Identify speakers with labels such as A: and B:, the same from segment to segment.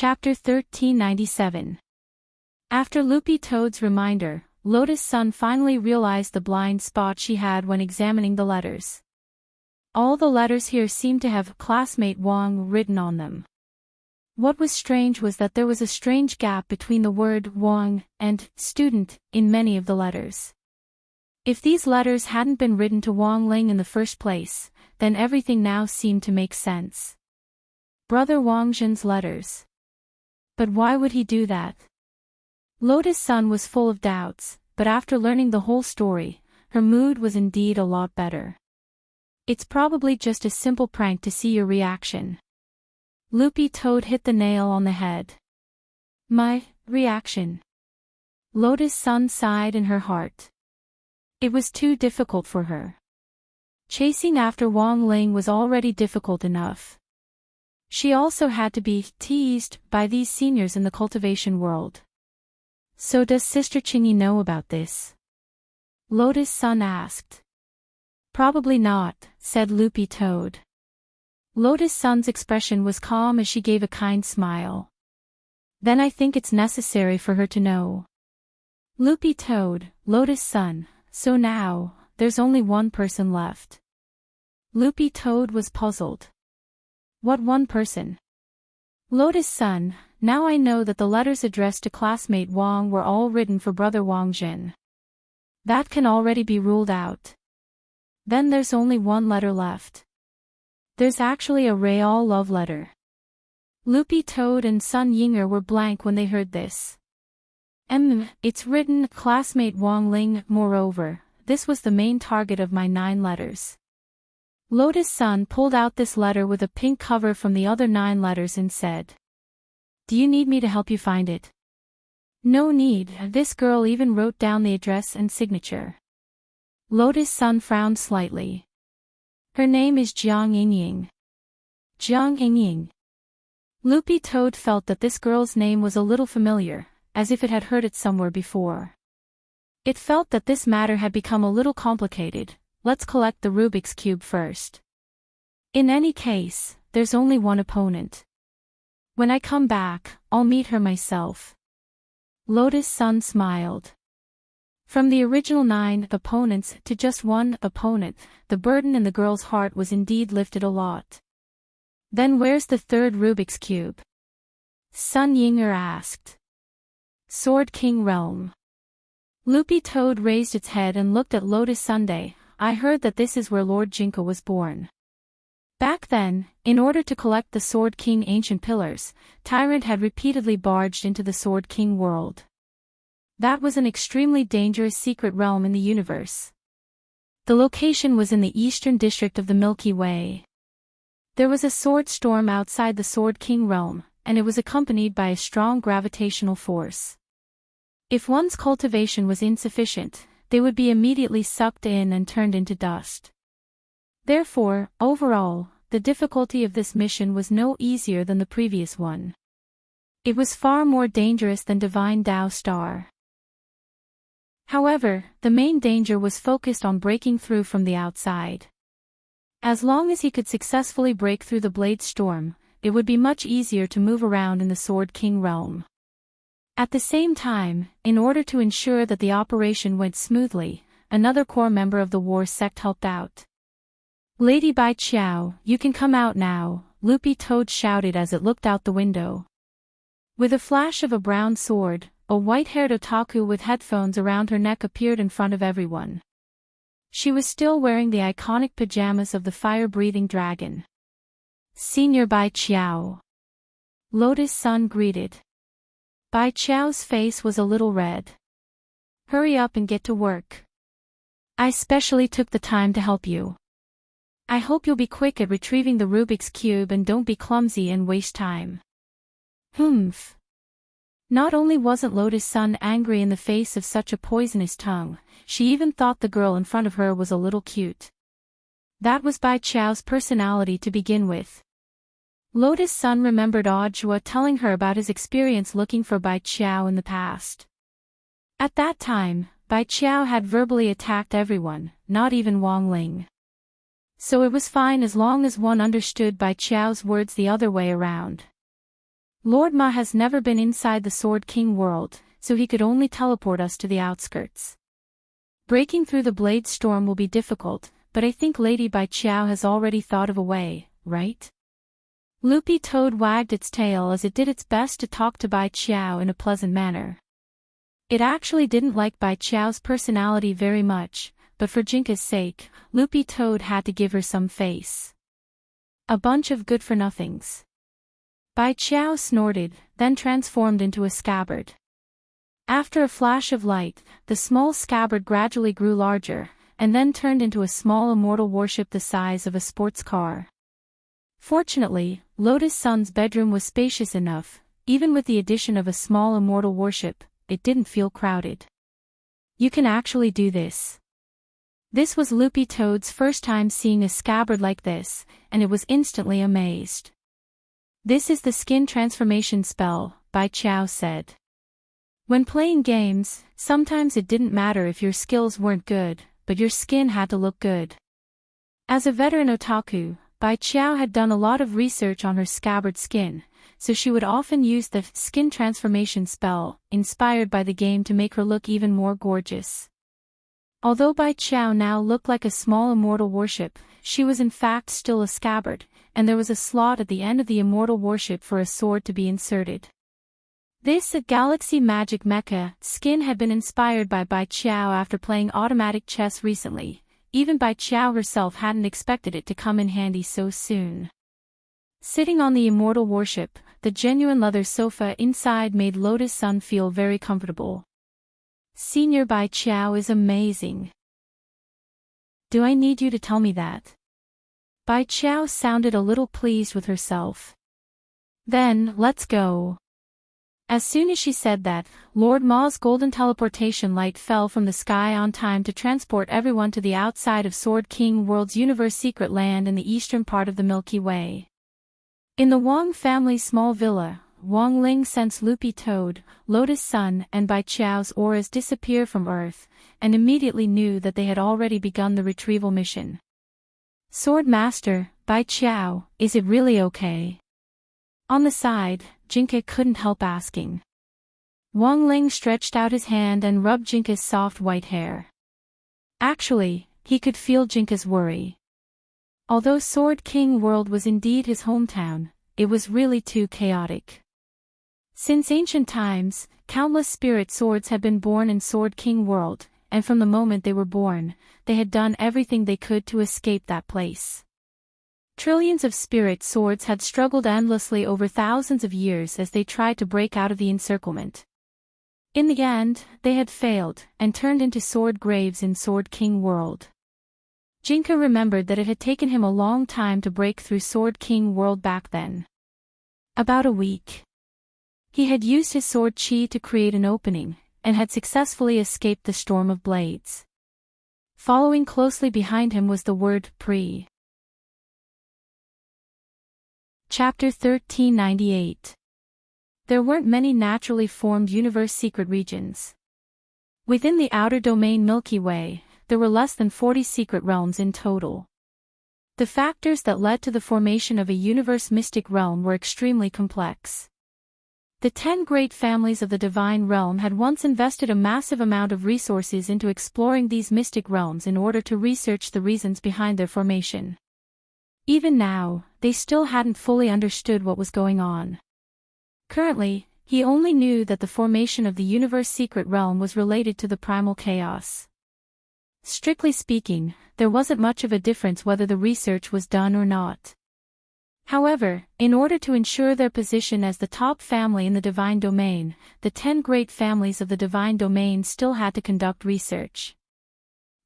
A: Chapter 1397. After Loopy Toad's reminder, Lotus Sun finally realized the blind spot she had when examining the letters. All the letters here seemed to have "Classmate Wong" written on them. What was strange was that there was a strange gap between the word "Wong" and "student" in many of the letters. If these letters hadn't been written to Wong Ling in the first place, then everything now seemed to make sense. Brother Wang Zhen's letters. But why would he do that? Lotus Sun was full of doubts, but after learning the whole story, her mood was indeed a lot better. It's probably just a simple prank to see your reaction. Loopy Toad hit the nail on the head. My reaction. Lotus Sun sighed in her heart. It was too difficult for her. Chasing after Wong Ling was already difficult enough. She also had to be teased by these seniors in the cultivation world. So does Sister Chingy know about this? Lotus Sun asked. Probably not, said Loopy Toad. Lotus Sun's expression was calm as she gave a kind smile. Then I think it's necessary for her to know. Loopy Toad, Lotus Sun, so now, there's only one person left. Loopy Toad was puzzled. What one person? Lotus Sun, now I know that the letters addressed to classmate Wang were all written for brother Wang Zhen. That can already be ruled out. Then there's only one letter left. There's actually a real love letter. Loopy Toad and Sun Yinger were blank when they heard this. It's written classmate Wang Ling. Moreover, this was the main target of my 9 letters. Lotus Sun pulled out this letter with a pink cover from the other 9 letters and said, "Do you need me to help you find it?" No need, this girl even wrote down the address and signature. Lotus Sun frowned slightly. Her name is Jiang Yingying. Jiang Yingying. Loopy Toad felt that this girl's name was a little familiar, as if it had heard it somewhere before. It felt that this matter had become a little complicated. Let's collect the Rubik's Cube first. In any case, there's only one opponent. When I come back, I'll meet her myself. Lotus Sun smiled. From the original 9 opponents to just one opponent, the burden in the girl's heart was indeed lifted a lot. Then where's the 3rd Rubik's Cube? Sun Yinger asked. Sword King Realm. Loopy Toad raised its head and looked at Lotus Sunday. I heard that this is where Lord Jinko was born. Back then, in order to collect the Sword King ancient pillars, Tyrant had repeatedly barged into the Sword King world. That was an extremely dangerous secret realm in the universe. The location was in the eastern district of the Milky Way. There was a sword storm outside the Sword King realm, and it was accompanied by a strong gravitational force. If one's cultivation was insufficient, they would be immediately sucked in and turned into dust. Therefore, overall, the difficulty of this mission was no easier than the previous one. It was far more dangerous than Divine Dao Star. However, the main danger was focused on breaking through from the outside. As long as he could successfully break through the Blade Storm, it would be much easier to move around in the Sword King realm. At the same time, in order to ensure that the operation went smoothly, another core member of the war sect helped out. Lady Bai Qiao, you can come out now, Loopy Toad shouted as it looked out the window. With a flash of a brown sword, a white-haired otaku with headphones around her neck appeared in front of everyone. She was still wearing the iconic pajamas of the fire-breathing dragon. Senior Bai Qiao. Lotus Sun greeted. Bai Qiao's face was a little red. Hurry up and get to work. I specially took the time to help you. I hope you'll be quick at retrieving the Rubik's Cube and don't be clumsy and waste time. Humph. Not only wasn't Lotus Sun angry in the face of such a poisonous tongue, she even thought the girl in front of her was a little cute. That was Bai Qiao's personality to begin with. Lotus Sun remembered Ajua telling her about his experience looking for Bai Qiao in the past. At that time, Bai Qiao had verbally attacked everyone, not even Wang Ling. So it was fine as long as one understood Bai Qiao's words the other way around. Lord Ma has never been inside the Sword King world, so he could only teleport us to the outskirts. Breaking through the blade storm will be difficult, but I think Lady Bai Qiao has already thought of a way, right? Loopy Toad wagged its tail as it did its best to talk to Bai Qiao in a pleasant manner. It actually didn't like Bai Qiao's personality very much, but for Jinka's sake, Loopy Toad had to give her some face. A bunch of good-for-nothings. Bai Qiao snorted, then transformed into a scabbard. After a flash of light, the small scabbard gradually grew larger, and then turned into a small immortal warship the size of a sports car. Fortunately, Lotus Sun's bedroom was spacious enough. Even with the addition of a small immortal warship, it didn't feel crowded. You can actually do this. This was Loopy Toad's first time seeing a scabbard like this, and it was instantly amazed. This is the skin transformation spell, Bai Qiao said. When playing games, sometimes it didn't matter if your skills weren't good, but your skin had to look good. As a veteran otaku, Bai Qiao had done a lot of research on her scabbard skin, so she would often use the skin transformation spell, inspired by the game, to make her look even more gorgeous. Although Bai Qiao now looked like a small immortal warship, she was in fact still a scabbard, and there was a slot at the end of the immortal warship for a sword to be inserted. This Galaxy Magic Mecha skin had been inspired by Bai Qiao after playing automatic chess recently. Even Bai Qiao herself hadn't expected it to come in handy so soon. Sitting on the immortal warship, the genuine leather sofa inside made Lotus Sun feel very comfortable. Senior Bai Qiao is amazing. Do I need you to tell me that? Bai Qiao sounded a little pleased with herself. Then, let's go. As soon as she said that, Lord Ma's golden teleportation light fell from the sky on time to transport everyone to the outside of Sword King World's universe secret land in the eastern part of the Milky Way. In the Wang family's small villa, Wang Ling sensed Loopy Toad, Lotus Sun and Bai Qiao's auras disappear from Earth, and immediately knew that they had already begun the retrieval mission. Sword Master, Bai Qiao, is it really okay? On the side, Jinka couldn't help asking. Wang Ling stretched out his hand and rubbed Jinka's soft white hair. Actually, he could feel Jinka's worry. Although Sword King World was indeed his hometown, it was really too chaotic. Since ancient times, countless spirit swords had been born in Sword King World, and from the moment they were born, they had done everything they could to escape that place. Trillions of spirit swords had struggled endlessly over thousands of years as they tried to break out of the encirclement. In the end, they had failed, and turned into sword graves in Sword King World. Jinka remembered that it had taken him a long time to break through Sword King World back then. About a week. He had used his sword chi to create an opening, and had successfully escaped the storm of blades. Following closely behind him was the word pre. Chapter 1398. There weren't many naturally formed universe secret regions. Within the outer domain Milky Way, there were less than 40 secret realms in total. The factors that led to the formation of a universe mystic realm were extremely complex. The 10 great families of the divine realm had once invested a massive amount of resources into exploring these mystic realms in order to research the reasons behind their formation. Even now, they still hadn't fully understood what was going on. Currently, he only knew that the formation of the universe secret realm was related to the primal chaos. Strictly speaking, there wasn't much of a difference whether the research was done or not. However, in order to ensure their position as the top family in the divine domain, the 10 great families of the divine domain still had to conduct research.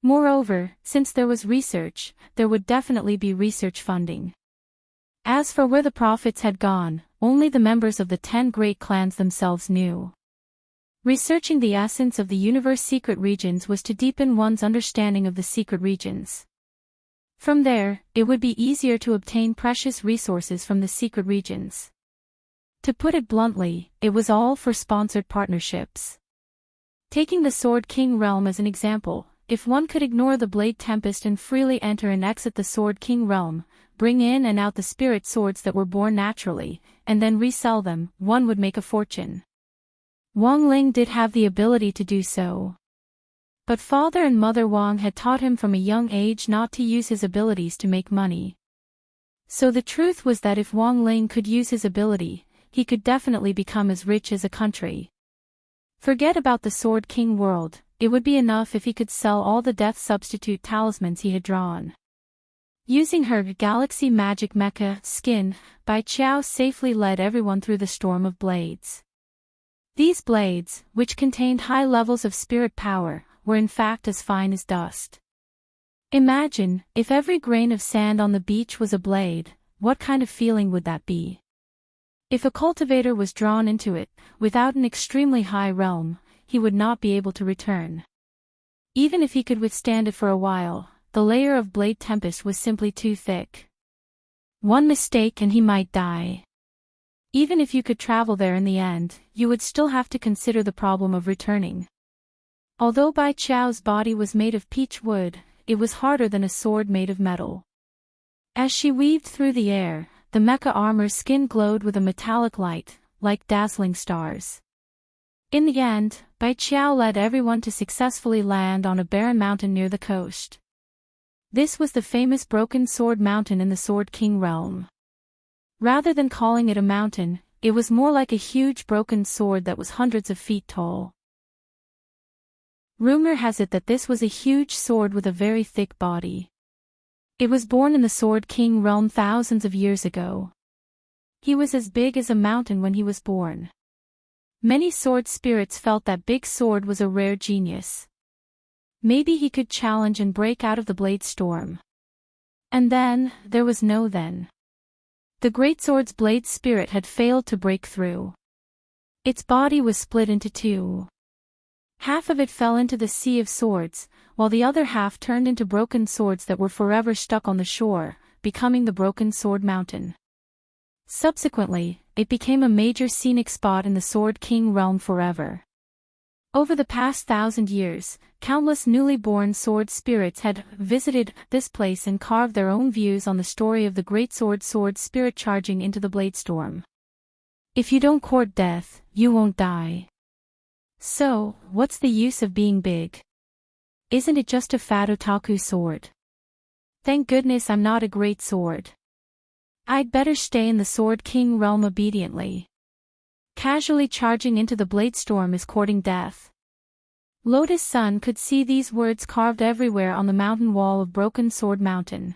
A: Moreover, since there was research, there would definitely be research funding. As for where the profits had gone, only the members of the 10 great clans themselves knew. Researching the essence of the universe secret regions was to deepen one's understanding of the secret regions. From there, it would be easier to obtain precious resources from the secret regions. To put it bluntly, it was all for sponsored partnerships. Taking the Sword King realm as an example, if one could ignore the Blade Tempest and freely enter and exit the Sword King realm, bring in and out the spirit swords that were born naturally, and then resell them. One would make a fortune. Wang Ling did have the ability to do so. But father and mother Wang had taught him from a young age not to use his abilities to make money. So the truth was that if Wang Ling could use his ability, he could definitely become as rich as a country. Forget about the Sword King world, it would be enough if he could sell all the death substitute talismans he had drawn. Using her galaxy magic mecha skin, Bai Qiao safely led everyone through the storm of blades. These blades, which contained high levels of spirit power, were in fact as fine as dust. Imagine, if every grain of sand on the beach was a blade, what kind of feeling would that be? If a cultivator was drawn into it, without an extremely high realm, he would not be able to return. Even if he could withstand it for a while, the layer of blade tempest was simply too thick. One mistake and he might die. Even if you could travel there in the end, you would still have to consider the problem of returning. Although Bai Qiao's body was made of peach wood, it was harder than a sword made of metal. As she weaved through the air, the mecha armor's skin glowed with a metallic light, like dazzling stars. In the end, Bai Qiao led everyone to successfully land on a barren mountain near the coast. This was the famous Broken Sword Mountain in the Sword King realm. Rather than calling it a mountain, it was more like a huge broken sword that was hundreds of feet tall. Rumor has it that this was a huge sword with a very thick body. It was born in the Sword King realm thousands of years ago. He was as big as a mountain when he was born. Many sword spirits felt that big sword was a rare genius. Maybe he could challenge and break out of the blade storm. And then, there was no then. The great sword's blade spirit had failed to break through. Its body was split into two. Half of it fell into the sea of swords, while the other half turned into broken swords that were forever stuck on the shore, becoming the Broken Sword Mountain. Subsequently, it became a major scenic spot in the Sword King realm forever. Over the past 1,000 years, countless newly born sword spirits had visited this place and carved their own views on the story of the great sword spirit charging into the blade storm. If you don't court death, you won't die. So, what's the use of being big? Isn't it just a fat otaku sword? Thank goodness I'm not a great sword. I'd better stay in the Sword King realm obediently. Casually charging into the blade storm is courting death. Lotus Sun could see these words carved everywhere on the mountain wall of Broken Sword Mountain.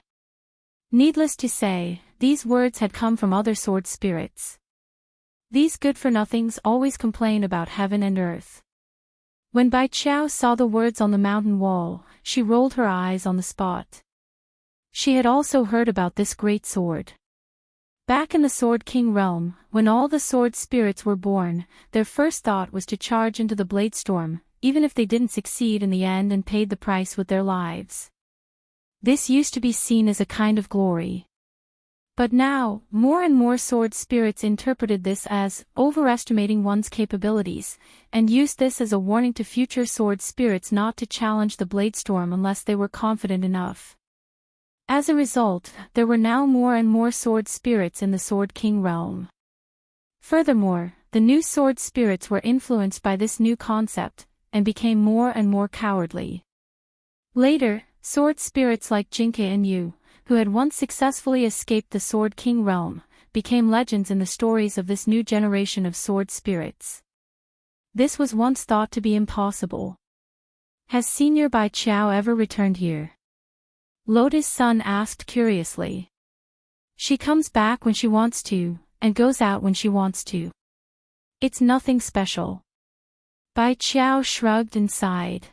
A: Needless to say, these words had come from other sword spirits. These good-for-nothings always complain about heaven and earth. When Bai Qiao saw the words on the mountain wall, she rolled her eyes on the spot. She had also heard about this great sword. Back in the Sword King realm, when all the sword spirits were born, their first thought was to charge into the blade storm, even if they didn't succeed in the end and paid the price with their lives. This used to be seen as a kind of glory. But now, more and more sword spirits interpreted this as overestimating one's capabilities, and used this as a warning to future sword spirits not to challenge the blade storm unless they were confident enough. As a result, there were now more and more sword spirits in the Sword King realm. Furthermore, the new sword spirits were influenced by this new concept, and became more and more cowardly. Later, sword spirits like Jinke and Yu, who had once successfully escaped the Sword King realm, became legends in the stories of this new generation of sword spirits. This was once thought to be impossible. Has Senior Bai Qiao ever returned here? Lotus Sun asked curiously. She comes back when she wants to, and goes out when she wants to. It's nothing special. Bai Qiao shrugged and sighed.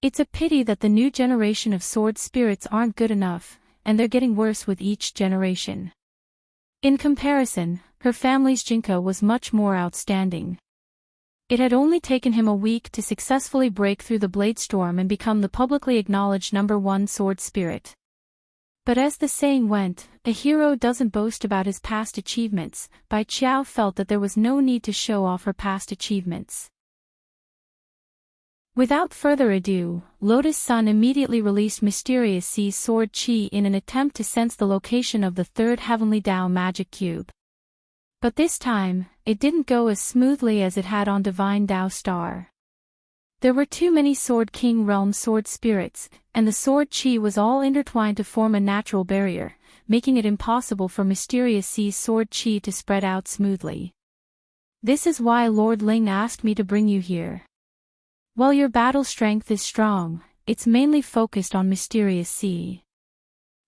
A: It's a pity that the new generation of sword spirits aren't good enough, and they're getting worse with each generation. In comparison, her family's Jinko was much more outstanding. It had only taken him a week to successfully break through the blade storm and become the publicly acknowledged #1 sword spirit. But as the saying went, a hero doesn't boast about his past achievements. Bai Qiao felt that there was no need to show off her past achievements. Without further ado, Lotus Sun immediately released Mysterious Sea's sword chi in an attempt to sense the location of the third Heavenly Dao magic cube. But this time, it didn't go as smoothly as it had on Divine Dao Star. There were too many Sword King Realm sword spirits, and the sword chi was all intertwined to form a natural barrier, making it impossible for Mysterious Sea's sword chi to spread out smoothly. This is why Lord Ling asked me to bring you here. While your battle strength is strong, it's mainly focused on Mysterious Sea.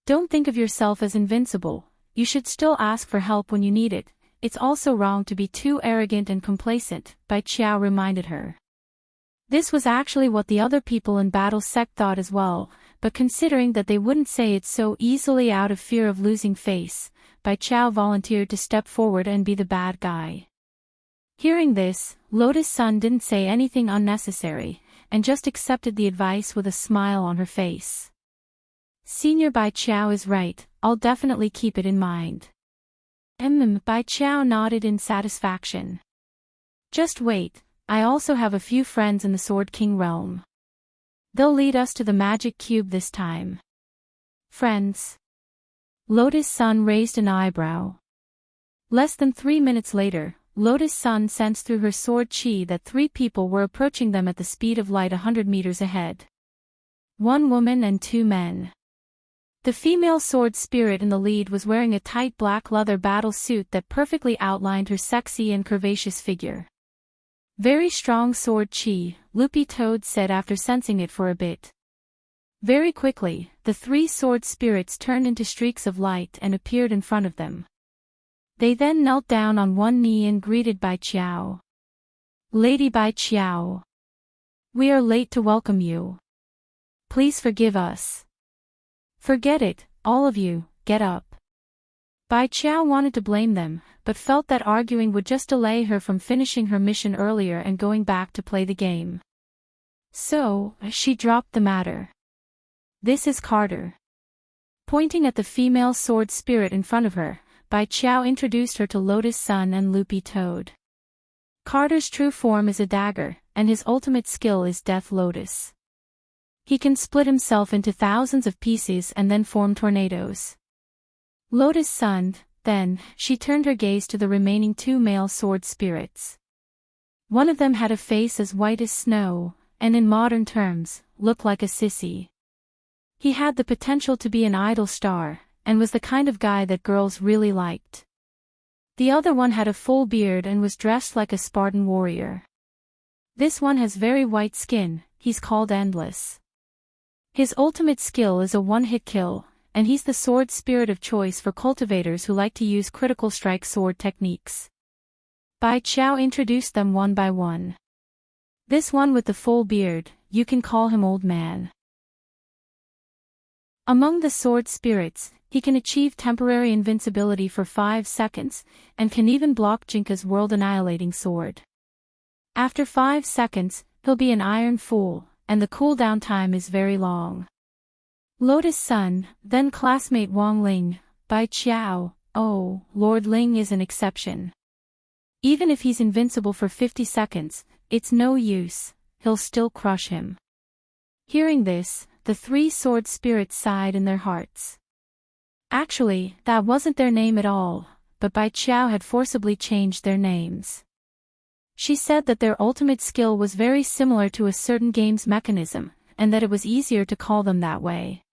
A: Don't think of yourself as invincible, you should still ask for help when you need it. It's also wrong to be too arrogant and complacent, Bai Qiao reminded her. This was actually what the other people in Battle Sect thought as well, but considering that they wouldn't say it so easily out of fear of losing face, Bai Qiao volunteered to step forward and be the bad guy. Hearing this, Lotus Sun didn't say anything unnecessary, and just accepted the advice with a smile on her face. Senior Bai Qiao is right, I'll definitely keep it in mind. Bai Qiao nodded in satisfaction. Just wait, I also have a few friends in the Sword King realm. They'll lead us to the magic cube this time. Friends? Lotus Sun raised an eyebrow. Less than 3 minutes later, Lotus Sun sensed through her sword chi that 3 people were approaching them at the speed of light 100 meters ahead. 1 woman and 2 men. The female sword spirit in the lead was wearing a tight black leather battle suit that perfectly outlined her sexy and curvaceous figure. Very strong sword chi, Loopy Toad said after sensing it for a bit. Very quickly, the 3 sword spirits turned into streaks of light and appeared in front of them. They then knelt down on one knee and greeted Bai Qiao. Lady Bai Qiao. We are late to welcome you. Please forgive us. Forget it, all of you, get up. Bai Qiao wanted to blame them, but felt that arguing would just delay her from finishing her mission earlier and going back to play the game. So, she dropped the matter. This is Carter. Pointing at the female sword spirit in front of her, Bai Qiao introduced her to Lotus Sun and Loopy Toad. Carter's true form is a dagger, and his ultimate skill is Death Lotus. He can split himself into thousands of pieces and then form tornadoes. Lotus Sun, then, she turned her gaze to the remaining 2 male sword spirits. One of them had a face as white as snow, and in modern terms, looked like a sissy. He had the potential to be an idol star, and was the kind of guy that girls really liked. The other one had a full beard and was dressed like a Spartan warrior. This one has very white skin, he's called Endless. His ultimate skill is a one-hit kill, and he's the sword spirit of choice for cultivators who like to use critical strike sword techniques. Bai Qiao introduced them one by one. This one with the full beard, you can call him Old Man. Among the sword spirits, he can achieve temporary invincibility for 5 seconds, and can even block Jinka's world-annihilating sword. After 5 seconds, he'll be an Iron Fool, and the cooldown time is very long. Lotus Sun, then classmate Wang Ling, Bai Qiao, oh, Lord Ling is an exception. Even if he's invincible for 50 seconds, it's no use, he'll still crush him. Hearing this, the 3 sword spirits sighed in their hearts. Actually, that wasn't their name at all, but Bai Qiao had forcibly changed their names. She said that their ultimate skill was very similar to a certain game's mechanism, and that it was easier to call them that way.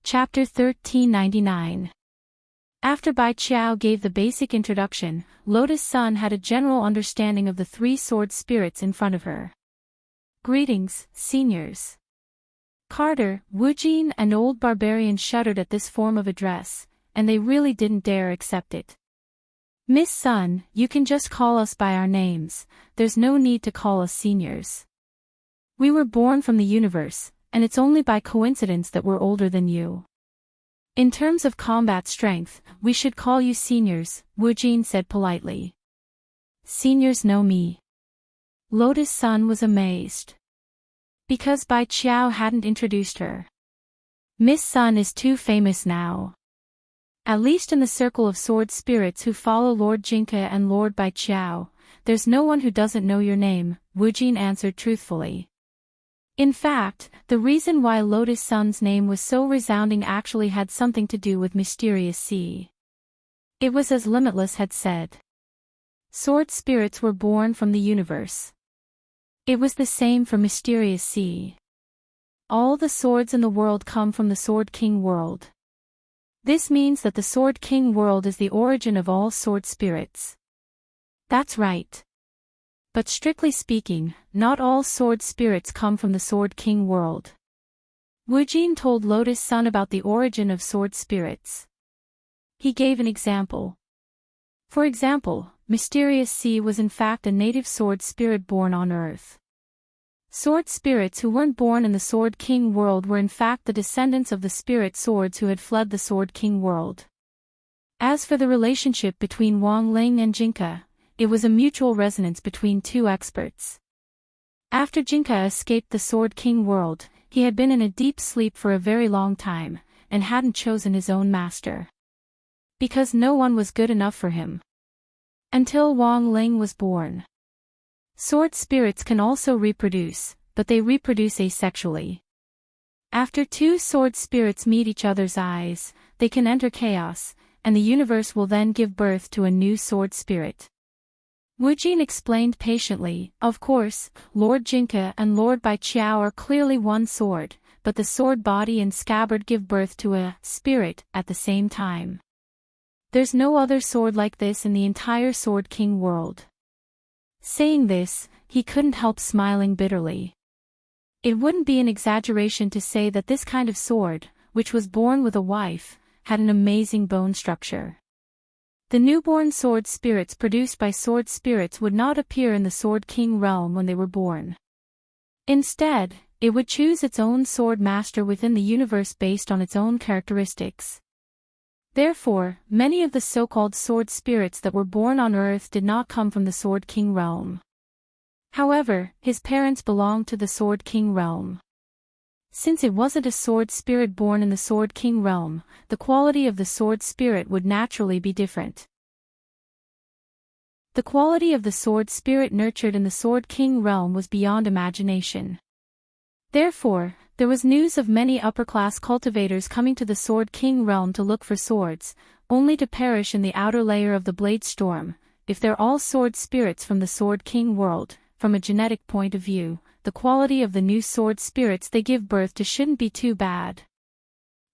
A: Chapter 1399. After Bai Qiao gave the basic introduction, Lotus Sun had a general understanding of the 3 sword spirits in front of her. Greetings, seniors. Carter, Wujin and Old Barbarian shuddered at this form of address, and they really didn't dare accept it. Miss Sun, you can just call us by our names, there's no need to call us seniors. We were born from the universe, and it's only by coincidence that we're older than you. In terms of combat strength, we should call you seniors, Wujin said politely. Seniors know me. Lotus Sun was amazed. Because Bai Qiao hadn't introduced her. Miss Sun is too famous now. At least in the circle of sword spirits who follow Lord Jinka and Lord Bai Qiao, there's no one who doesn't know your name, Wujin answered truthfully. In fact, the reason why Lotus Sun's name was so resounding actually had something to do with Mysterious Sea. It was as Limitless had said. Sword spirits were born from the universe. It was the same for Mysterious Sea. All the swords in the world come from the Sword King world. This means that the Sword King world is the origin of all sword spirits. That's right. But strictly speaking, not all sword spirits come from the Sword King world. Wujin told Lotus Sun about the origin of sword spirits. He gave an example. For example, Mysterious Sea was in fact a native sword spirit born on Earth. Sword spirits who weren't born in the Sword King world were in fact the descendants of the spirit swords who had fled the Sword King world. As for the relationship between Wang Ling and Jinka, it was a mutual resonance between two experts. After Jinka escaped the Sword King world, he had been in a deep sleep for a very long time, and hadn't chosen his own master. Because no one was good enough for him. Until Wang Ling was born. Sword spirits can also reproduce, but they reproduce asexually. After two sword spirits meet each other's eyes, they can enter chaos, and the universe will then give birth to a new sword spirit. Wujin explained patiently, of course, Lord Jinka and Lord Baiqiao are clearly one sword, but the sword body and scabbard give birth to a spirit at the same time. There's no other sword like this in the entire Sword King world. Saying this, he couldn't help smiling bitterly. It wouldn't be an exaggeration to say that this kind of sword, which was born with a wife, had an amazing bone structure. The newborn sword spirits produced by sword spirits would not appear in the Sword King realm when they were born. Instead, it would choose its own sword master within the universe based on its own characteristics. Therefore, many of the so-called sword spirits that were born on Earth did not come from the Sword King realm. However, his parents belonged to the Sword King realm. Since it wasn't a sword spirit born in the Sword King realm, the quality of the sword spirit would naturally be different. The quality of the sword spirit nurtured in the Sword King realm was beyond imagination. Therefore, there was news of many upper-class cultivators coming to the Sword King realm to look for swords, only to perish in the outer layer of the Blade Storm. If they're all sword spirits from the Sword King world, from a genetic point of view, the quality of the new sword spirits they give birth to shouldn't be too bad.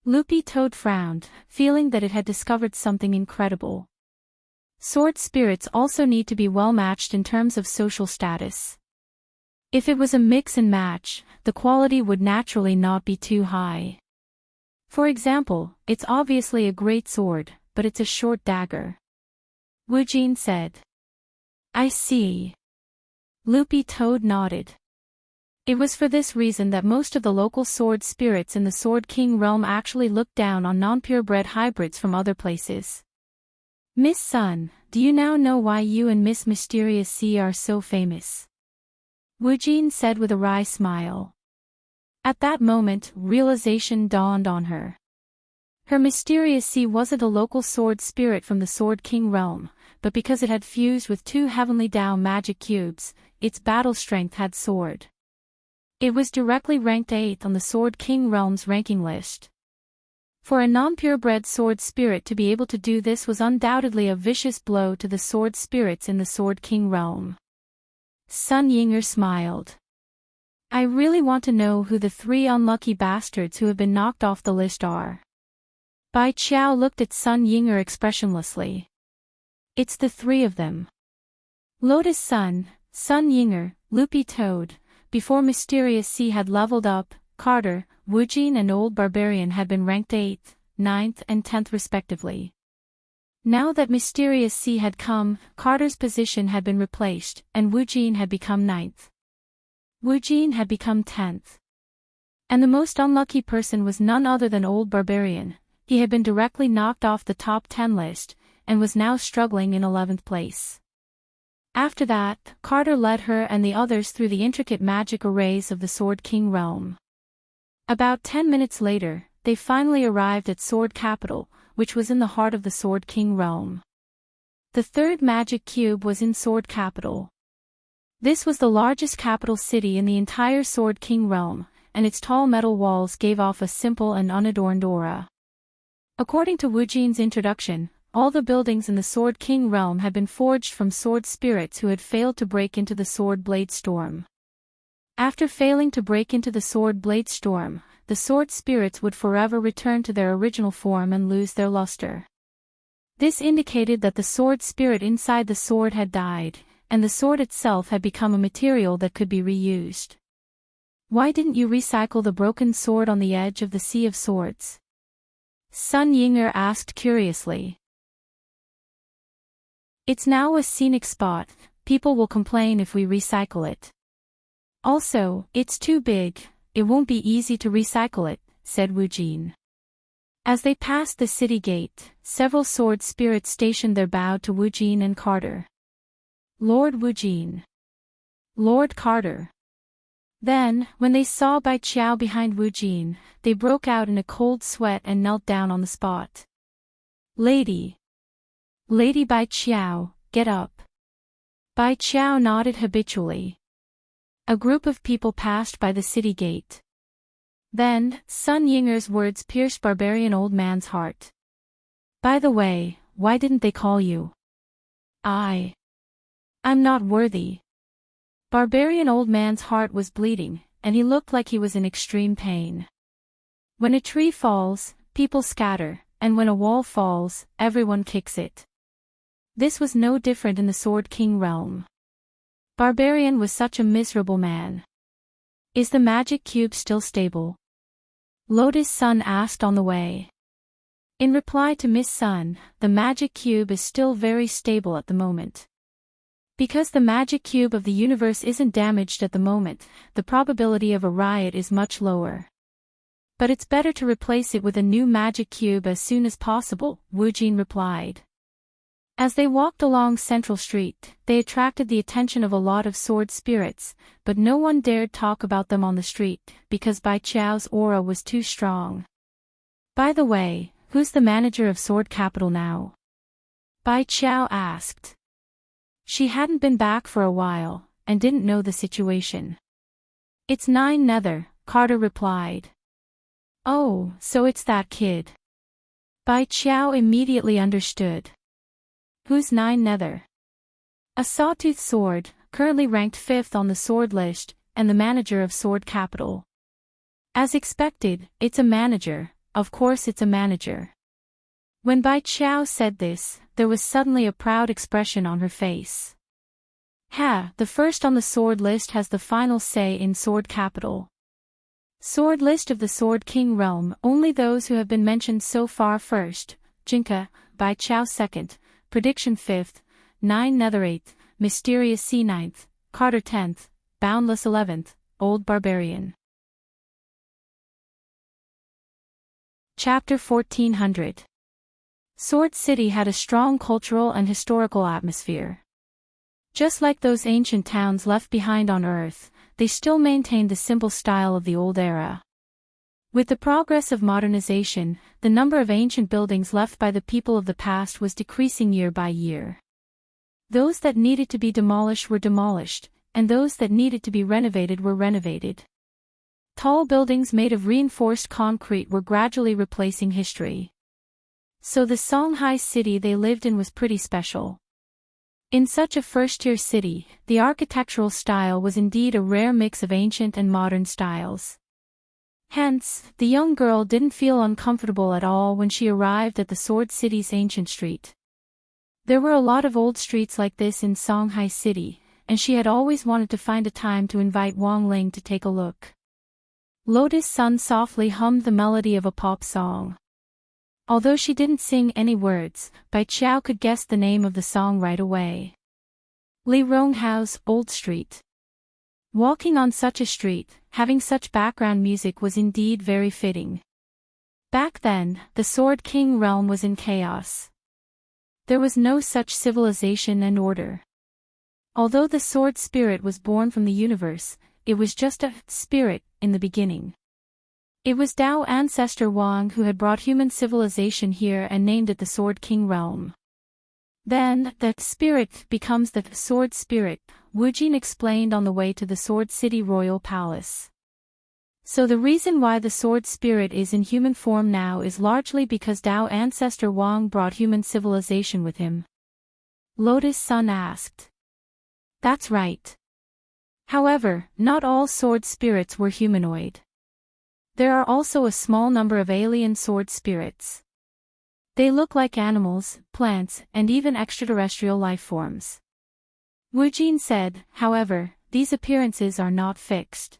A: Loopy Toad frowned, feeling that it had discovered something incredible. Sword spirits also need to be well matched in terms of social status. If it was a mix and match, the quality would naturally not be too high. For example, it's obviously a great sword, but it's a short dagger. Wujin said. I see. Loopy Toad nodded. It was for this reason that most of the local sword spirits in the Sword King realm actually looked down on non-purebred hybrids from other places. Miss Sun, do you now know why you and Miss Mysterious Sea are so famous? Wujin said with a wry smile. At that moment, realization dawned on her. Her Mysterious Sea wasn't a local sword spirit from the Sword King realm, but because it had fused with two Heavenly Dao magic cubes, its battle strength had soared. It was directly ranked 8th on the Sword King realm's ranking list. For a non-purebred sword spirit to be able to do this was undoubtedly a vicious blow to the sword spirits in the Sword King realm. Sun Yinger smiled. I really want to know who the 3 unlucky bastards who have been knocked off the list are. Bai Qiao looked at Sun Yinger expressionlessly. It's the 3 of them. Lotus Sun, Sun Yinger, Loopy Toad. Before Mysterious Sea had leveled up, Carter, Wujin and Old Barbarian had been ranked 8th, 9th and 10th respectively. Now that Mysterious Sea had come, Carter's position had been replaced, and Wujin had become 9th. Wujin had become 10th. And the most unlucky person was none other than Old Barbarian. He had been directly knocked off the top 10 list, and was now struggling in 11th place. After that, Carter led her and the others through the intricate magic arrays of the Sword King realm. About 10 minutes later, they finally arrived at Sword Capital, which was in the heart of the Sword King realm. The third magic cube was in Sword Capital. This was the largest capital city in the entire Sword King realm, and its tall metal walls gave off a simple and unadorned aura. According to Wu Jin's introduction, all the buildings in the Sword King realm had been forged from sword spirits who had failed to break into the Sword Blade Storm. After failing to break into the Sword Blade Storm, the sword spirits would forever return to their original form and lose their luster. This indicated that the sword spirit inside the sword had died, and the sword itself had become a material that could be reused. Why didn't you recycle the broken sword on the edge of the Sea of Swords? Sun Yinger asked curiously. It's now a scenic spot, people will complain if we recycle it. Also, it's too big, it won't be easy to recycle it, said Wu Jin. As they passed the city gate, several sword spirits stationed their bow to Wu Jin and Carter. Lord Wu Jin. Lord Carter. Then, when they saw Bai Qiao behind Wu Jin, they broke out in a cold sweat and knelt down on the spot. Lady. Lady Bai Qiao, get up. Bai Qiao nodded habitually. A group of people passed by the city gate. Then, Sun Yinger's words pierced Barbarian Old Man's heart. By the way, why didn't they call you? I'm not worthy. Barbarian Old Man's heart was bleeding, and he looked like he was in extreme pain. When a tree falls, people scatter, and when a wall falls, everyone kicks it. This was no different in the Sword King realm. Barbarian was such a miserable man. Is the magic cube still stable? Lotus Sun asked on the way. In reply to Miss Sun, the magic cube is still very stable at the moment. Because the magic cube of the universe isn't damaged at the moment, the probability of a riot is much lower. But it's better to replace it with a new magic cube as soon as possible, Wu Jin replied. As they walked along Central Street, they attracted the attention of a lot of sword spirits, but no one dared talk about them on the street, because Bai Qiao's aura was too strong. By the way, who's the manager of Sword Capital now? Bai Qiao asked. She hadn't been back for a while, and didn't know the situation. It's Nine Nether, Carter replied. Oh, so it's that kid. Bai Qiao immediately understood. Who's Nine Nether? A sawtooth sword, currently ranked 5th on the sword list, and the manager of Sword Capital. As expected, it's a manager, of course it's a manager. When Bai Qiao said this, there was suddenly a proud expression on her face. The first on the sword list has the final say in Sword Capital. Sword list of the Sword King realm, only those who have been mentioned so far first, Jinka, Bai Qiao 2nd, Prediction 5th, Nine Nether 8th, Mysterious Sea 9th, Carter 10th, Boundless 11th, Old Barbarian. Chapter 1400. Sword City had a strong cultural and historical atmosphere. Just like those ancient towns left behind on Earth, they still maintained the simple style of the old era. With the progress of modernization, the number of ancient buildings left by the people of the past was decreasing year by year. Those that needed to be demolished were demolished, and those that needed to be renovated were renovated. Tall buildings made of reinforced concrete were gradually replacing history. So the Songhai city they lived in was pretty special. In such a first-tier city, the architectural style was indeed a rare mix of ancient and modern styles. Hence, the young girl didn't feel uncomfortable at all when she arrived at the Sword City's ancient street. There were a lot of old streets like this in Songhai City, and she had always wanted to find a time to invite Wang Ling to take a look. Lotus Sun softly hummed the melody of a pop song. Although she didn't sing any words, Bai Qiao could guess the name of the song right away. Li Ronghao's Old Street. Walking on such a street, having such background music was indeed very fitting. Back then, the Sword King realm was in chaos. There was no such civilization and order. Although the sword spirit was born from the universe, it was just a spirit in the beginning. It was Tao ancestor Wang who had brought human civilization here and named it the Sword King realm. Then, the spirit becomes the sword spirit, Wujin explained on the way to the Sword City Royal Palace. So the reason why the sword spirit is in human form now is largely because Dao ancestor Wang brought human civilization with him. Lotus Sun asked. That's right. However, not all sword spirits were humanoid. There are also a small number of alien sword spirits. They look like animals, plants, and even extraterrestrial life forms. Wujin said, however, these appearances are not fixed.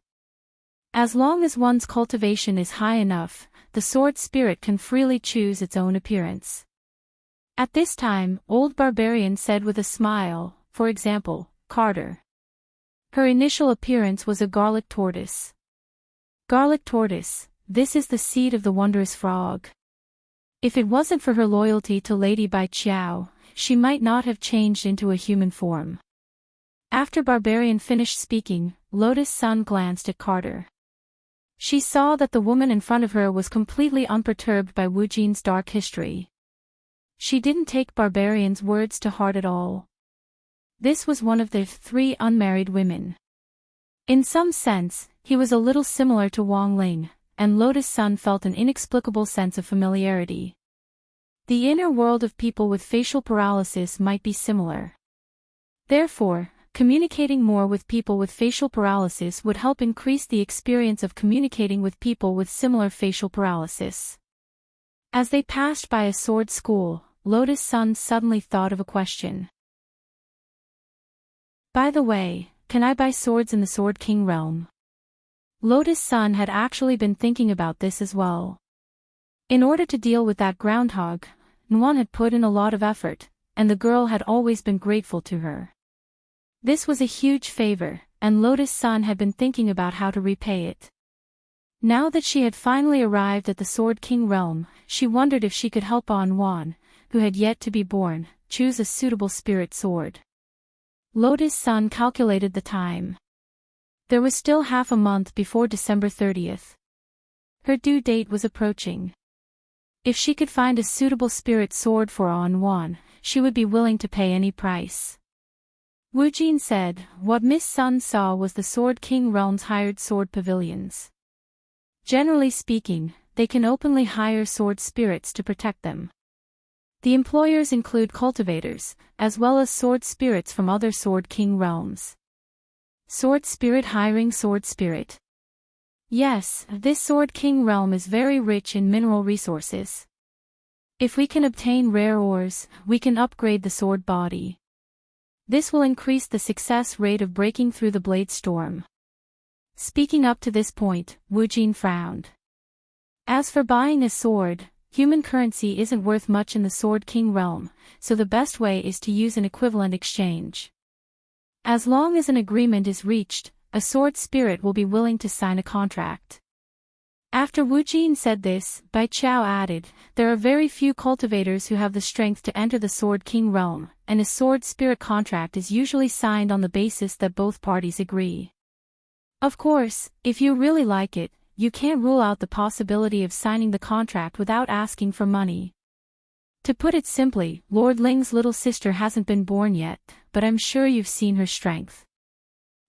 A: As long as one's cultivation is high enough, the sword spirit can freely choose its own appearance. At this time, Old Barbarian said with a smile, for example, Carter. Her initial appearance was a garlic tortoise. Garlic tortoise, this is the seed of the wondrous frog. If it wasn't for her loyalty to Lady Bai Qiao, she might not have changed into a human form. After Barbarian finished speaking, Lotus Sun glanced at Carter. She saw that the woman in front of her was completely unperturbed by Wujin's dark history. She didn't take Barbarian's words to heart at all. This was one of the 3 unmarried women. In some sense, he was a little similar to Wang Ling, and Lotus Sun felt an inexplicable sense of familiarity. The inner world of people with facial paralysis might be similar. Therefore, communicating more with people with facial paralysis would help increase the experience of communicating with people with similar facial paralysis. As they passed by a sword school, Lotus Sun suddenly thought of a question. By the way, can I buy swords in the Sword King realm? Lotus Sun had actually been thinking about this as well. In order to deal with that groundhog, Nguyen had put in a lot of effort, and the girl had always been grateful to her. This was a huge favor, and Lotus Sun had been thinking about how to repay it. Now that she had finally arrived at the Sword King realm, she wondered if she could help Wan, who had yet to be born, choose a suitable spirit sword. Lotus Sun calculated the time. There was still half a month before December 30th. Her due date was approaching. If she could find a suitable spirit sword for Wan, she would be willing to pay any price. Wujin said, what Miss Sun saw was the Sword King realm's hired sword pavilions. Generally speaking, they can openly hire sword spirits to protect them. The employers include cultivators, as well as sword spirits from other Sword King realms. Sword spirit hiring sword spirit. Yes, this Sword King realm is very rich in mineral resources. If we can obtain rare ores, we can upgrade the sword body. This will increase the success rate of breaking through the blade storm. Speaking up to this point, Wujin frowned. As for buying a sword, human currency isn't worth much in the Sword King realm, so the best way is to use an equivalent exchange. As long as an agreement is reached, a sword spirit will be willing to sign a contract. After Wujin said this, Bai Qiao added, there are very few cultivators who have the strength to enter the Sword King realm, and a sword spirit contract is usually signed on the basis that both parties agree. Of course, if you really like it, you can't rule out the possibility of signing the contract without asking for money. To put it simply, Lord Ling's little sister hasn't been born yet, but I'm sure you've seen her strength.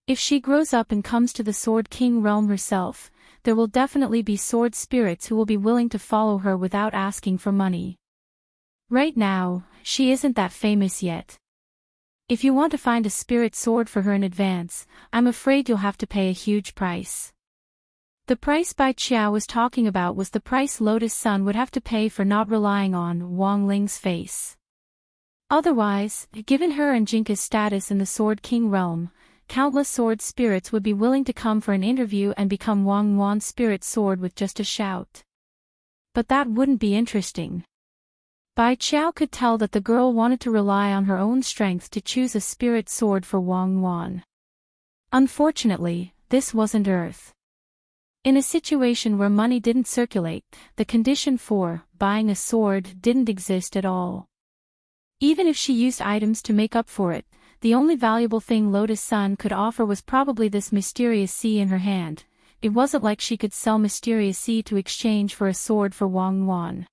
A: If she grows up and comes to the Sword King realm herself, there will definitely be sword spirits who will be willing to follow her without asking for money. Right now, she isn't that famous yet. If you want to find a spirit sword for her in advance, I'm afraid you'll have to pay a huge price. The price Bai Qiao was talking about was the price Lotus Sun would have to pay for not relying on Wang Ling's face. Otherwise, given her and Jinka's status in the Sword King realm, countless sword spirits would be willing to come for an interview and become Wang Wan's spirit sword with just a shout. But that wouldn't be interesting. Bai Qiao could tell that the girl wanted to rely on her own strength to choose a spirit sword for Wang Wan. Unfortunately, this wasn't Earth. In a situation where money didn't circulate, the condition for buying a sword didn't exist at all. Even if she used items to make up for it, the only valuable thing Lotus Sun could offer was probably this mysterious sea in her hand. It wasn't like she could sell mysterious sea to exchange for a sword for Wang Wan.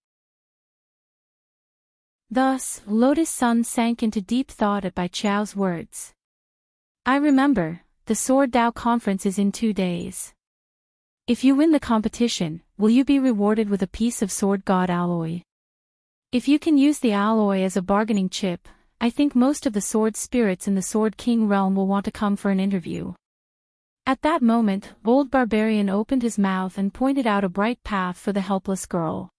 A: Thus, Lotus Sun sank into deep thought at Bai Chao's words. I remember, the Sword Dao conference is in 2 days. If you win the competition, will you be rewarded with a piece of Sword God alloy? If you can use the alloy as a bargaining chip, I think most of the sword spirits in the Sword King realm will want to come for an interview. At that moment, Old Barbarian opened his mouth and pointed out a bright path for the helpless girl.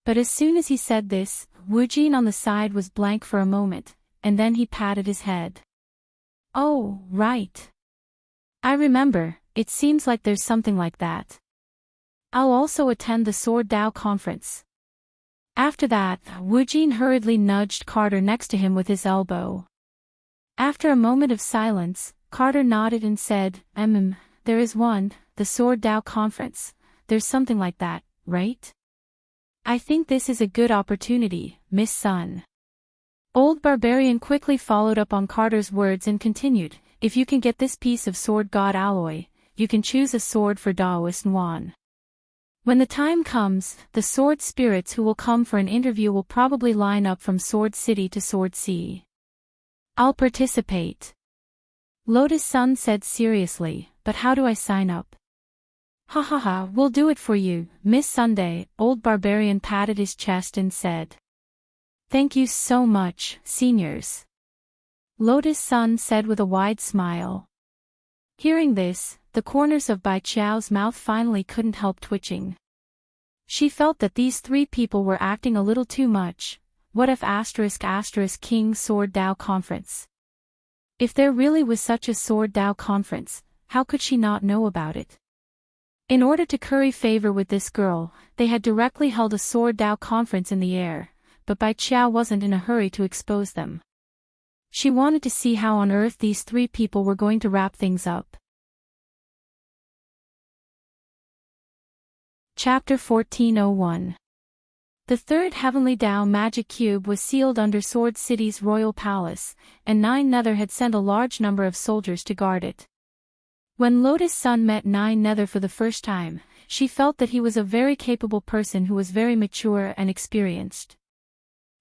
A: But as soon as he said this, Wu Jin on the side was blank for a moment, and then he patted his head. Oh, right. I remember, it seems like there's something like that. I'll also attend the Sword Dao conference. After that, Wu Jin hurriedly nudged Carter next to him with his elbow. After a moment of silence, Carter nodded and said, there is one, the Sword Dao conference, there's something like that, right? I think this is a good opportunity, Miss Sun. Old Barbarian quickly followed up on Carter's words and continued, if you can get this piece of Sword God alloy, you can choose a sword for Daoist Nguyen. When the time comes, the sword spirits who will come for an interview will probably line up from Sword City to Sword Sea. I'll participate. Lotus Sun said seriously, but how do I sign up? Ha ha ha, we'll do it for you, Miss Sunday. Old Barbarian patted his chest and said. Thank you so much, seniors. Lotus Sun said with a wide smile. Hearing this, the corners of Bai Chao's mouth finally couldn't help twitching. She felt that these 3 people were acting a little too much. What if *** King Sword Dao Conference? If there really was such a Sword Dao Conference, how could she not know about it? In order to curry favor with this girl, they had directly held a Sword Dao Conference in the air, but Bai Chao wasn't in a hurry to expose them. She wanted to see how on earth these 3 people were going to wrap things up. Chapter 1401. The third Heavenly Dao Magic Cube was sealed under Sword City's royal palace, and Nine Nether had sent a large number of soldiers to guard it. When Lotus Sun met Nine Nether for the first time, she felt that he was a very capable person who was very mature and experienced.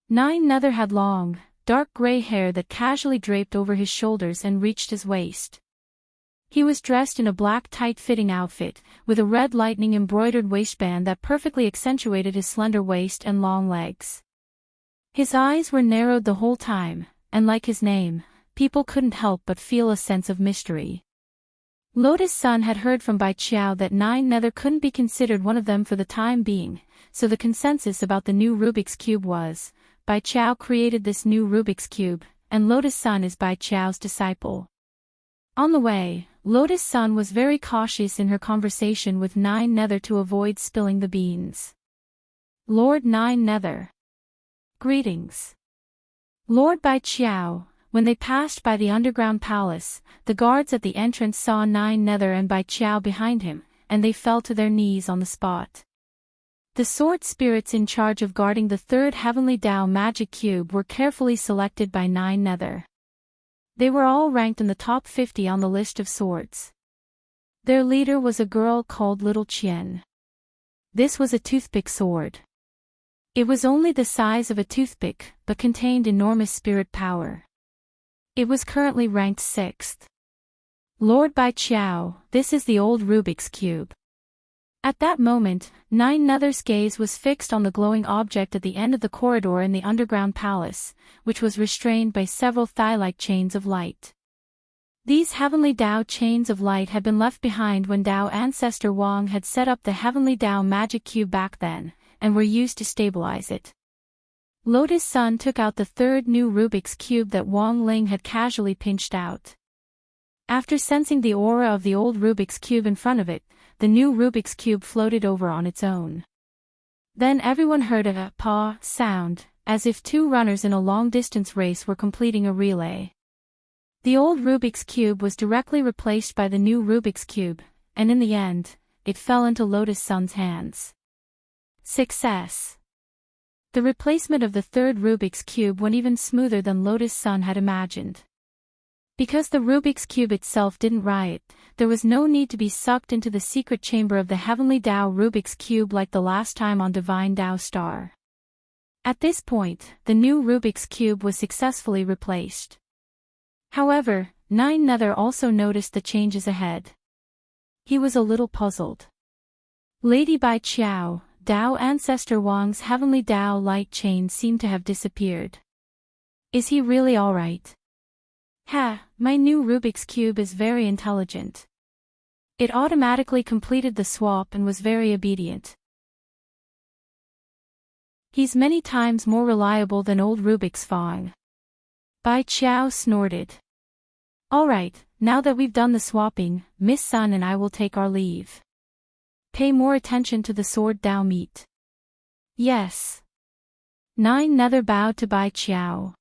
A: Nine Nether had long, dark gray hair that casually draped over his shoulders and reached his waist. He was dressed in a black tight-fitting outfit, with a red lightning embroidered waistband that perfectly accentuated his slender waist and long legs. His eyes were narrowed the whole time, and like his name, people couldn't help but feel a sense of mystery. Lotus Sun had heard from Bai Qiao that Nine Nether couldn't be considered one of them for the time being, so the consensus about the new Rubik's Cube was, Bai Qiao created this new Rubik's Cube, and Lotus Sun is Bai Qiao's disciple. On the way, Lotus Sun was very cautious in her conversation with Nine Nether to avoid spilling the beans. Lord Nine Nether. Greetings. Lord Bai Qiao. When they passed by the underground palace, the guards at the entrance saw Nine Nether and Bai Qiao behind him, and they fell to their knees on the spot. The sword spirits in charge of guarding the third Heavenly Dao Magic Cube were carefully selected by Nine Nether. They were all ranked in the top 50 on the list of swords. Their leader was a girl called Little Qian. This was a toothpick sword. It was only the size of a toothpick, but contained enormous spirit power. It was currently ranked 6th. Lord Bai Qiao, this is the old Rubik's Cube. At that moment, Nine Nether's gaze was fixed on the glowing object at the end of the corridor in the underground palace, which was restrained by several thigh-like chains of light. These Heavenly Dao chains of light had been left behind when Dao ancestor Wang had set up the Heavenly Dao Magic Cube back then, and were used to stabilize it. Lotus Sun took out the third new Rubik's Cube that Wang Ling had casually pinched out. After sensing the aura of the old Rubik's Cube in front of it, the new Rubik's Cube floated over on its own. Then everyone heard a paw sound, as if 2 runners in a long-distance race were completing a relay. The old Rubik's Cube was directly replaced by the new Rubik's Cube, and in the end, it fell into Lotus Sun's hands. Success! The replacement of the third Rubik's Cube went even smoother than Lotus Sun had imagined. Because the Rubik's Cube itself didn't riot, there was no need to be sucked into the secret chamber of the Heavenly Dao Rubik's Cube like the last time on Divine Dao Star. At this point, the new Rubik's Cube was successfully replaced. However, Nine Nether also noticed the changes ahead. He was a little puzzled. Lady Bai Qiao, Dao Ancestor Wang's heavenly Dao light chain seemed to have disappeared. Is he really alright? Ha, my new Rubik's Cube is very intelligent. It automatically completed the swap and was very obedient. He's many times more reliable than old Rubik's Fong. Bai Qiao snorted. Alright, now that we've done the swapping, Miss Sun and I will take our leave. Pay more attention to the sword Dao meet. Yes. Nine Nether bowed to Bai Qiao.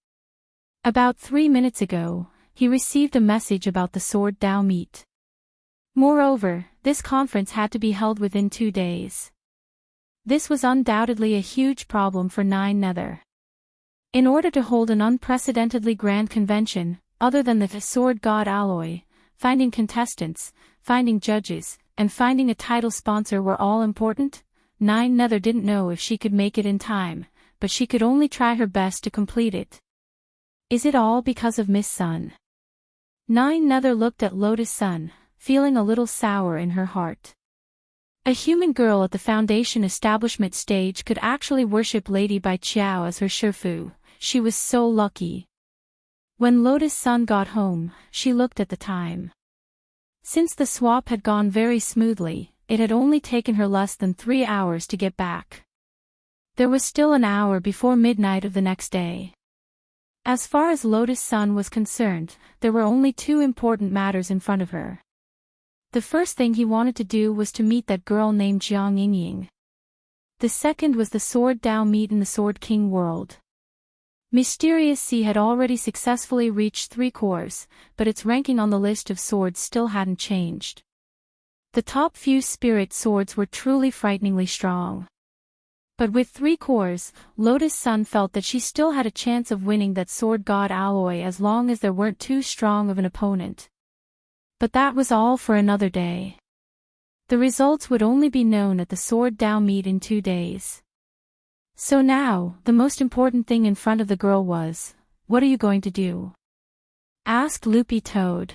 A: About 3 minutes ago, he received a message about the sword Dao meet. Moreover, this conference had to be held within 2 days. This was undoubtedly a huge problem for Nine Nether. In order to hold an unprecedentedly grand convention, other than the Sword God alloy, finding contestants, finding judges, and finding a title sponsor were all important, Nine Nether didn't know if she could make it in time, but she could only try her best to complete it. Is it all because of Miss Sun? Nine Nether looked at Lotus Sun, feeling a little sour in her heart. A human girl at the Foundation establishment stage could actually worship Lady Bai Qiao as her Shifu. She was so lucky. When Lotus Sun got home, she looked at the time. Since the swap had gone very smoothly, it had only taken her less than 3 hours to get back. There was still an hour before midnight of the next day. As far as Lotus Sun was concerned, there were only 2 important matters in front of her. The first thing he wanted to do was to meet that girl named Jiang Yingying. The second was the Sword Dao meet in the Sword King world. Mysterious Sea had already successfully reached 3 cores, but its ranking on the list of swords still hadn't changed. The top few spirit swords were truly frighteningly strong. But with 3 cores, Lotus Sun felt that she still had a chance of winning that Sword God alloy as long as there weren't too strong of an opponent. But that was all for another day. The results would only be known at the Sword Dao meet in 2 days. So now, the most important thing in front of the girl was, what are you going to do? Asked Loopy Toad.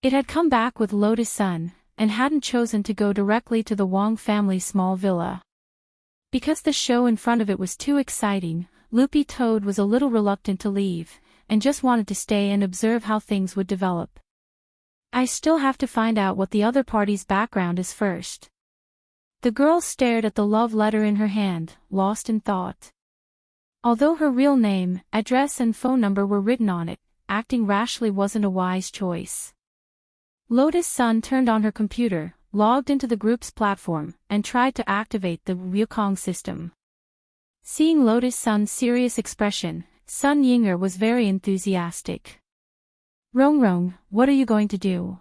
A: It had come back with Lotus Sun, and hadn't chosen to go directly to the Wang family's small villa. Because the show in front of it was too exciting, Loopy Toad was a little reluctant to leave, and just wanted to stay and observe how things would develop. I still have to find out what the other party's background is first. The girl stared at the love letter in her hand, lost in thought. Although her real name, address and phone number were written on it, acting rashly wasn't a wise choice. Lotus Sun turned on her computer, logged into the group's platform, and tried to activate the Ryukong system. Seeing Lotus Sun's serious expression, Sun Yinger was very enthusiastic. Rongrong, what are you going to do?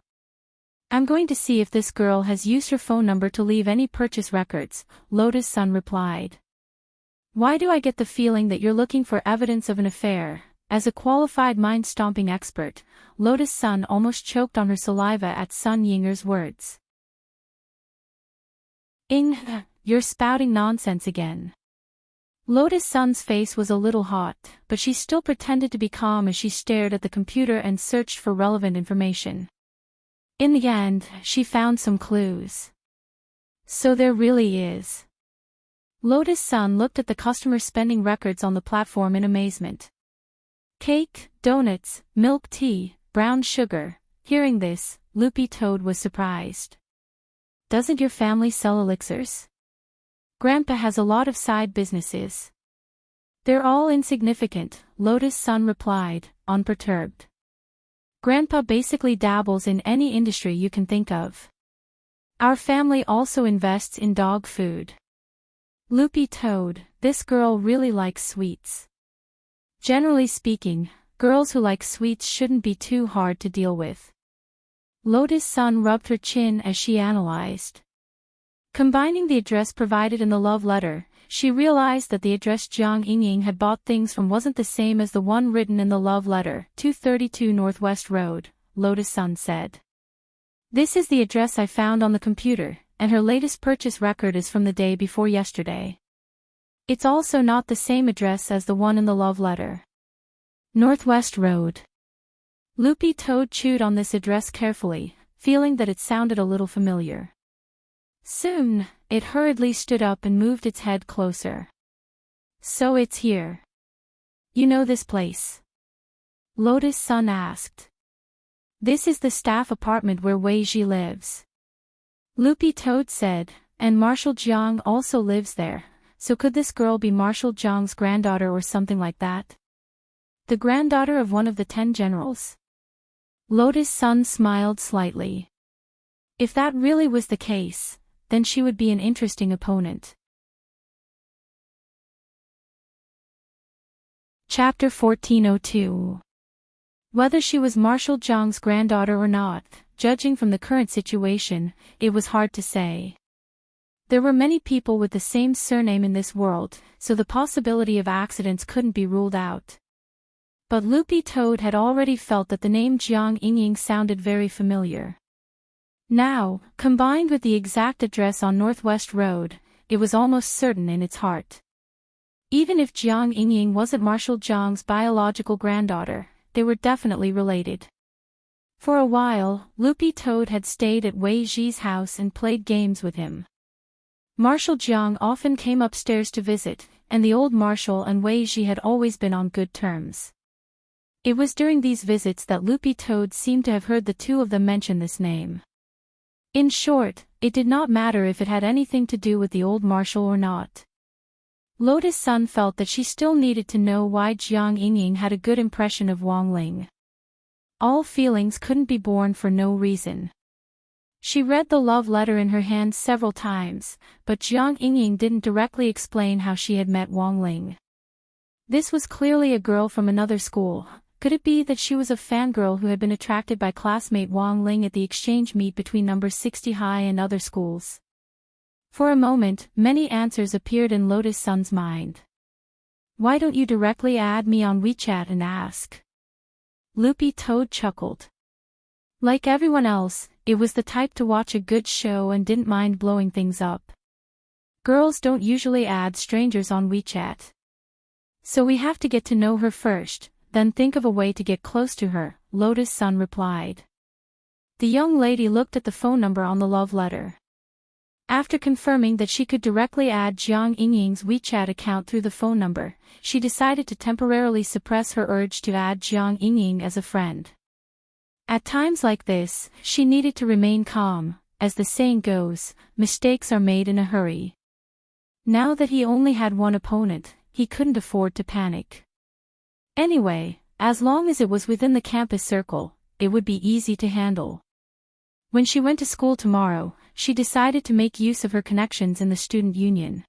A: I'm going to see if this girl has used her phone number to leave any purchase records, Lotus Sun replied. Why do I get the feeling that you're looking for evidence of an affair? As a qualified mind-stomping expert, Lotus Sun almost choked on her saliva at Sun Yinger's words. You're spouting nonsense again. Lotus Sun's face was a little hot, but she still pretended to be calm as she stared at the computer and searched for relevant information. In the end, she found some clues. So there really is. Lotus Sun looked at the customer spending records on the platform in amazement. Cake, donuts, milk tea, brown sugar. Hearing this, Loopy Toad was surprised. Doesn't your family sell elixirs? Grandpa has a lot of side businesses. They're all insignificant, Lotus Sun replied, unperturbed. Grandpa basically dabbles in any industry you can think of. Our family also invests in dog food. Loopy Toad, this girl really likes sweets. Generally speaking, girls who like sweets shouldn't be too hard to deal with. Lotus Sun rubbed her chin as she analyzed. Combining the address provided in the love letter, she realized that the address Jiang Yingying had bought things from wasn't the same as the one written in the love letter, 232 Northwest Road, Lotus Sun said. This is the address I found on the computer, and her latest purchase record is from the day before yesterday. It's also not the same address as the one in the love letter. Northwest Road. Loopy Toad chewed on this address carefully, feeling that it sounded a little familiar. Soon, it hurriedly stood up and moved its head closer. So it's here. You know this place? Lotus Sun asked. This is the staff apartment where Wei Ji lives. Loopy Toad said, and Marshal Jiang also lives there, so could this girl be Marshal Jiang's granddaughter or something like that? The granddaughter of one of the 10 generals? Lotus Sun smiled slightly. If that really was the case, then she would be an interesting opponent. Chapter 1402. Whether she was Marshal Jiang's granddaughter or not, judging from the current situation, it was hard to say. There were many people with the same surname in this world, so the possibility of accidents couldn't be ruled out. But Loopy Toad had already felt that the name Jiang Yingying sounded very familiar. Now, combined with the exact address on Northwest Road, it was almost certain in its heart. Even if Jiang Yingying wasn't Marshal Jiang's biological granddaughter, they were definitely related. For a while, Loopy Toad had stayed at Wei Ji's house and played games with him. Marshal Jiang often came upstairs to visit, and the old marshal and Wei Ji had always been on good terms. It was during these visits that Loopy Toad seemed to have heard the two of them mention this name. In short, it did not matter if it had anything to do with the old marshal or not. Lotus Sun felt that she still needed to know why Jiang Yingying had a good impression of Wang Ling. All feelings couldn't be born for no reason. She read the love letter in her hand several times, but Jiang Yingying didn't directly explain how she had met Wang Ling. This was clearly a girl from another school. Could it be that she was a fangirl who had been attracted by classmate Wang Ling at the exchange meet between number 60 High and other schools? For a moment, many answers appeared in Lotus Sun's mind. Why don't you directly add me on WeChat and ask? Loopy Toad chuckled. Like everyone else, it was the type to watch a good show and didn't mind blowing things up. Girls don't usually add strangers on WeChat. So we have to get to know her first, then think of a way to get close to her, Lotus Sun replied. The young lady looked at the phone number on the love letter. After confirming that she could directly add Jiang Yingying's WeChat account through the phone number, she decided to temporarily suppress her urge to add Jiang Yingying as a friend. At times like this, she needed to remain calm. As the saying goes, mistakes are made in a hurry. Now that he only had one opponent, he couldn't afford to panic. Anyway, as long as it was within the campus circle, it would be easy to handle. When she went to school tomorrow, she decided to make use of her connections in the student union.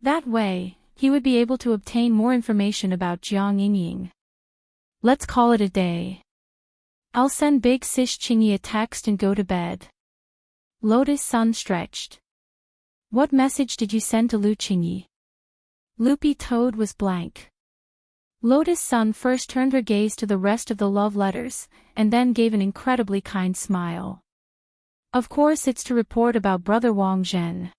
A: That way, he would be able to obtain more information about Jiang Yingying. Let's call it a day. I'll send Big Sis Chingy a text and go to bed. Lotus Sun stretched. What message did you send to Lu Chingy? Loopy Toad was blank. Lotus Sun first turned her gaze to the rest of the love letters, and then gave an incredibly kind smile. Of course it's to report about brother Wang Zhen.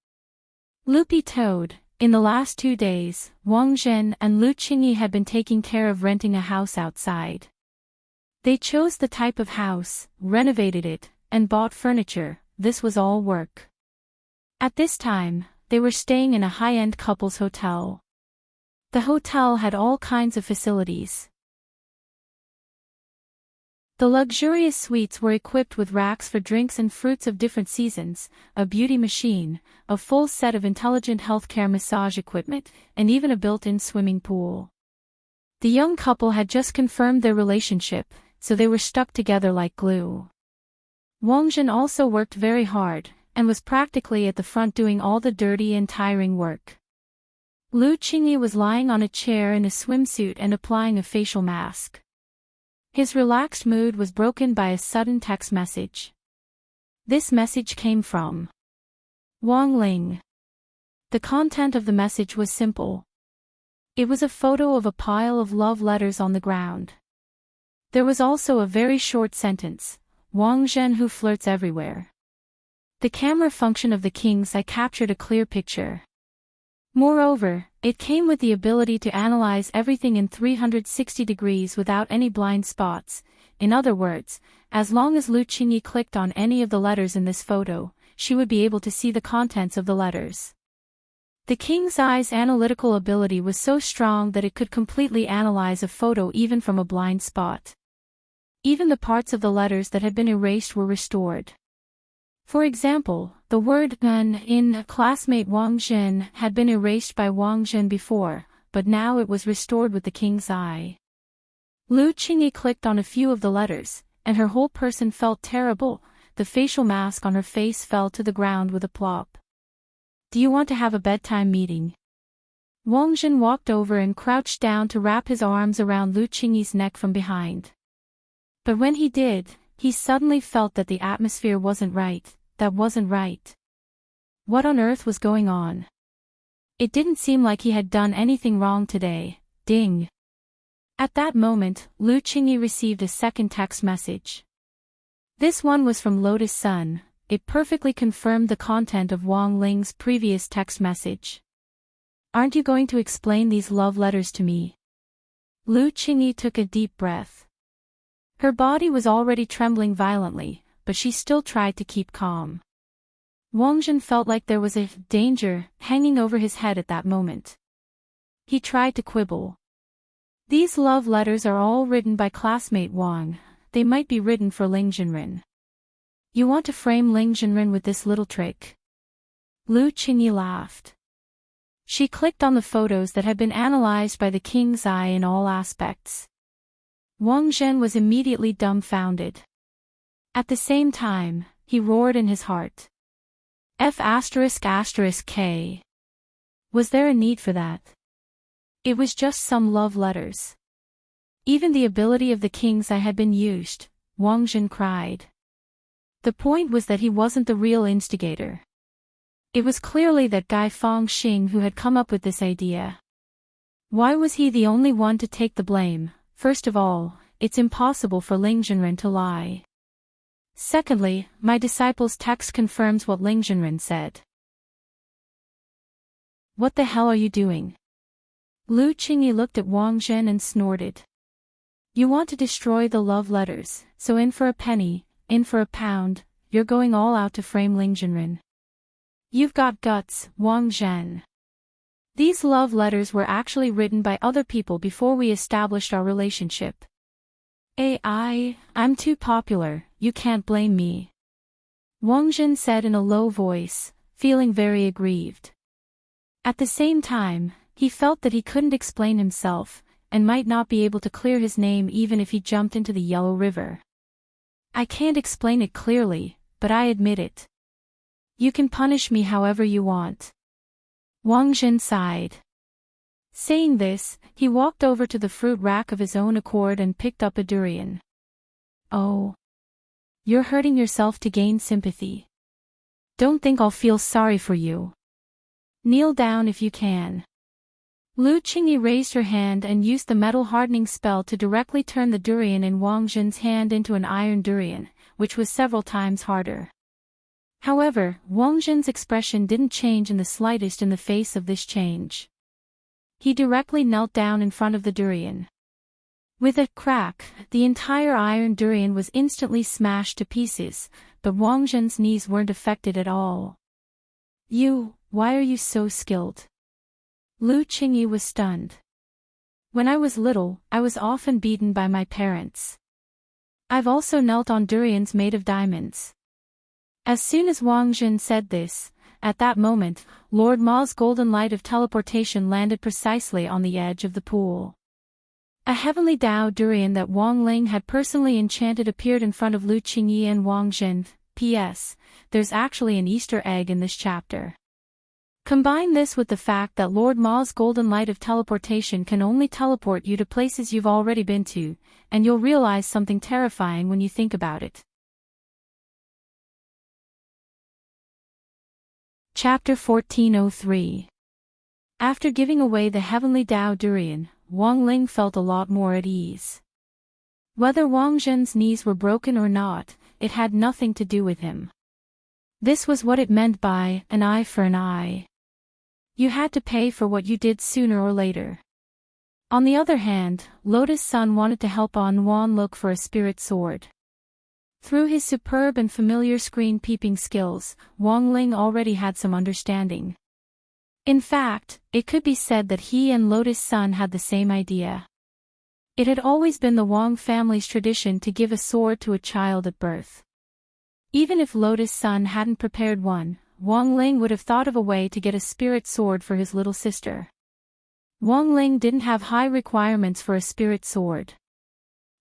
A: Loopy Toad, in the last 2 days, Wang Zhen and Lu Qingyi had been taking care of renting a house outside. They chose the type of house, renovated it, and bought furniture. This was all work. At this time, they were staying in a high-end couple's hotel. The hotel had all kinds of facilities. The luxurious suites were equipped with racks for drinks and fruits of different seasons, a beauty machine, a full set of intelligent healthcare massage equipment, and even a built-in swimming pool. The young couple had just confirmed their relationship, so they were stuck together like glue. Wang Zhen also worked very hard, and was practically at the front doing all the dirty and tiring work. Lu Qingyi was lying on a chair in a swimsuit and applying a facial mask. His relaxed mood was broken by a sudden text message. This message came from Wang Ling. The content of the message was simple. It was a photo of a pile of love letters on the ground. There was also a very short sentence, Wang Zhen who flirts everywhere. The camera function of the King's Eye captured a clear picture. Moreover, it came with the ability to analyze everything in 360 degrees without any blind spots. In other words, as long as Lu Qingyi clicked on any of the letters in this photo, she would be able to see the contents of the letters. The king's eye's analytical ability was so strong that it could completely analyze a photo even from a blind spot. Even the parts of the letters that had been erased were restored. For example, the word "gun" in classmate Wang Zhen had been erased by Wang Zhen before, but now it was restored with the king's eye. Lu Qingyi clicked on a few of the letters, and her whole person felt terrible. The facial mask on her face fell to the ground with a plop. "Do you want to have a bedtime meeting?" Wang Zhen walked over and crouched down to wrap his arms around Lu Qingyi's neck from behind. But when he did, he suddenly felt that the atmosphere wasn't right. That wasn't right. What on earth was going on? It didn't seem like he had done anything wrong today. Ding. At that moment, Lu Qingyi received a second text message. This one was from Lotus Sun. It perfectly confirmed the content of Wang Ling's previous text message. "Aren't you going to explain these love letters to me?" Lu Qingyi took a deep breath. Her body was already trembling violently, but she still tried to keep calm. Wang Zhen felt like there was a danger hanging over his head at that moment. He tried to quibble. "These love letters are all written by classmate Wang. They might be written for Ling Jinren. You want to frame Ling Jinren with this little trick?" Lu Qingyi laughed. She clicked on the photos that had been analyzed by the king's eye in all aspects. Wang Zhen was immediately dumbfounded. At the same time, he roared in his heart. F***K. Was there a need for that? It was just some love letters. Even the ability of the king's eye had been used, Wang Zhen cried. The point was that he wasn't the real instigator. It was clearly that guy Fangxing who had come up with this idea. Why was he the only one to take the blame? First of all, it's impossible for Ling Jinren to lie. Secondly, my disciple's text confirms what Ling Jinren said. What the hell are you doing? Lu Qingyi looked at Wang Zhen and snorted. You want to destroy the love letters, so in for a penny, in for a pound, you're going all out to frame Ling Jinren. You've got guts, Wang Zhen. These love letters were actually written by other people before we established our relationship. I'm too popular, you can't blame me. Wang Zhen said in a low voice, feeling very aggrieved. At the same time, he felt that he couldn't explain himself, and might not be able to clear his name even if he jumped into the Yellow River. I can't explain it clearly, but I admit it. You can punish me however you want. Wang Zhen sighed. Saying this, he walked over to the fruit rack of his own accord and picked up a durian. Oh. You're hurting yourself to gain sympathy. Don't think I'll feel sorry for you. Kneel down if you can. Lu Qingyi raised her hand and used the metal hardening spell to directly turn the durian in Wang Zhen's hand into an iron durian, which was several times harder. However, Wang Zhen's expression didn't change in the slightest in the face of this change. He directly knelt down in front of the durian. With a crack, the entire iron durian was instantly smashed to pieces, but Wang Zhen's knees weren't affected at all. Why are you so skilled? Lu Qingyi was stunned. When I was little, I was often beaten by my parents. I've also knelt on durians made of diamonds. As soon as Wang Zhen said this, at that moment, Lord Ma's golden light of teleportation landed precisely on the edge of the pool. A heavenly Dao durian that Wang Ling had personally enchanted appeared in front of Lu Qingyi and Wang Zhen. P.S. There's actually an Easter egg in this chapter. Combine this with the fact that Lord Ma's golden light of teleportation can only teleport you to places you've already been to, and you'll realize something terrifying when you think about it. Chapter 1403. After giving away the heavenly Dao durian, Wang Ling felt a lot more at ease. Whether Wang Zhen's knees were broken or not, it had nothing to do with him. This was what it meant by an eye for an eye. You had to pay for what you did sooner or later. On the other hand, Lotus Sun wanted to help Wan look for a spirit sword. Through his superb and familiar screen peeping skills, Wang Ling already had some understanding. In fact, it could be said that he and Lotus Sun had the same idea. It had always been the Wang family's tradition to give a sword to a child at birth. Even if Lotus Sun hadn't prepared one, Wang Ling would have thought of a way to get a spirit sword for his little sister. Wang Ling didn't have high requirements for a spirit sword.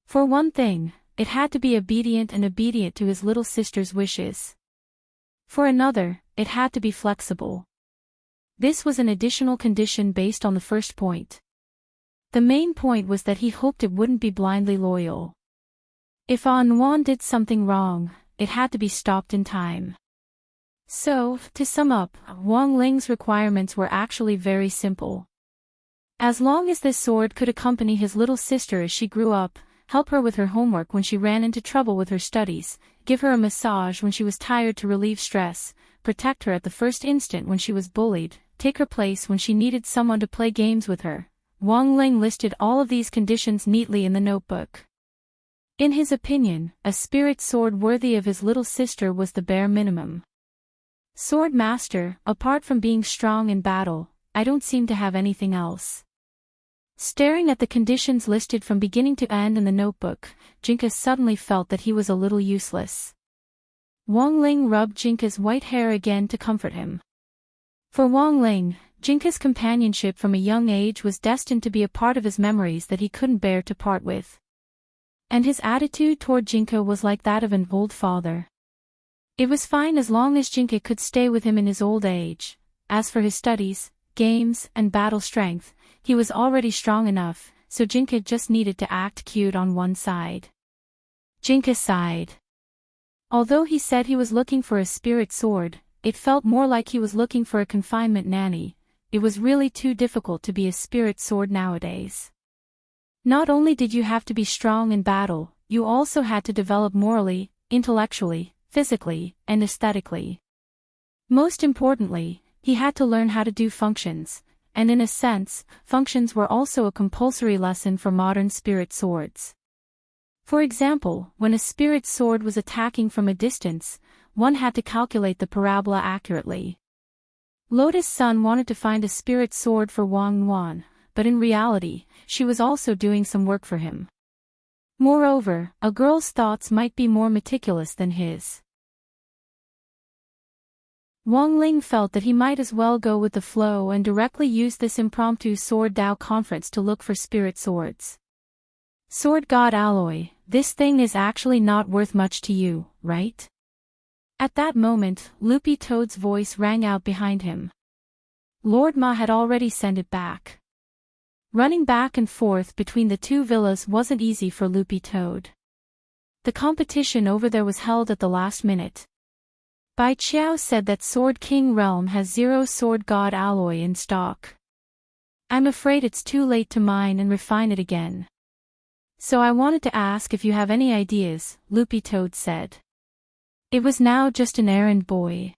A: For one thing, it had to be obedient to his little sister's wishes. For another, it had to be flexible. This was an additional condition based on the first point. The main point was that he hoped it wouldn't be blindly loyal. If Wan did something wrong, it had to be stopped in time. So, to sum up, Wang Ling's requirements were actually very simple. As long as this sword could accompany his little sister as she grew up, help her with her homework when she ran into trouble with her studies, give her a massage when she was tired to relieve stress, protect her at the first instant when she was bullied, take her place when she needed someone to play games with her, Wang Ling listed all of these conditions neatly in the notebook. In his opinion, a spirit sword worthy of his little sister was the bare minimum. Sword Master, apart from being strong in battle, I don't seem to have anything else. Staring at the conditions listed from beginning to end in the notebook, Jinka suddenly felt that he was a little useless. Wang Ling rubbed Jinka's white hair again to comfort him. For Wang Ling, Jinka's companionship from a young age was destined to be a part of his memories that he couldn't bear to part with. And his attitude toward Jinka was like that of an old father. It was fine as long as Jinka could stay with him in his old age. As for his studies, games, and battle strength, he was already strong enough, so Jinka just needed to act cute on one side. Jinka sighed. Although he said he was looking for a spirit sword, it felt more like he was looking for a confinement nanny. It was really too difficult to be a spirit sword nowadays. Not only did you have to be strong in battle, you also had to develop morally, intellectually, physically, and aesthetically. Most importantly, he had to learn how to do functions, and in a sense, functions were also a compulsory lesson for modern spirit swords. For example, when a spirit sword was attacking from a distance, one had to calculate the parabola accurately. Lotus Sun wanted to find a spirit sword for Wang Wan, but in reality, she was also doing some work for him. Moreover, a girl's thoughts might be more meticulous than his. Wang Ling felt that he might as well go with the flow and directly use this impromptu Sword Dao conference to look for spirit swords. Sword God Alloy, this thing is actually not worth much to you, right? At that moment, Loopy Toad's voice rang out behind him. Lord Ma had already sent it back. Running back and forth between the two villas wasn't easy for Loopy Toad. The competition over there was held at the last minute. Bai Qiao said that Sword King Realm has 0 Sword God alloy in stock. I'm afraid it's too late to mine and refine it again. So I wanted to ask if you have any ideas, Loopy Toad said. It was now just an errand boy.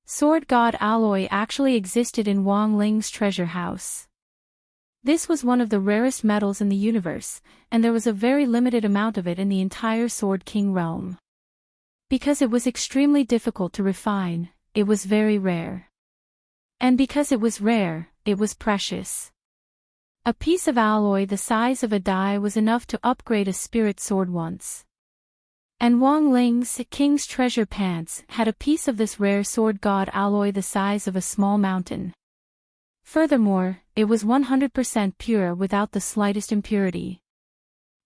A: Sword God alloy actually existed in Wang Ling's treasure house. This was one of the rarest metals in the universe, and there was a very limited amount of it in the entire Sword King realm. Because it was extremely difficult to refine, it was very rare. And because it was rare, it was precious. A piece of alloy the size of a die was enough to upgrade a spirit sword once. And Wang Ling's King's Treasure Pants had a piece of this rare Sword God alloy the size of a small mountain. Furthermore, it was 100% pure without the slightest impurity.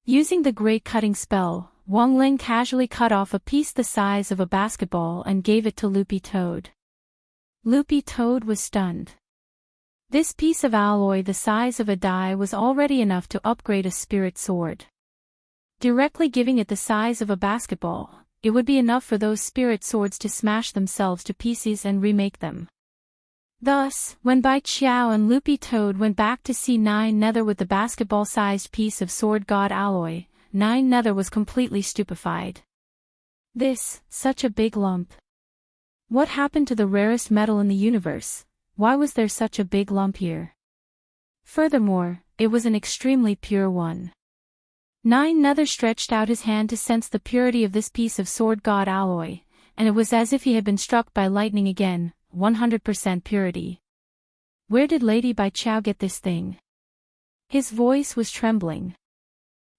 A: Using the Great Cutting Spell, Wang Ling casually cut off a piece the size of a basketball and gave it to Loopy Toad. Loopy Toad was stunned. This piece of alloy the size of a die was already enough to upgrade a spirit sword. Directly giving it the size of a basketball, it would be enough for those spirit swords to smash themselves to pieces and remake them. Thus, when Bai Qiao and Loopy Toad went back to see Nine Nether with the basketball-sized piece of Sword God alloy, Nine Nether was completely stupefied. This, such a big lump. What happened to the rarest metal in the universe? why was there such a big lump here? Furthermore, it was an extremely pure one. Nine Nether stretched out his hand to sense the purity of this piece of sword god alloy, and it was as if he had been struck by lightning again, 100% purity. Where did Lady Bai Chao get this thing? His voice was trembling.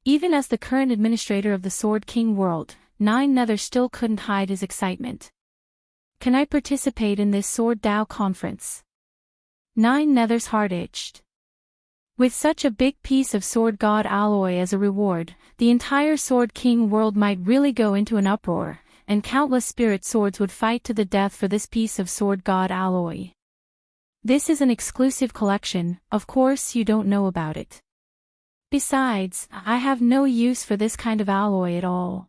A: Even as the current administrator of the Sword King world, Nine Nether still couldn't hide his excitement. Can I participate in this Sword Dao conference? Nine Nether's heart itched. With such a big piece of sword god alloy as a reward, the entire Sword King world might really go into an uproar, and countless spirit swords would fight to the death for this piece of sword god alloy. This is an exclusive collection, of course you don't know about it. Besides, I have no use for this kind of alloy at all.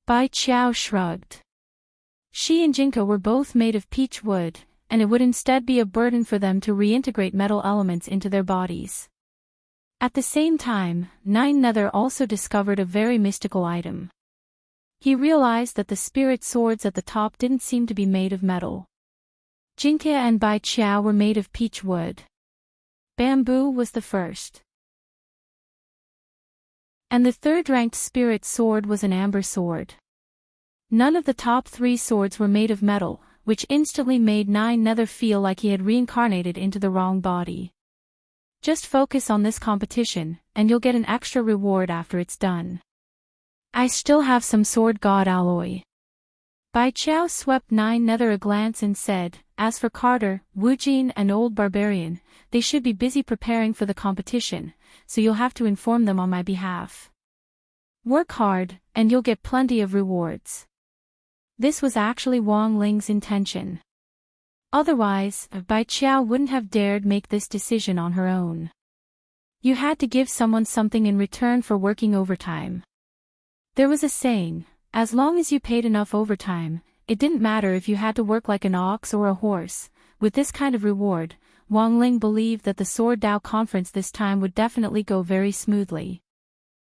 A: Bai Chao shrugged. She and Jinka were both made of peach wood, and it would instead be a burden for them to reintegrate metal elements into their bodies. At the same time, Nine Nether also discovered a very mystical item. He realized that the spirit swords at the top didn't seem to be made of metal. Jinka and Bai Chao were made of peach wood. Bamboo was the first. And the third-ranked spirit sword was an amber sword. None of the top three swords were made of metal, which instantly made Nine Nether feel like he had reincarnated into the wrong body. Just focus on this competition, and you'll get an extra reward after it's done. I still have some sword god alloy. Bai Chao swept Nine Nether a glance and said, as for Carter, Wujin and Old Barbarian, they should be busy preparing for the competition, so you'll have to inform them on my behalf. Work hard, and you'll get plenty of rewards. This was actually Wang Ling's intention. Otherwise, Bai Chao wouldn't have dared make this decision on her own. You had to give someone something in return for working overtime. There was a saying, as long as you paid enough overtime, it didn't matter if you had to work like an ox or a horse. With this kind of reward, Wang Ling believed that the Sword Dao conference this time would definitely go very smoothly.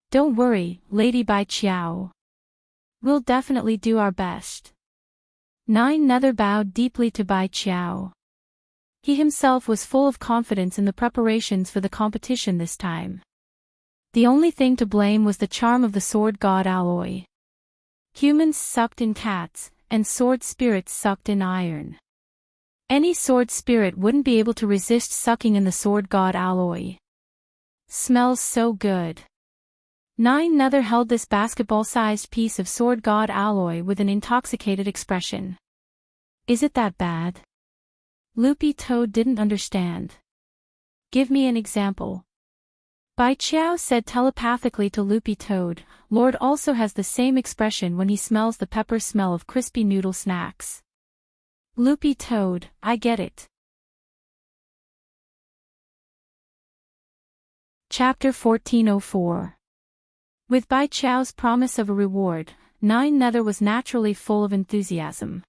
A: Don't worry, Lady Bai Chao. We'll definitely do our best. Nine Nether bowed deeply to Bai Chao. He himself was full of confidence in the preparations for the competition this time. The only thing to blame was the charm of the sword god alloy. Humans sucked in cats, and sword spirits sucked in iron. Any sword spirit wouldn't be able to resist sucking in the sword god alloy. Smells so good. Nine Nether held this basketball-sized piece of sword god alloy with an intoxicated expression. Is it that bad? Loopy Toad didn't understand. Give me an example. Bai Chao said telepathically to Loopy Toad, Lord also has the same expression when he smells the pepper smell of crispy noodle snacks. Loopy Toad, I get it. Chapter 1404. With Bai Chao's promise of a reward, Nine Nether was naturally full of enthusiasm.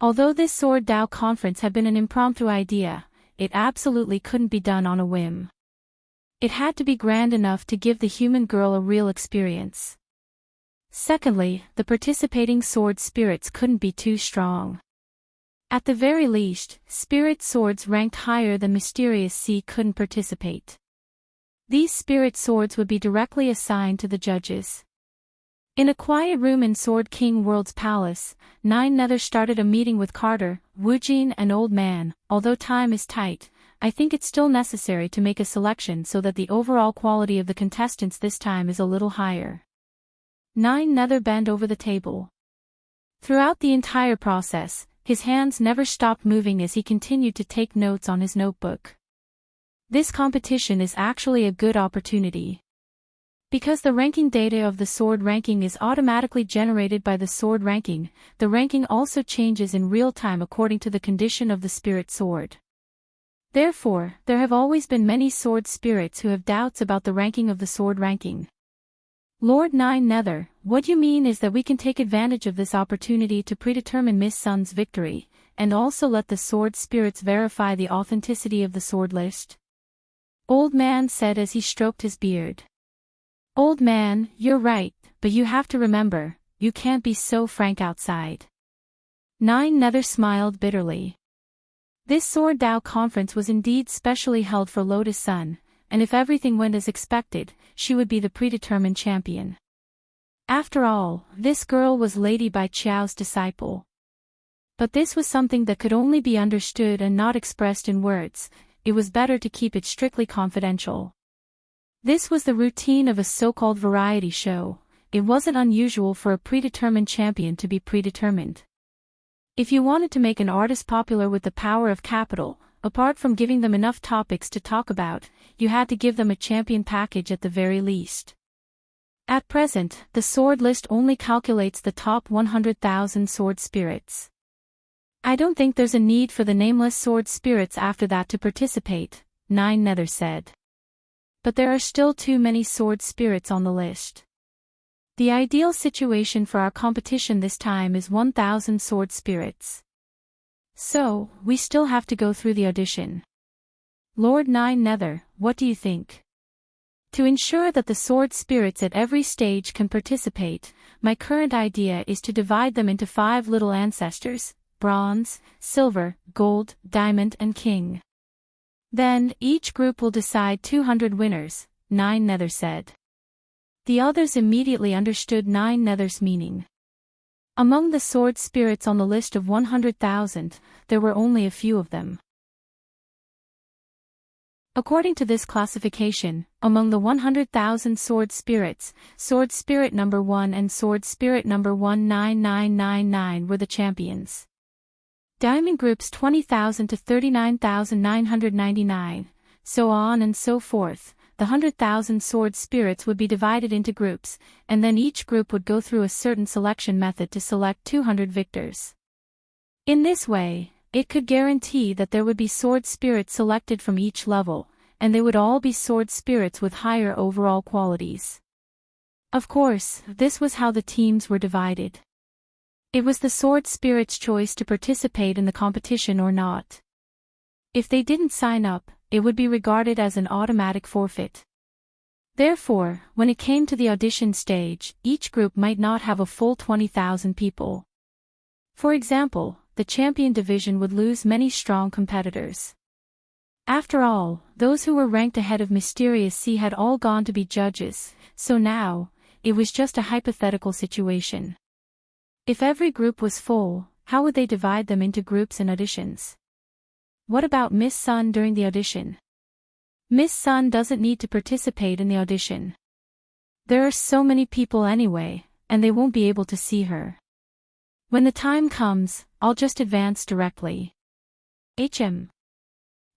A: Although this Sword Dao conference had been an impromptu idea, it absolutely couldn't be done on a whim. It had to be grand enough to give the human girl a real experience. Secondly, the participating sword spirits couldn't be too strong. At the very least, spirit swords ranked higher than Mysterious Sea couldn't participate. These spirit swords would be directly assigned to the judges. In a quiet room in Sword King World's palace, Nine Nether started a meeting with Carter, Wujin and Old Man. Although time is tight, I think it's still necessary to make a selection so that the overall quality of the contestants this time is a little higher. Nine Nether bent over the table. Throughout the entire process, his hands never stopped moving as he continued to take notes on his notebook. This competition is actually a good opportunity. Because the ranking data of the sword ranking is automatically generated by the sword ranking, the ranking also changes in real time according to the condition of the spirit sword. Therefore, there have always been many sword spirits who have doubts about the ranking of the sword ranking. Lord Nine Nether, what you mean is that we can take advantage of this opportunity to predetermine Miss Sun's victory, and also let the sword spirits verify the authenticity of the sword list? Old Man said as he stroked his beard. Old Man, you're right, but you have to remember, you can't be so frank outside. Nine Nether smiled bitterly. This Sword Dao conference was indeed specially held for Lotus Sun, and if everything went as expected, she would be the predetermined champion. After all, this girl was Lady Bai Qiao's disciple. But this was something that could only be understood and not expressed in words. It was better to keep it strictly confidential. This was the routine of a so-called variety show. It wasn't unusual for a predetermined champion to be predetermined. If you wanted to make an artist popular with the power of capital, apart from giving them enough topics to talk about, you had to give them a champion package at the very least. At present, the sword list only calculates the top 100,000 sword spirits. I don't think there's a need for the nameless sword spirits after that to participate, Nine Nether said. But there are still too many sword spirits on the list. The ideal situation for our competition this time is 1,000 sword spirits. So, we still have to go through the audition. Lord Nine Nether, what do you think? To ensure that the sword spirits at every stage can participate, my current idea is to divide them into 5 little ancestors: bronze, silver, gold, diamond and king. Then, each group will decide 200 winners, Nine Nether said. The others immediately understood Nine Nether's meaning. Among the sword spirits on the list of 100,000, there were only a few of them. According to this classification, among the 100,000 sword spirits, sword spirit number 1 and sword spirit number 19999 were the champions. Diamond groups 20,000 to 39,999, so on and so forth. The 100,000 sword spirits would be divided into groups, and then each group would go through a certain selection method to select 200 victors. In this way, it could guarantee that there would be sword spirits selected from each level, and they would all be sword spirits with higher overall qualities. Of course, this was how the teams were divided. It was the sword spirit's choice to participate in the competition or not. If they didn't sign up, it would be regarded as an automatic forfeit. Therefore, when it came to the audition stage, each group might not have a full 20,000 people. For example, the champion division would lose many strong competitors. After all, those who were ranked ahead of Mysterious Sea had all gone to be judges, so now, it was just a hypothetical situation. If every group was full, how would they divide them into groups and auditions? What about Miss Sun during the audition? Miss Sun doesn't need to participate in the audition. There are so many people anyway, and they won't be able to see her. When the time comes, I'll just advance directly.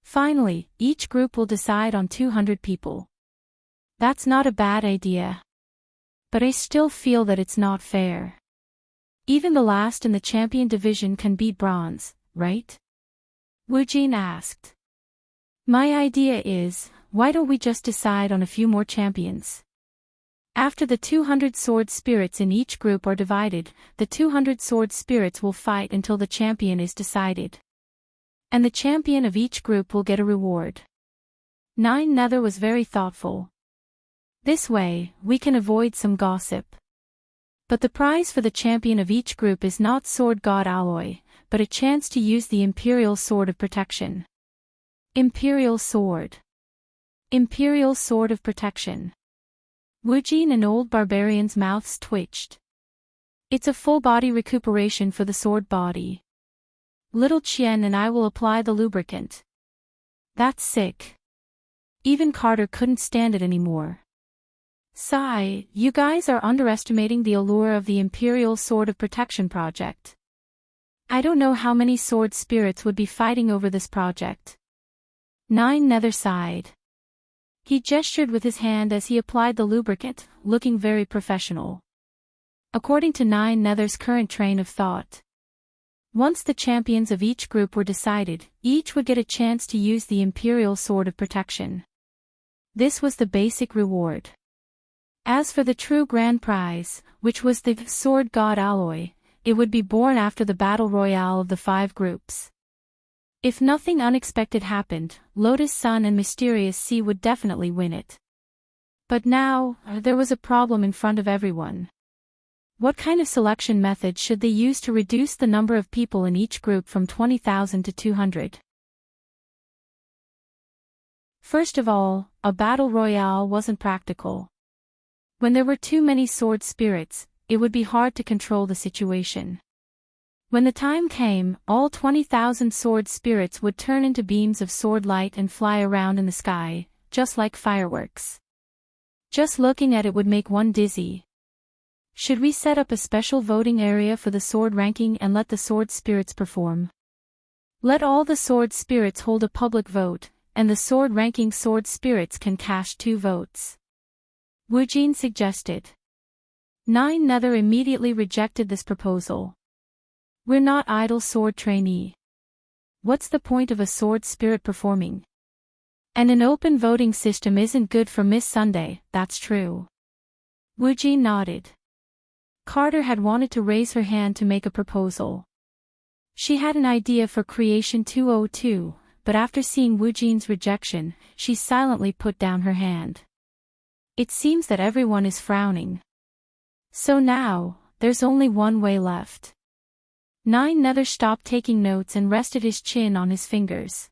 A: Finally, each group will decide on 200 people. That's not a bad idea. But I still feel that it's not fair. Even the last in the champion division can beat bronze, right? Wu Jin asked. My idea is, why don't we just decide on a few more champions? After the 200 sword spirits in each group are divided, the 200 sword spirits will fight until the champion is decided. And the champion of each group will get a reward. Nine Nether was very thoughtful. This way, we can avoid some gossip. But the prize for the champion of each group is not Sword God Alloy, but a chance to use the Imperial Sword of Protection. Imperial Sword. Imperial Sword of Protection. Wu Jin and Old Barbarian's mouths twitched. It's a full-body recuperation for the sword body. Little Qian and I will apply the lubricant. That's sick. Even Carter couldn't stand it anymore. Sigh, you guys are underestimating the allure of the Imperial Sword of Protection project. I don't know how many sword spirits would be fighting over this project. Nine Nether sighed. He gestured with his hand as he applied the lubricant, looking very professional. According to Nine Nether's current train of thought, once the champions of each group were decided, each would get a chance to use the Imperial Sword of Protection. This was the basic reward. As for the true grand prize, which was the Sword God Alloy, it would be born after the battle royale of the 5 groups. If nothing unexpected happened, Lotus Sun and Mysterious Sea would definitely win it. But now, there was a problem in front of everyone. What kind of selection method should they use to reduce the number of people in each group from 20,000 to 200? First of all, a battle royale wasn't practical. When there were too many sword spirits, it would be hard to control the situation. When the time came, all 20,000 sword spirits would turn into beams of sword light and fly around in the sky, just like fireworks. Just looking at it would make one dizzy. Should we set up a special voting area for the sword ranking and let the sword spirits perform? Let all the sword spirits hold a public vote, and the sword ranking sword spirits can cast 2 votes. Woojin suggested. Nine Nether immediately rejected this proposal. We're not idle sword trainee. What's the point of a sword spirit performing? And an open voting system isn't good for Miss Sunday, that's true. Woojin nodded. Carter had wanted to raise her hand to make a proposal. She had an idea for Creation 202, but after seeing Woojin's rejection, she silently put down her hand. It seems that everyone is frowning. So now, there's only one way left. Nine Nether stopped taking notes and rested his chin on his fingers.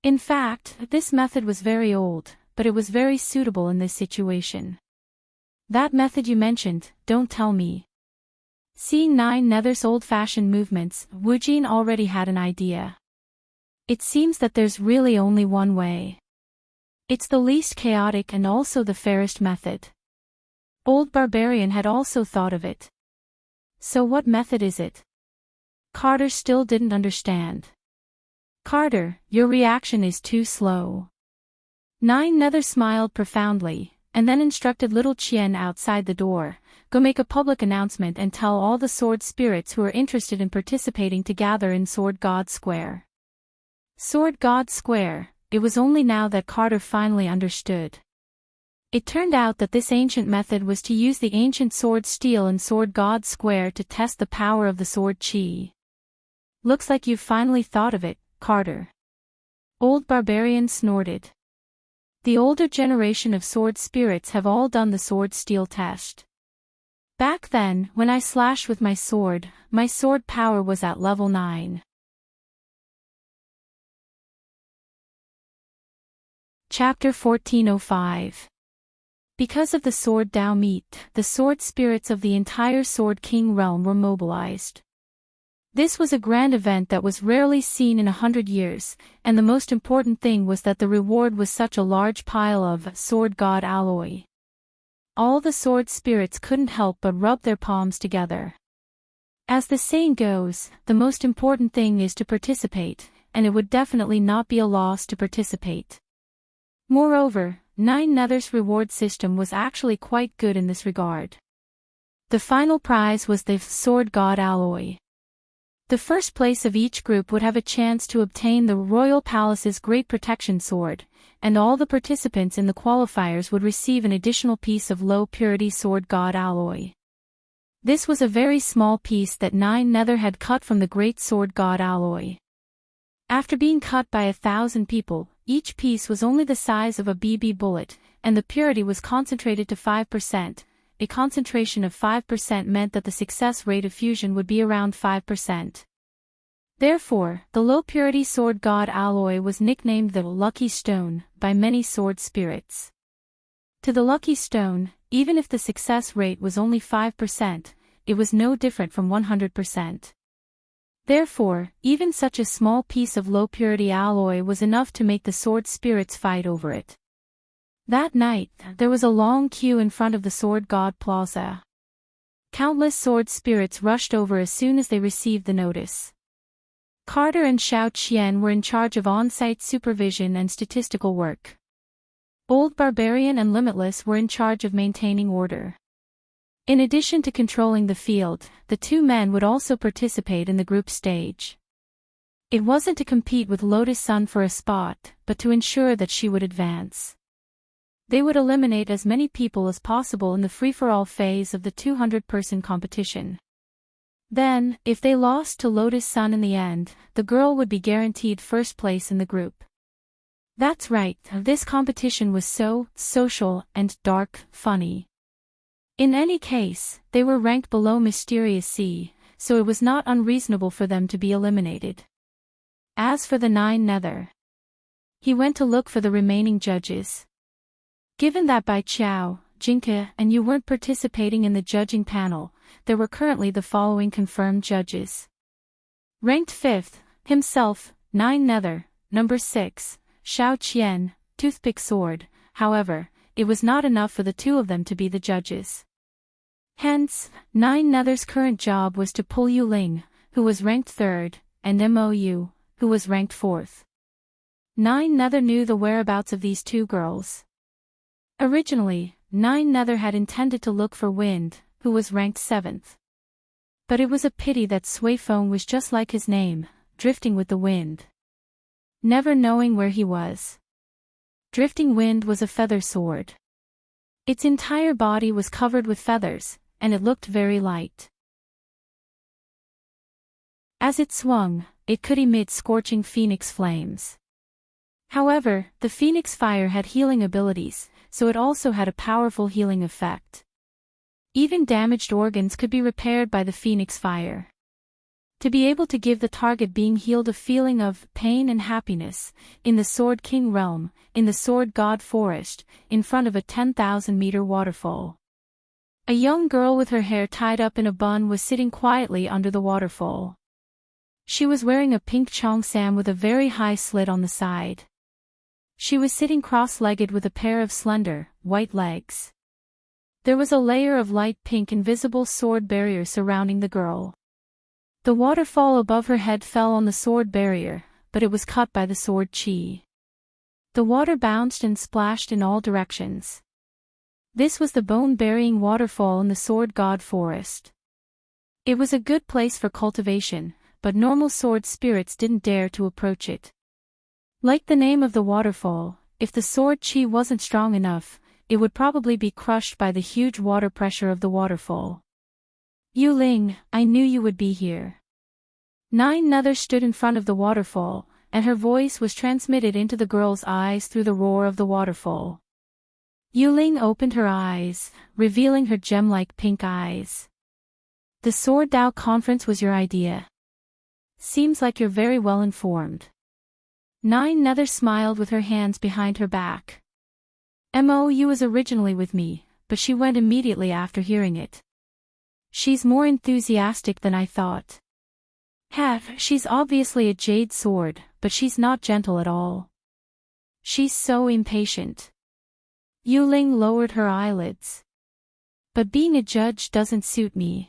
A: In fact, this method was very old, but it was very suitable in this situation. That method you mentioned, don't tell me. Seeing Nine Nether's old-fashioned movements, Woojin already had an idea. It seems that there's really only one way. It's the least chaotic and also the fairest method. Old Barbarian had also thought of it. So what method is it? Carter still didn't understand. Carter, your reaction is too slow. Nine Nether smiled profoundly, and then instructed little Chien outside the door, go make a public announcement and tell all the sword spirits who are interested in participating to gather in Sword God Square. Sword God Square, it was only now that Carter finally understood. It turned out that this ancient method was to use the ancient sword steel in Sword God Square to test the power of the sword chi. Looks like you've finally thought of it, Carter. Old Barbarian snorted. The older generation of sword spirits have all done the sword steel test. Back then, when I slashed with my sword power was at level 9. Chapter 1405. Because of the Sword Dao meet, the sword spirits of the entire Sword King realm were mobilized. This was a grand event that was rarely seen in 100 years, and the most important thing was that the reward was such a large pile of Sword God alloy. All the sword spirits couldn't help but rub their palms together. As the saying goes, the most important thing is to participate, and it would definitely not be a loss to participate. Moreover, Nine Nether's reward system was actually quite good in this regard. The final prize was the Sword God alloy. The first place of each group would have a chance to obtain the Royal Palace's Great Protection Sword, and all the participants in the qualifiers would receive an additional piece of low-purity Sword God alloy. This was a very small piece that Nine Nether had cut from the Great Sword God alloy. After being cut by 1,000 people, each piece was only the size of a BB bullet, and the purity was concentrated to 5%. A concentration of 5% meant that the success rate of fusion would be around 5%. Therefore, the low-purity Sword God alloy was nicknamed the Lucky Stone by many sword spirits. To the Lucky Stone, even if the success rate was only 5%, it was no different from 100%. Therefore, even such a small piece of low-purity alloy was enough to make the sword spirits fight over it. That night, there was a long queue in front of the Sword God Plaza. Countless sword spirits rushed over as soon as they received the notice. Carter and Xiao Qian were in charge of on-site supervision and statistical work. Old Barbarian and Limitless were in charge of maintaining order. In addition to controlling the field, the two men would also participate in the group stage. It wasn't to compete with Lotus Sun for a spot, but to ensure that she would advance. They would eliminate as many people as possible in the free-for-all phase of the 200-person competition. Then, if they lost to Lotus Sun in the end, the girl would be guaranteed first place in the group. That's right, this competition was so social and dark, funny. In any case, they were ranked below Mysterious Sea, so it was not unreasonable for them to be eliminated. As for the Nine Nether, He went to look for the remaining judges. Given that Bai Qiao, Jinke, and you weren't participating in the judging panel, there were currently the following confirmed judges. Ranked 5th, himself, 9 Nether, number 6, Xiao Qian, Toothpick Sword. However, it was not enough for the two of them to be the judges. Hence, 9 Nether's current job was to pull Yu Ling, who was ranked 3rd, and Mou, who was ranked 4th. 9 Nether knew the whereabouts of these two girls. Originally, 9 Nether had intended to look for Wind, who was ranked 7th. But it was a pity that Sui Feng was just like his name, drifting with the wind. Never knowing where he was. Drifting Wind was a feather sword. Its entire body was covered with feathers, and it looked very light. As it swung, it could emit scorching phoenix flames. However, the phoenix fire had healing abilities, so it also had a powerful healing effect. Even damaged organs could be repaired by the phoenix fire. To be able to give the target being healed a feeling of pain and happiness, in the Sword King realm, in the Sword God forest, in front of a 10,000-meter waterfall. A young girl with her hair tied up in a bun was sitting quietly under the waterfall. She was wearing a pink cheongsam with a very high slit on the side. She was sitting cross-legged with a pair of slender, white legs. There was a layer of light pink invisible sword barrier surrounding the girl. The waterfall above her head fell on the sword barrier, but it was cut by the sword chi. The water bounced and splashed in all directions. This was the bone-burying waterfall in the Sword God forest. It was a good place for cultivation, but normal sword spirits didn't dare to approach it. Like the name of the waterfall, if the sword chi wasn't strong enough, it would probably be crushed by the huge water pressure of the waterfall. Yu Ling, I knew you would be here. 9 Nether stood in front of the waterfall, and her voice was transmitted into the girl's eyes through the roar of the waterfall. Yu Ling opened her eyes, revealing her gem-like pink eyes. The Sword Dao conference was your idea. Seems like you're very well informed. 9 Nether smiled with her hands behind her back. Mou was originally with me, but she went immediately after hearing it. She's more enthusiastic than I thought. She's obviously a jade sword, but she's not gentle at all. She's so impatient. Yu Ling lowered her eyelids. But being a judge doesn't suit me.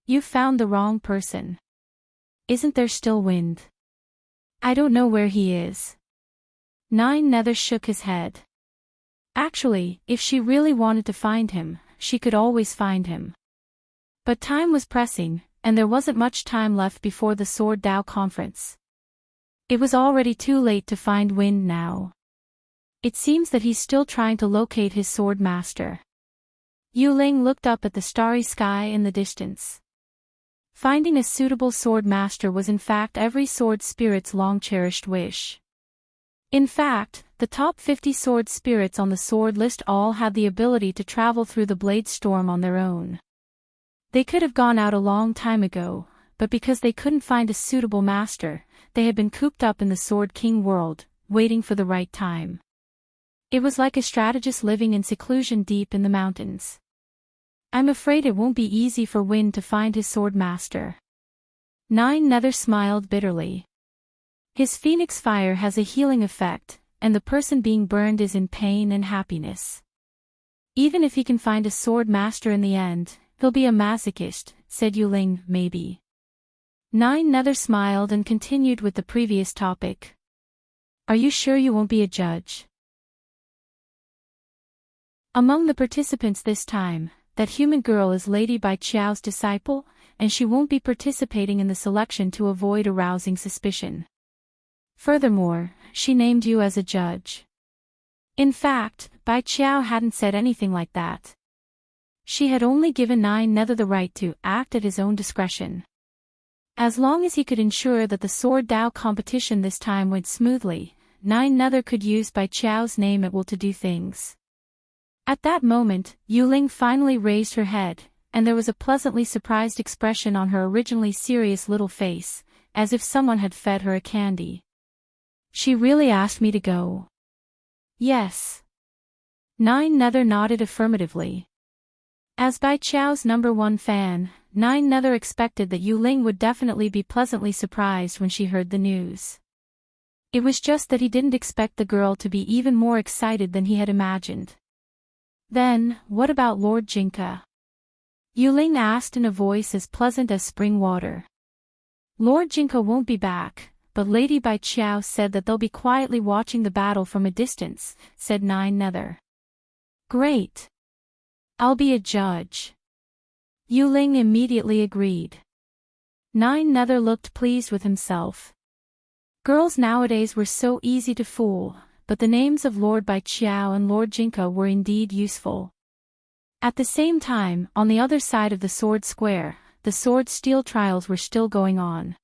A: You found the wrong person. Isn't there still Wind? I don't know where he is. 9 Nether shook his head. Actually, if she really wanted to find him, she could always find him. But time was pressing, and there wasn't much time left before the Sword Dao conference. It was already too late to find Wind now. It seems that he's still trying to locate his sword master. Yu Ling looked up at the starry sky in the distance. Finding a suitable sword master was in fact every sword spirit's long-cherished wish. In fact, the top 50 sword spirits on the sword list all had the ability to travel through the blade storm on their own. They could have gone out a long time ago, but because they couldn't find a suitable master, they had been cooped up in the Sword King world, waiting for the right time. It was like a strategist living in seclusion deep in the mountains. I'm afraid it won't be easy for Wind to find his sword master. 9 Nether smiled bitterly. His phoenix fire has a healing effect, and the person being burned is in pain and happiness. Even if he can find a sword master in the end, he'll be a masochist, said Yu Ling, maybe. 9 Nether smiled and continued with the previous topic. Are you sure you won't be a judge? Among the participants this time, that human girl is Lady Bai Qiao's disciple, and she won't be participating in the selection to avoid arousing suspicion. Furthermore, she named you as a judge. In fact, Bai Qiao hadn't said anything like that. She had only given 9 Nether the right to act at his own discretion. As long as he could ensure that the Sword Dao competition this time went smoothly, 9 Nether could use Bai Qiao's name at will to do things. At that moment, Yu Ling finally raised her head, and there was a pleasantly surprised expression on her originally serious little face, as if someone had fed her a candy. She really asked me to go. Yes. Nine Nether nodded affirmatively. As Bai Qiao's #1 fan, Nine Nether expected that Yu Ling would definitely be pleasantly surprised when she heard the news. It was just that he didn't expect the girl to be even more excited than he had imagined. Then, what about Lord Jinka? Yu Ling asked in a voice as pleasant as spring water. Lord Jinka won't be back, but Lady Bai Qiao said that they'll be quietly watching the battle from a distance, said Nine Nether. Great. I'll be a judge. Yu Ling immediately agreed. Nine Nether looked pleased with himself. Girls nowadays were so easy to fool, but the names of Lord Bai Qiao and Lord Jinka were indeed useful. At the same time, on the other side of the Sword Square, the Sword Steel trials were still going on.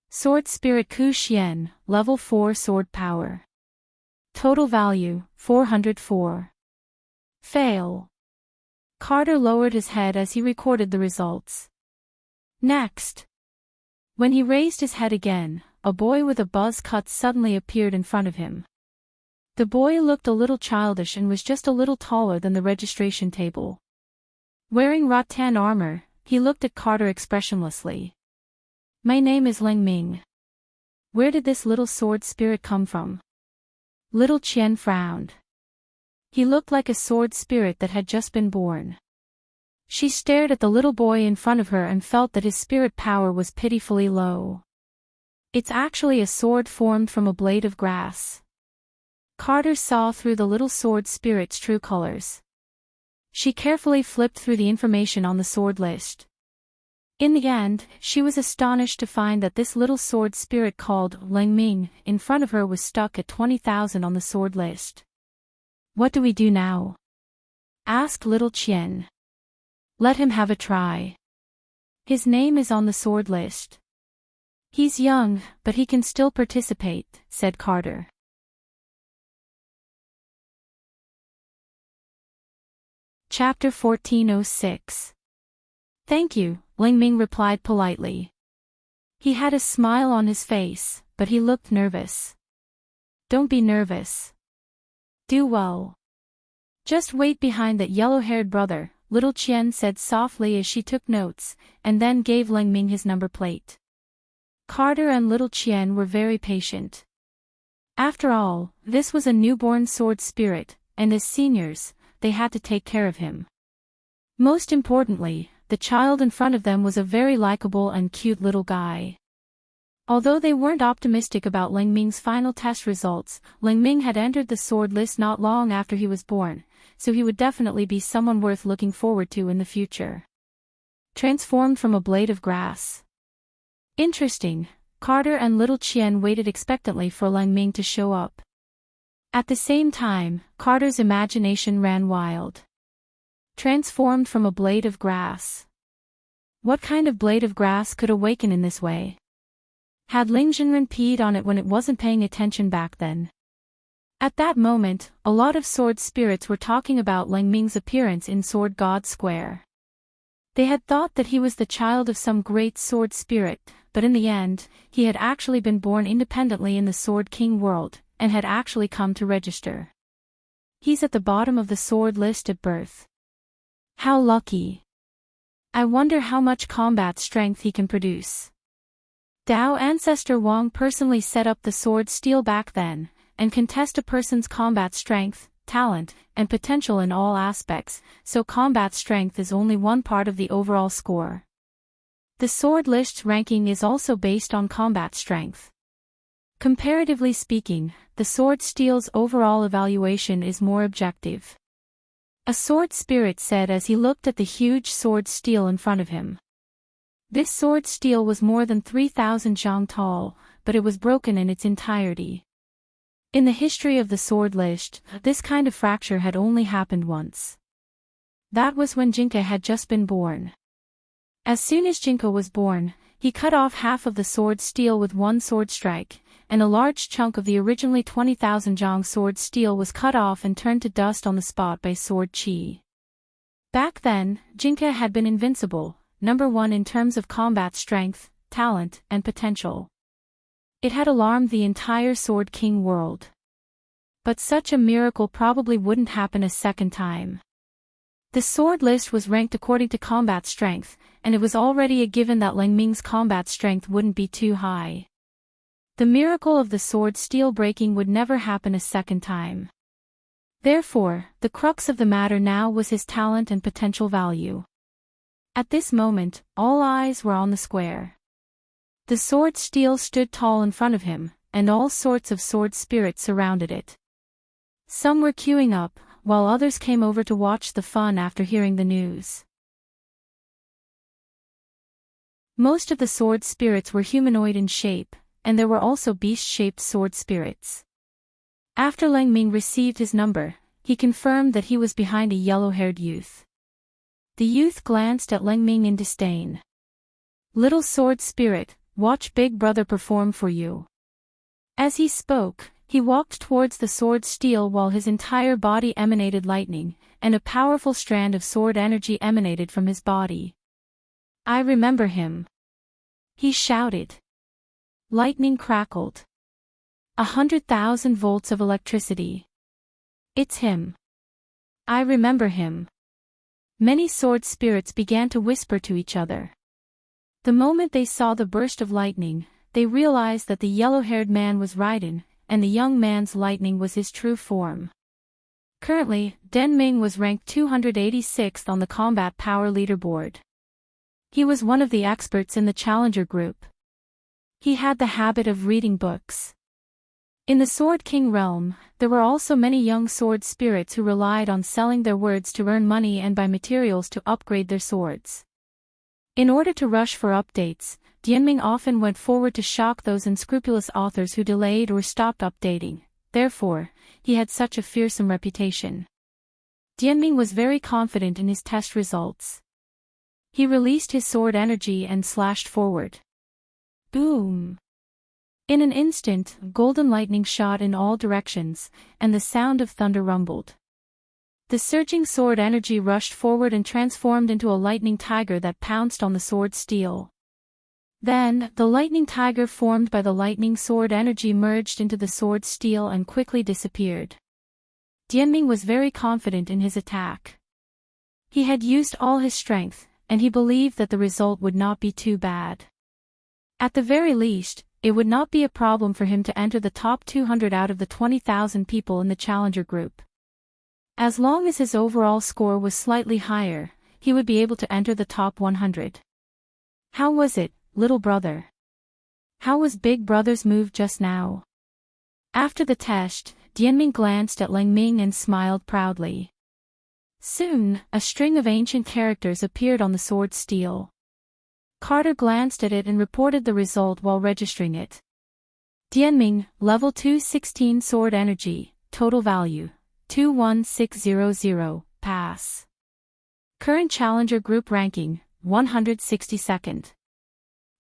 A: Sword Spirit Ku Xian, Level 4 Sword Power. Total Value, 404. Fail. Carter lowered his head as he recorded the results. Next. When he raised his head again, a boy with a buzz cut suddenly appeared in front of him. The boy looked a little childish and was just a little taller than the registration table. Wearing rattan armor, he looked at Carter expressionlessly. My name is Ling Ming. Where did this little sword spirit come from? Little Qian frowned. He looked like a sword spirit that had just been born. She stared at the little boy in front of her and felt that his spirit power was pitifully low. It's actually a sword formed from a blade of grass. Carter saw through the little sword spirit's true colors. She carefully flipped through the information on the sword list. In the end, she was astonished to find that this little sword spirit called Ling Ming in front of her was stuck at 20,000 on the sword list. What do we do now? Asked little Qian. Let him have a try. His name is on the sword list. He's young, but he can still participate, said Carter. Chapter 1406. Thank you, Ling Ming replied politely. He had a smile on his face, but he looked nervous. Don't be nervous. Do well. Just wait behind that yellow-haired brother, little Qian said softly as she took notes, and then gave Ling Ming his number plate. Carter and little Qian were very patient. After all, this was a newborn sword spirit, and as seniors, they had to take care of him. Most importantly, the child in front of them was a very likable and cute little guy. Although they weren't optimistic about Ling Ming's final test results, Ling Ming had entered the sword list not long after he was born, so he would definitely be someone worth looking forward to in the future. Transformed from a blade of grass. Interesting, Carter and little Qian waited expectantly for Ling Ming to show up. At the same time, Carter's imagination ran wild. Transformed from a blade of grass. What kind of blade of grass could awaken in this way? Had Ling Jinren peed on it when it wasn't paying attention back then? At that moment, a lot of sword spirits were talking about Ling Ming's appearance in Sword God Square. They had thought that he was the child of some great sword spirit, but in the end, he had actually been born independently in the Sword King world, and had actually come to register. He's at the bottom of the sword list at birth. How lucky. I wonder how much combat strength he can produce. Dao Ancestor Wang personally set up the sword steel back then, and can test a person's combat strength, talent, and potential in all aspects, so combat strength is only one part of the overall score. The sword list's ranking is also based on combat strength. Comparatively speaking, the sword steel's overall evaluation is more objective. A sword spirit said as he looked at the huge sword steel in front of him. This sword steel was more than 3,000 zhang tall, but it was broken in its entirety. In the history of the sword list, this kind of fracture had only happened once. That was when Jinka had just been born. As soon as Jinka was born, he cut off half of the sword steel with one sword strike, and a large chunk of the originally 20,000 zhang sword steel was cut off and turned to dust on the spot by sword qi. Back then, Jinka had been invincible, #1 in terms of combat strength, talent, and potential. It had alarmed the entire Sword King world. But such a miracle probably wouldn't happen a second time. The sword list was ranked according to combat strength, and it was already a given that Lang Ming's combat strength wouldn't be too high. The miracle of the sword steel breaking would never happen a second time. Therefore, the crux of the matter now was his talent and potential value. At this moment, all eyes were on the square. The sword steel stood tall in front of him, and all sorts of sword spirits surrounded it. Some were queuing up, while others came over to watch the fun after hearing the news. Most of the sword spirits were humanoid in shape, and there were also beast-shaped sword spirits. After Lang Ming received his number, he confirmed that he was behind a yellow-haired youth. The youth glanced at Lang Ming in disdain. "Little sword spirit, watch Big Brother perform for you." As he spoke, he walked towards the sword steel while his entire body emanated lightning, and a powerful strand of sword energy emanated from his body. "I remember him," he shouted. Lightning crackled. 100,000 volts of electricity. "It's him. I remember him." Many sword spirits began to whisper to each other. The moment they saw the burst of lightning, they realized that the yellow-haired man was Raiden, and the young man's lightning was his true form. Currently, Den Ming was ranked 286th on the combat power leaderboard. He was one of the experts in the challenger group. He had the habit of reading books. In the Sword King realm, there were also many young sword spirits who relied on selling their words to earn money and buy materials to upgrade their swords. In order to rush for updates, Dianming often went forward to shock those unscrupulous authors who delayed or stopped updating. Therefore, he had such a fearsome reputation. Dianming was very confident in his test results. He released his sword energy and slashed forward. Boom! In an instant, golden lightning shot in all directions, and the sound of thunder rumbled. The surging sword energy rushed forward and transformed into a lightning tiger that pounced on the sword steel. Then, the lightning tiger formed by the lightning sword energy merged into the sword steel and quickly disappeared. Dianming was very confident in his attack. He had used all his strength, and he believed that the result would not be too bad. At the very least, it would not be a problem for him to enter the top 200 out of the 20,000 people in the challenger group. As long as his overall score was slightly higher, he would be able to enter the top 100. How was it, little brother? How was Big Brother's move just now? After the test, Dianming glanced at Lang Ming and smiled proudly. Soon, a string of ancient characters appeared on the sword steel. Carter glanced at it and reported the result while registering it. Dianming, level 216 sword energy, total value, 21600, pass. Current challenger group ranking, 162nd.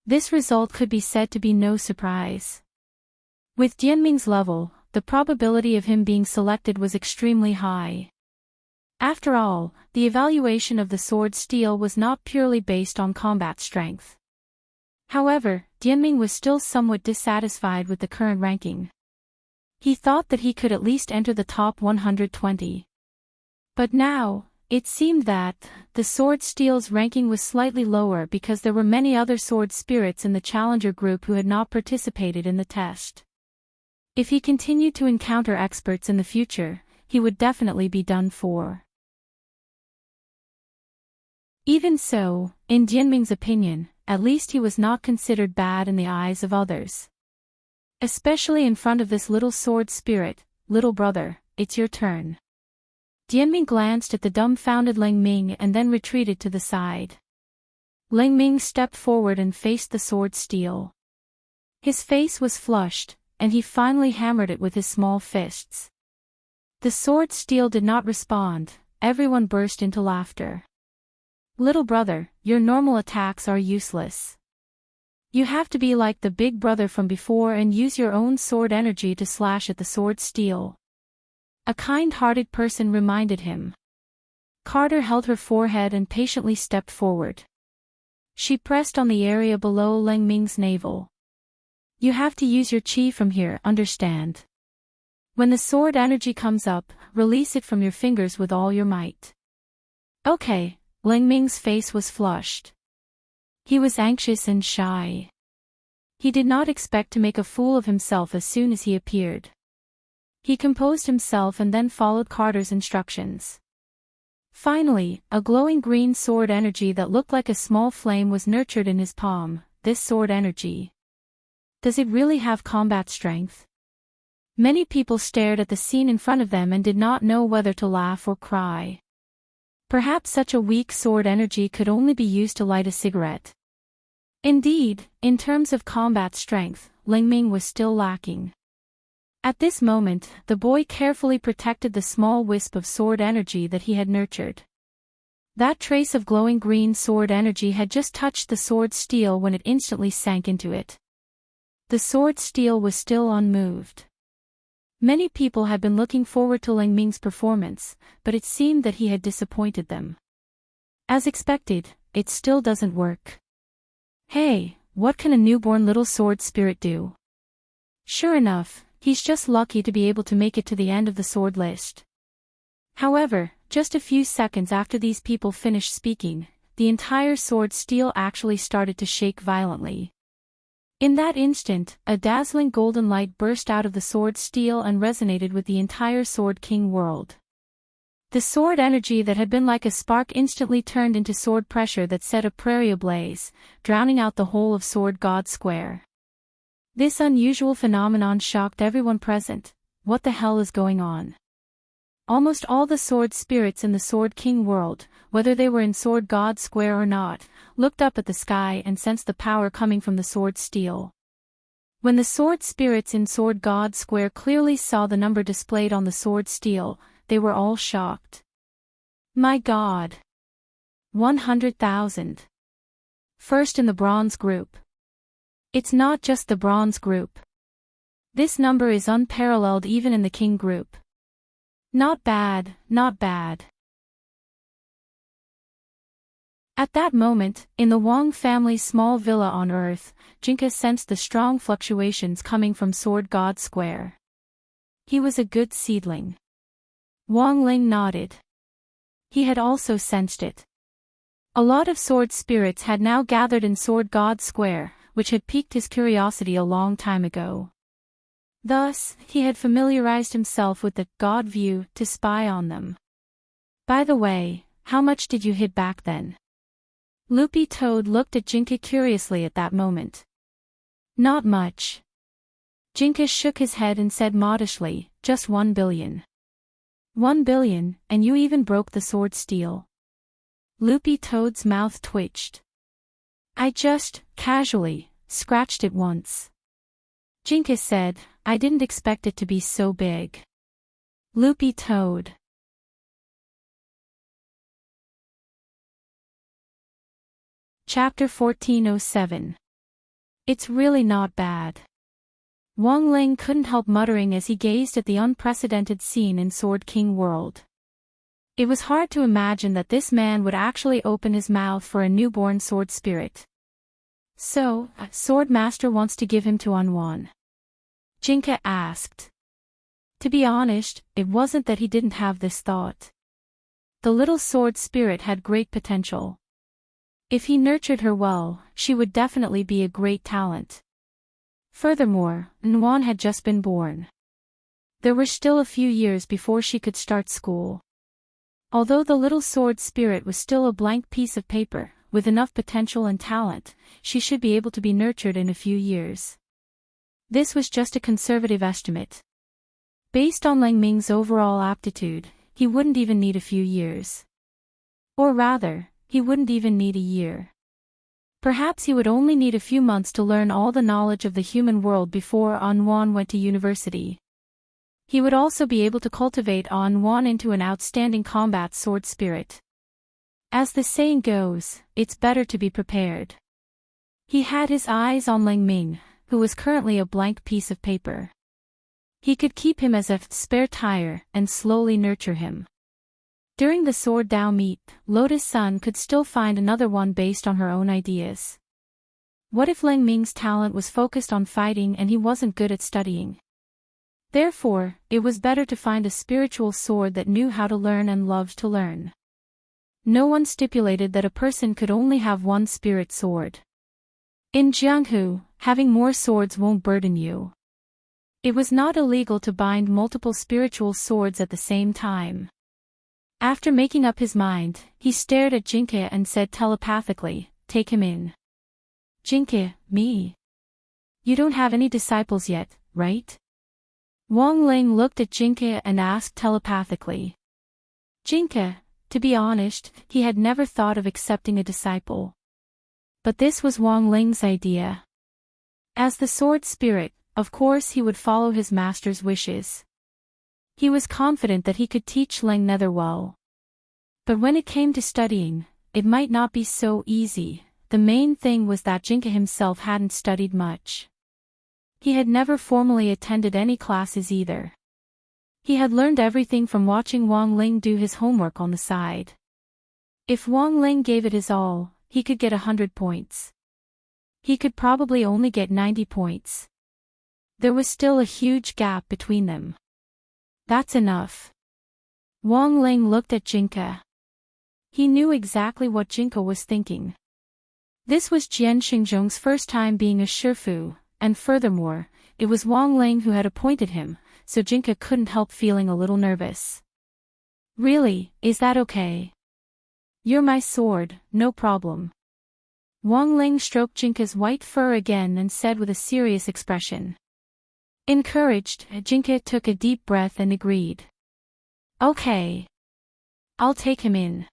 A: This result could be said to be no surprise. With Dianming's level, the probability of him being selected was extremely high. After all, the evaluation of the sword steel was not purely based on combat strength. However, Dianming was still somewhat dissatisfied with the current ranking. He thought that he could at least enter the top 120. But now, it seemed that the sword steel's ranking was slightly lower because there were many other sword spirits in the challenger group who had not participated in the test. If he continued to encounter experts in the future, he would definitely be done for. Even so, in Dianming's opinion, at least he was not considered bad in the eyes of others. Especially in front of this little sword spirit. Little brother, it's your turn. Dianming glanced at the dumbfounded Lang Ming and then retreated to the side. Lang Ming stepped forward and faced the sword steel. His face was flushed, and he finally hammered it with his small fists. The sword steel did not respond. Everyone burst into laughter. Little brother, your normal attacks are useless. You have to be like the big brother from before and use your own sword energy to slash at the sword steel. A kind-hearted person reminded him. Carter held her forehead and patiently stepped forward. She pressed on the area below Lang Ming's navel. You have to use your chi from here, understand? When the sword energy comes up, release it from your fingers with all your might. Okay, Ling Ming's face was flushed. He was anxious and shy. He did not expect to make a fool of himself as soon as he appeared. He composed himself and then followed Carter's instructions. Finally, a glowing green sword energy that looked like a small flame was nurtured in his palm. This sword energy. Does it really have combat strength? Many people stared at the scene in front of them and did not know whether to laugh or cry. Perhaps such a weak sword energy could only be used to light a cigarette. Indeed, in terms of combat strength, Ling Ming was still lacking. At this moment, the boy carefully protected the small wisp of sword energy that he had nurtured. That trace of glowing green sword energy had just touched the sword steel when it instantly sank into it. The sword steel was still unmoved. Many people had been looking forward to Ling Ming's performance, but it seemed that he had disappointed them. As expected, it still doesn't work. Hey, what can a newborn little sword spirit do? Sure enough, he's just lucky to be able to make it to the end of the sword list. However, just a few seconds after these people finished speaking, the entire sword steel actually started to shake violently. In that instant, a dazzling golden light burst out of the sword steel and resonated with the entire Sword King world. The sword energy that had been like a spark instantly turned into sword pressure that set a prairie ablaze, drowning out the whole of Sword God Square. This unusual phenomenon shocked everyone present. What the hell is going on? Almost all the sword spirits in the Sword King world, whether they were in Sword God Square or not, looked up at the sky and sensed the power coming from the sword steel. When the sword spirits in Sword God Square clearly saw the number displayed on the sword steel, they were all shocked. My God! 100,000. First in the bronze group. It's not just the bronze group. This number is unparalleled even in the king group. Not bad, not bad. At that moment, in the Wang family's small villa on Earth, Jinka sensed the strong fluctuations coming from Sword God Square. He was a good seedling. Wang Ling nodded. He had also sensed it. A lot of sword spirits had now gathered in Sword God Square, which had piqued his curiosity a long time ago. Thus, he had familiarized himself with the God view to spy on them. By the way, how much did you hit back then? Loopy Toad looked at Jinka curiously at that moment. Not much. Jinka shook his head and said modestly, just 1 billion. 1 billion, and you even broke the sword steel. Loopy Toad's mouth twitched. I just, casually, scratched it once. Jinka said, I didn't expect it to be so big. Loopy Toad. Chapter 1407. It's really not bad. Wang Ling couldn't help muttering as he gazed at the unprecedented scene in Sword King world. It was hard to imagine that this man would actually open his mouth for a newborn sword spirit. So, Sword Master wants to give him to Anwan? Jinka asked. To be honest, it wasn't that he didn't have this thought. The little sword spirit had great potential. If he nurtured her well, she would definitely be a great talent. Furthermore, Anwan had just been born. There were still a few years before she could start school. Although the little sword spirit was still a blank piece of paper, with enough potential and talent, she should be able to be nurtured in a few years. This was just a conservative estimate. Based on Ling Ming's overall aptitude, he wouldn't even need a few years. Or rather, he wouldn't even need a year. Perhaps he would only need a few months to learn all the knowledge of the human world before Anwan went to university. He would also be able to cultivate Anwan into an outstanding combat sword spirit. As the saying goes, it's better to be prepared. He had his eyes on Ling Ming, who was currently a blank piece of paper. He could keep him as a spare tire and slowly nurture him. During the Sword Dao meet, Lotus Sun could still find another one based on her own ideas. What if Lang Ming's talent was focused on fighting and he wasn't good at studying? Therefore, it was better to find a spiritual sword that knew how to learn and loved to learn. No one stipulated that a person could only have one spirit sword. In Jianghu, having more swords won't burden you. It was not illegal to bind multiple spiritual swords at the same time. After making up his mind, he stared at Jinke and said telepathically, "Take him in." "Jinke, me? You don't have any disciples yet, right?" Wang Ling looked at Jinke and asked telepathically. Jinke, to be honest, he had never thought of accepting a disciple. But this was Wang Ling's idea. As the sword spirit, of course he would follow his master's wishes. He was confident that he could teach Ling Nether well. But when it came to studying, it might not be so easy. The main thing was that Jinke himself hadn't studied much. He had never formally attended any classes either. He had learned everything from watching Wang Ling do his homework on the side. If Wang Ling gave it his all, he could get 100 points. He could probably only get 90 points. There was still a huge gap between them. That's enough. Wang Ling looked at Jinke. He knew exactly what Jinke was thinking. This was Jian Xingzhong's first time being a shifu, and furthermore, it was Wang Ling who had appointed him, so Jinke couldn't help feeling a little nervous. "Really, is that okay? You're my sword, no problem." Wang Ling stroked Jinke's white fur again and said with a serious expression. Encouraged, Jinke took a deep breath and agreed. "Okay. I'll take him in."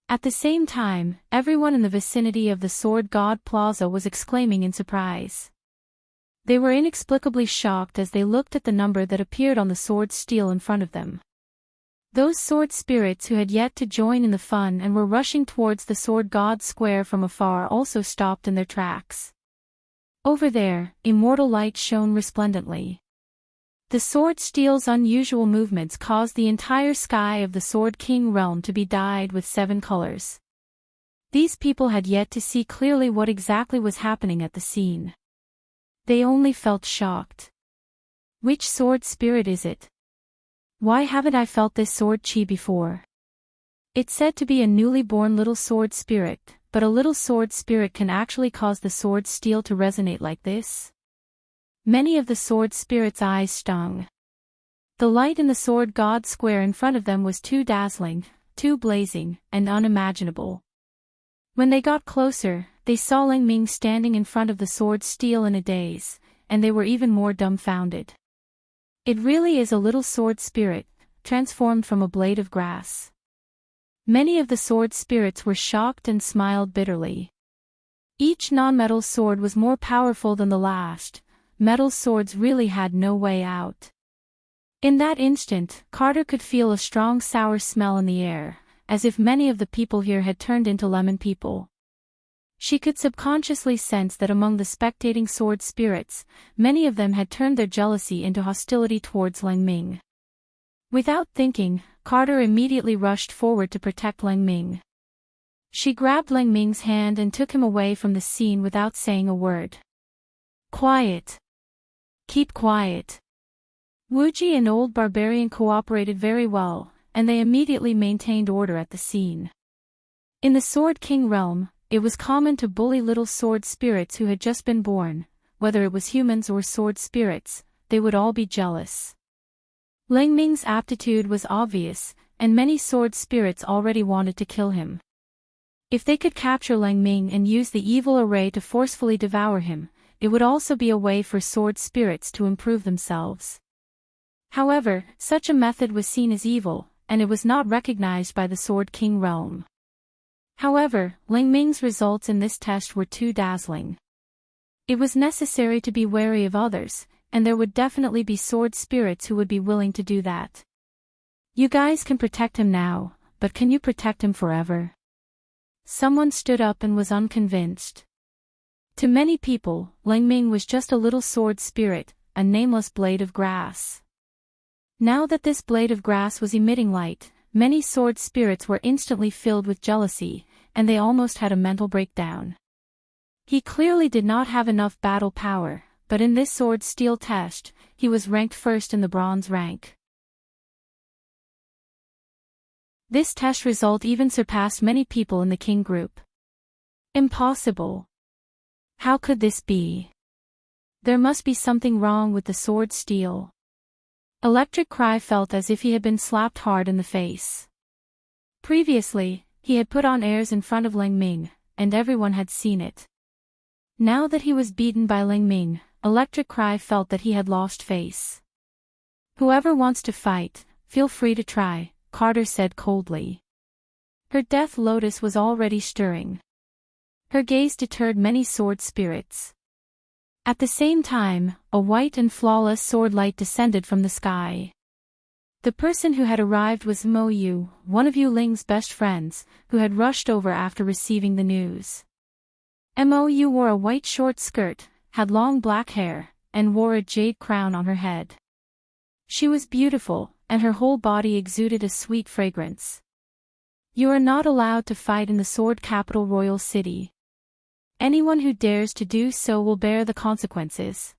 A: At the same time, everyone in the vicinity of the Sword God Plaza was exclaiming in surprise. They were inexplicably shocked as they looked at the number that appeared on the sword steel in front of them. Those sword spirits who had yet to join in the fun and were rushing towards the Sword God Square from afar also stopped in their tracks. Over there, immortal light shone resplendently. The sword steel's unusual movements caused the entire sky of the Sword King realm to be dyed with 7 colors. These people had yet to see clearly what exactly was happening at the scene. They only felt shocked. Which sword spirit is it? Why haven't I felt this sword chi before? It's said to be a newly born little sword spirit, but a little sword spirit can actually cause the sword steel to resonate like this? Many of the sword spirits' eyes stung. The light in the Sword God Square in front of them was too dazzling, too blazing, and unimaginable. When they got closer, they saw Lang Ming standing in front of the sword steel in a daze, and they were even more dumbfounded. It really is a little sword spirit, transformed from a blade of grass. Many of the sword spirits were shocked and smiled bitterly. Each non-metal sword was more powerful than the last. Metal swords really had no way out. In that instant, Carter could feel a strong sour smell in the air, as if many of the people here had turned into lemon people. She could subconsciously sense that among the spectating sword spirits, many of them had turned their jealousy into hostility towards Lang Ming. Without thinking, Carter immediately rushed forward to protect Lang Ming. She grabbed Lang Ming's hand and took him away from the scene without saying a word. "Quiet. Keep quiet." Wuji and Old Barbarian cooperated very well, and they immediately maintained order at the scene. In the Sword King realm, it was common to bully little sword spirits who had just been born. Whether it was humans or sword spirits, they would all be jealous. Lang Ming's aptitude was obvious, and many sword spirits already wanted to kill him. If they could capture Lang Ming and use the evil array to forcefully devour him, it would also be a way for sword spirits to improve themselves. However, such a method was seen as evil, and it was not recognized by the Sword King realm. However, Lang Ming's results in this test were too dazzling. It was necessary to be wary of others, and there would definitely be sword spirits who would be willing to do that. "You guys can protect him now, but can you protect him forever?" Someone stood up and was unconvinced. To many people, Lang Ming was just a little sword spirit, a nameless blade of grass. Now that this blade of grass was emitting light, many sword spirits were instantly filled with jealousy, and they almost had a mental breakdown. He clearly did not have enough battle power, but in this sword steel test, he was ranked first in the bronze rank. This test result even surpassed many people in the king group. Impossible. How could this be? There must be something wrong with the sword steel. Electric Cry felt as if he had been slapped hard in the face. Previously, he had put on airs in front of Lang Ming, and everyone had seen it. Now that he was beaten by Lang Ming, Electric Cry felt that he had lost face. Whoever wants to fight, feel free to try, Carter said coldly. Her death lotus was already stirring. Her gaze deterred many sword spirits. At the same time, a white and flawless sword light descended from the sky. The person who had arrived was Mo Yu, one of Yu Ling's best friends, who had rushed over after receiving the news. Mo Yu wore a white short skirt, had long black hair, and wore a jade crown on her head. She was beautiful, and her whole body exuded a sweet fragrance. You are not allowed to fight in the sword capital royal city. Anyone who dares to do so will bear the consequences.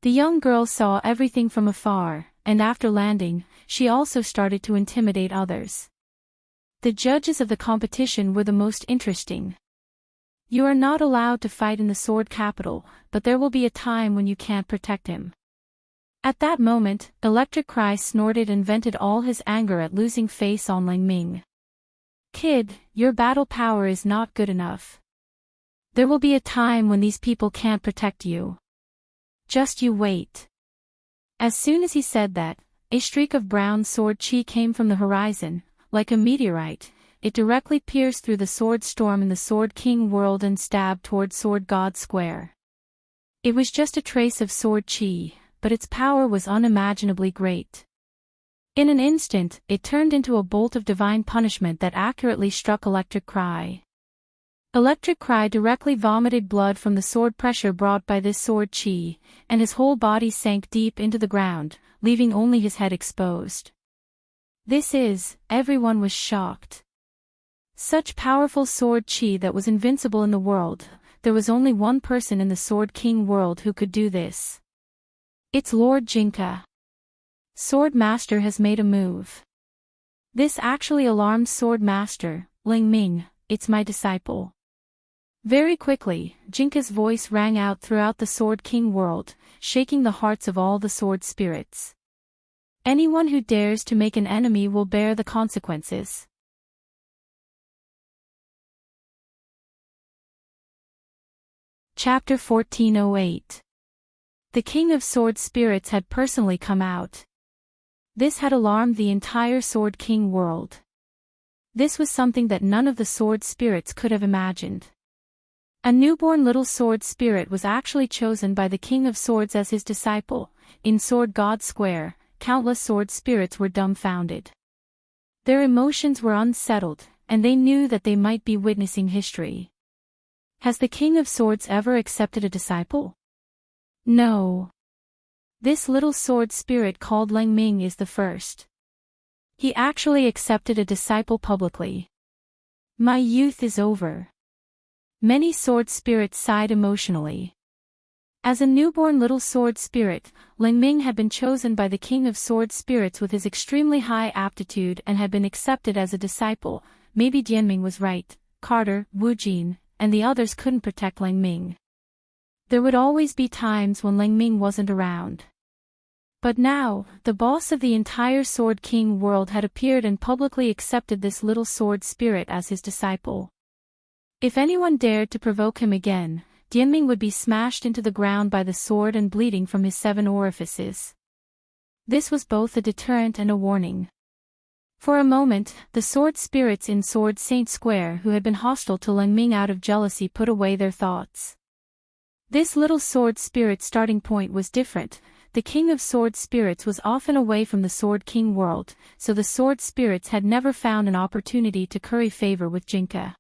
A: The young girl saw everything from afar, and after landing, she also started to intimidate others. The judges of the competition were the most interesting. You are not allowed to fight in the sword capital, but there will be a time when you can't protect him. At that moment, Electric Cry snorted and vented all his anger at losing face on Lang Ming. Kid, your battle power is not good enough. There will be a time when these people can't protect you. Just you wait. As soon as he said that, a streak of brown sword chi came from the horizon, like a meteorite. It directly pierced through the sword storm in the Sword King world and stabbed toward Sword God Square. It was just a trace of sword chi, but its power was unimaginably great. In an instant, it turned into a bolt of divine punishment that accurately struck Electric Cry. Electric Cry directly vomited blood from the sword pressure brought by this sword chi, and his whole body sank deep into the ground, leaving only his head exposed. Everyone was shocked. Such powerful sword chi that was invincible in the world, there was only one person in the Sword King world who could do this. It's Lord Jinka. Sword Master has made a move. This actually alarmed Sword Master, Lang Ming. It's my disciple. Very quickly, Jinka's voice rang out throughout the Sword King world, shaking the hearts of all the sword spirits. Anyone who dares to make an enemy will bear the consequences. Chapter 1408. The King of Sword Spirits had personally come out. This had alarmed the entire Sword King world. This was something that none of the sword spirits could have imagined. A newborn little sword spirit was actually chosen by the King of Swords as his disciple. In Sword God Square, countless sword spirits were dumbfounded. Their emotions were unsettled, and they knew that they might be witnessing history. Has the King of Swords ever accepted a disciple? No. This little sword spirit called Lang Ming is the first. He actually accepted a disciple publicly. My youth is over. Many sword spirits sighed emotionally. As a newborn little sword spirit, Lang Ming had been chosen by the King of Sword Spirits with his extremely high aptitude and had been accepted as a disciple. Maybe Dianming was right, Carter, Wu Jin, and the others couldn't protect Lang Ming. There would always be times when Lang Ming wasn't around. But now, the boss of the entire Sword King world had appeared and publicly accepted this little sword spirit as his disciple. If anyone dared to provoke him again, Dianming would be smashed into the ground by the sword and bleeding from his 7 orifices. This was both a deterrent and a warning. For a moment, the sword spirits in Sword Saint Square who had been hostile to Lang Ming out of jealousy put away their thoughts. This little sword spirit starting point was different. The King of Sword Spirits was often away from the Sword King world, so the sword spirits had never found an opportunity to curry favor with Jinka.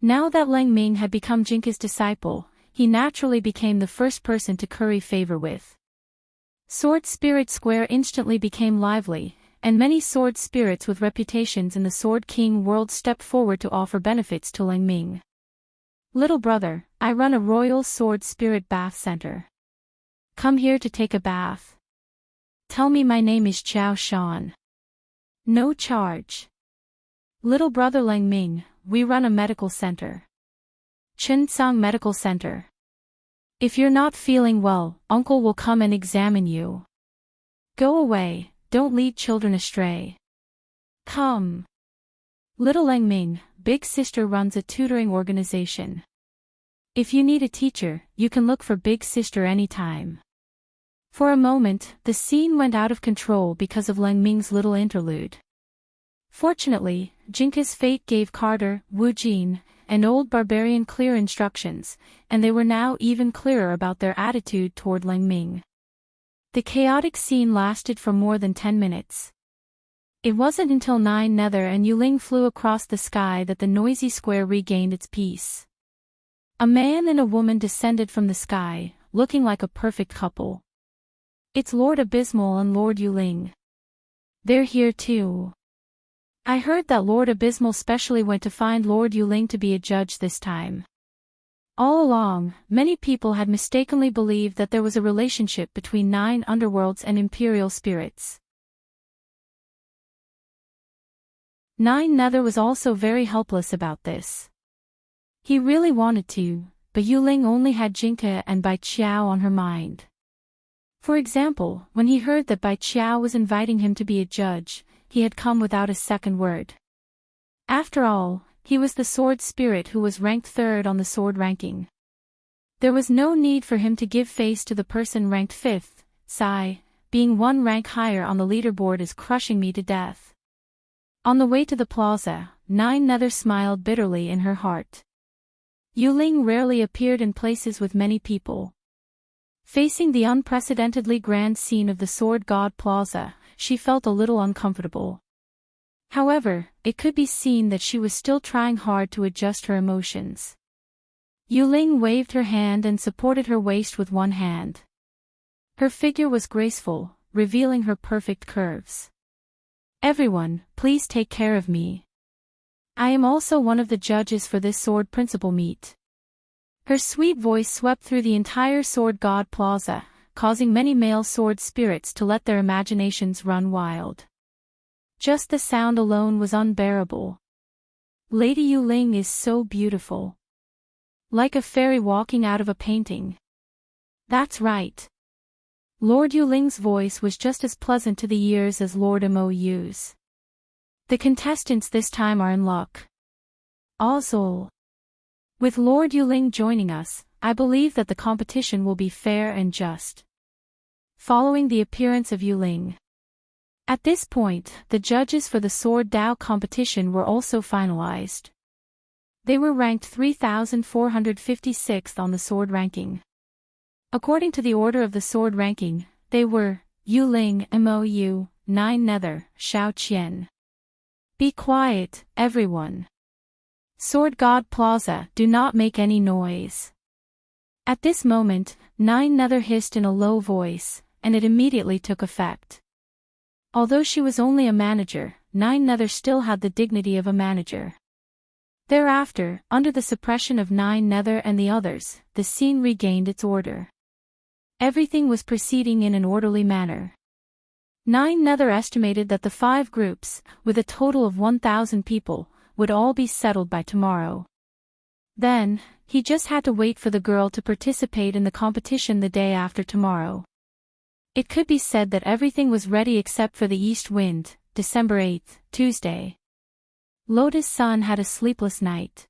A: Now that Lang Ming had become Jinka's disciple, he naturally became the first person to curry favor with. Sword Spirit Square instantly became lively, and many sword spirits with reputations in the Sword King world stepped forward to offer benefits to Lang Ming. Little brother, I run a royal sword spirit bath center. Come here to take a bath. Tell me my name is Chao Shan. No charge. Little brother Lang Ming, we run a medical center. Chinsang Medical Center. If you're not feeling well, uncle will come and examine you. Go away, don't lead children astray. Come. Little Lang Ming, big sister runs a tutoring organization. If you need a teacher, you can look for big sister anytime. For a moment, the scene went out of control because of Lang Ming's little interlude. Fortunately, Jinka's fate gave Carter, Wu Jin, an old barbarian clear instructions, and they were now even clearer about their attitude toward Lang Ming. The chaotic scene lasted for more than 10 minutes. It wasn't until 9 Nether and Yuling flew across the sky that the noisy square regained its peace. A man and a woman descended from the sky, looking like a perfect couple. It's Lord Abysmal and Lord Yuling. They're here too. I heard that Lord Abysmal specially went to find Lord Yuling to be a judge this time. All along, many people had mistakenly believed that there was a relationship between 9 underworlds and imperial spirits. 9 Nether was also very helpless about this. He really wanted to, but Yuling only had Jinka and Bai Qiao on her mind. For example, when he heard that Bai Qiao was inviting him to be a judge, he had come without a second word. After all, he was the sword spirit who was ranked 3rd on the sword ranking. There was no need for him to give face to the person ranked 5th. Sigh, being 1 rank higher on the leaderboard is crushing me to death. On the way to the plaza, 9 Nether smiled bitterly in her heart. Yuling rarely appeared in places with many people. Facing the unprecedentedly grand scene of the Sword God Plaza, she felt a little uncomfortable. However, it could be seen that she was still trying hard to adjust her emotions. Yuling waved her hand and supported her waist with one hand. Her figure was graceful, revealing her perfect curves. Everyone, please take care of me. I am also one of the judges for this sword principal meet. Her sweet voice swept through the entire Sword God Plaza, causing many male sword spirits to let their imaginations run wild. Just the sound alone was unbearable. Lady Yuling is so beautiful. Like a fairy walking out of a painting. That's right. Lord Yuling's voice was just as pleasant to the ears as Lord Mou's. The contestants this time are in luck. Also, with Lord Yuling joining us, I believe that the competition will be fair and just. Following the appearance of Yuling. At this point, the judges for the Sword Dao competition were also finalized. They were ranked 3,456th on the sword ranking. According to the order of the sword ranking, they were Yuling, Mou, 9 Nether, Shao Qian. Be quiet, everyone. Sword God Plaza, do not make any noise. At this moment, 9 Nether hissed in a low voice, and it immediately took effect. Although she was only a manager, 9 Nether still had the dignity of a manager. Thereafter, under the suppression of 9 Nether and the others, the scene regained its order. Everything was proceeding in an orderly manner. 9 Nether estimated that the 5 groups, with a total of 1,000 people, would all be settled by tomorrow. Then, he just had to wait for the girl to participate in the competition the day after tomorrow. It could be said that everything was ready except for the east wind, December 8th, Tuesday. Lotus Sun had a sleepless night.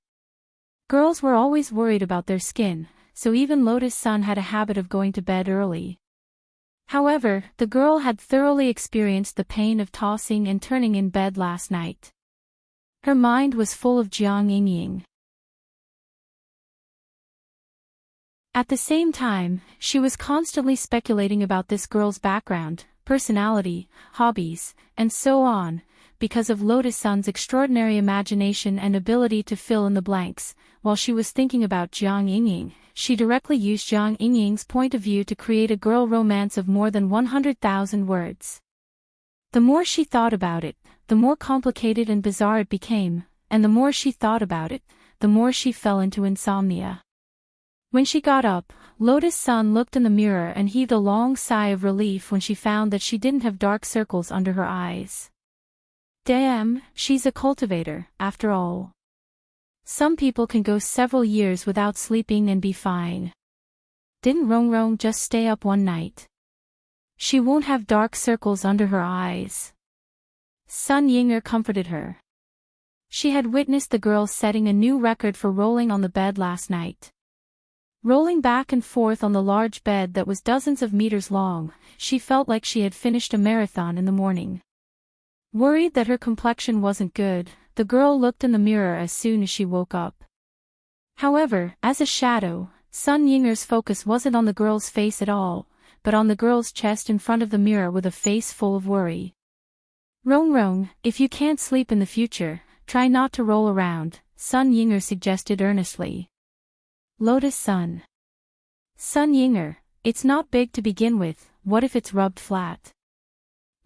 A: Girls were always worried about their skin, so even Lotus Sun had a habit of going to bed early. However, the girl had thoroughly experienced the pain of tossing and turning in bed last night. Her mind was full of Jiang Yingying. At the same time, she was constantly speculating about this girl's background, personality, hobbies, and so on, because of Lotus Sun's extraordinary imagination and ability to fill in the blanks. While she was thinking about Jiang Yingying, she directly used Jiang Yingying's point of view to create a girl romance of more than 100,000 words. The more she thought about it, the more complicated and bizarre it became, and the more she thought about it, the more she fell into insomnia. When she got up, Lotus Sun looked in the mirror and heaved a long sigh of relief when she found that she didn't have dark circles under her eyes. Damn, she's a cultivator, after all. Some people can go several years without sleeping and be fine. Didn't Rong Rong just stay up one night? She won't have dark circles under her eyes. Sun Yinger comforted her. She had witnessed the girl setting a new record for rolling on the bed last night. Rolling back and forth on the large bed that was dozens of meters long, she felt like she had finished a marathon in the morning. Worried that her complexion wasn't good, the girl looked in the mirror as soon as she woke up. However, as a shadow, Sun Yinger's focus wasn't on the girl's face at all, but on the girl's chest in front of the mirror with a face full of worry. Rong Rong, if you can't sleep in the future, try not to roll around, Sun Yinger suggested earnestly. Lotus Sun. Sun Yinger, it's not big to begin with, what if it's rubbed flat?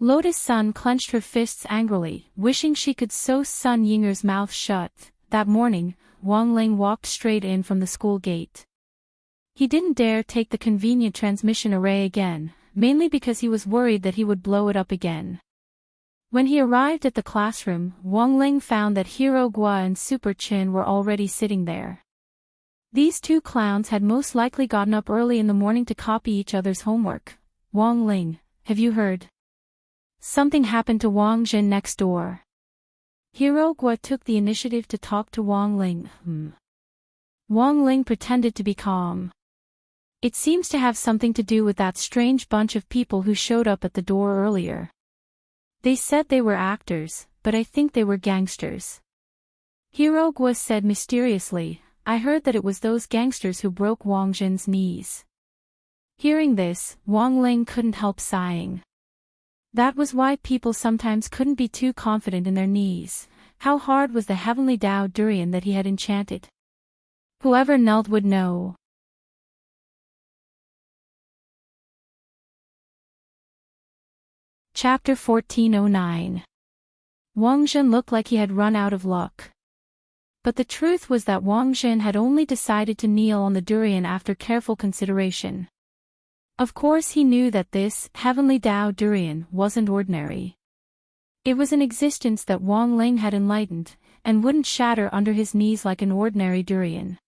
A: Lotus Sun clenched her fists angrily, wishing she could sew Sun Yinger's mouth shut. That morning, Wang Ling walked straight in from the school gate. He didn't dare take the convenient transmission array again, mainly because he was worried that he would blow it up again. When he arrived at the classroom, Wang Ling found that Hero Gua and Super Chin were already sitting there. These two clowns had most likely gotten up early in the morning to copy each other's homework. Wang Ling, have you heard? Something happened to Wang Jin next door. Hero Gua took the initiative to talk to Wang Ling. Wang Ling pretended to be calm. It seems to have something to do with that strange bunch of people who showed up at the door earlier. They said they were actors, but I think they were gangsters. Hero Gua said mysteriously, I heard that it was those gangsters who broke Wang Jin's knees. Hearing this, Wang Ling couldn't help sighing. That was why people sometimes couldn't be too confident in their knees. How hard was the heavenly Tao durian that he had enchanted? Whoever knelt would know. Chapter 1409. Wang Jin looked like he had run out of luck. But the truth was that Wang Jin had only decided to kneel on the durian after careful consideration. Of course he knew that this heavenly Tao durian wasn't ordinary. It was an existence that Wang Ling had enlightened, and wouldn't shatter under his knees like an ordinary durian.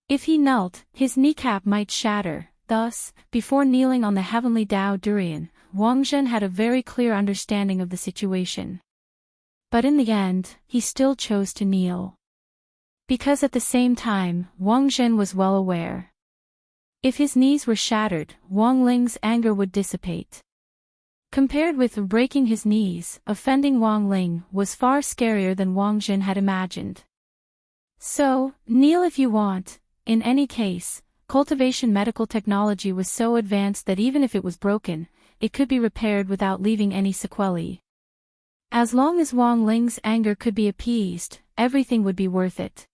A: If he knelt, his kneecap might shatter. Thus, before kneeling on the heavenly Tao durian, Wang Jin had a very clear understanding of the situation. But in the end, he still chose to kneel. Because at the same time, Wang Jin was well aware. If his knees were shattered, Wang Ling's anger would dissipate. Compared with breaking his knees, offending Wang Ling was far scarier than Wang Jin had imagined. So, kneel if you want. In any case, cultivation medical technology was so advanced that even if it was broken, it could be repaired without leaving any sequelae. As long as Wang Ling's anger could be appeased, everything would be worth it.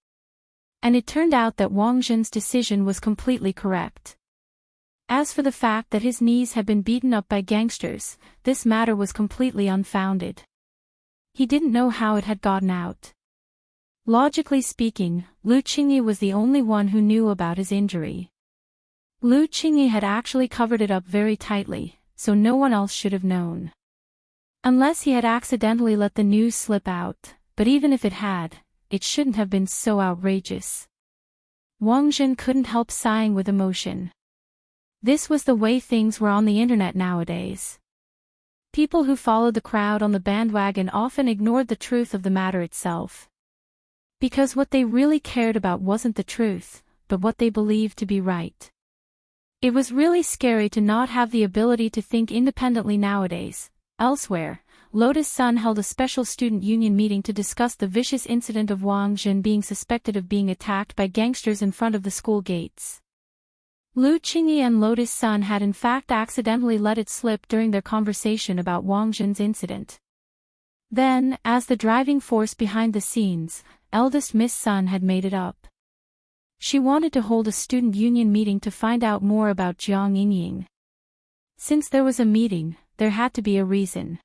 A: And it turned out that Wang Jin's decision was completely correct. As for the fact that his knees had been beaten up by gangsters, this matter was completely unfounded. He didn't know how it had gotten out. Logically speaking, Lu Qingyi was the only one who knew about his injury. Lu Qingyi had actually covered it up very tightly, so no one else should have known. Unless he had accidentally let the news slip out, but even if it had, it shouldn't have been so outrageous. Wang Jin couldn't help sighing with emotion. This was the way things were on the internet nowadays. People who followed the crowd on the bandwagon often ignored the truth of the matter itself. Because what they really cared about wasn't the truth, but what they believed to be right. It was really scary to not have the ability to think independently nowadays. Elsewhere, Lotus Sun held a special student union meeting to discuss the vicious incident of Wang Jin being suspected of being attacked by gangsters in front of the school gates. Lu Qingyi and Lotus Sun had in fact accidentally let it slip during their conversation about Wang Jin's incident. Then, as the driving force behind the scenes, eldest Miss Sun had made it up. She wanted to hold a student union meeting to find out more about Jiang Yingying. Since there was a meeting, there had to be a reason.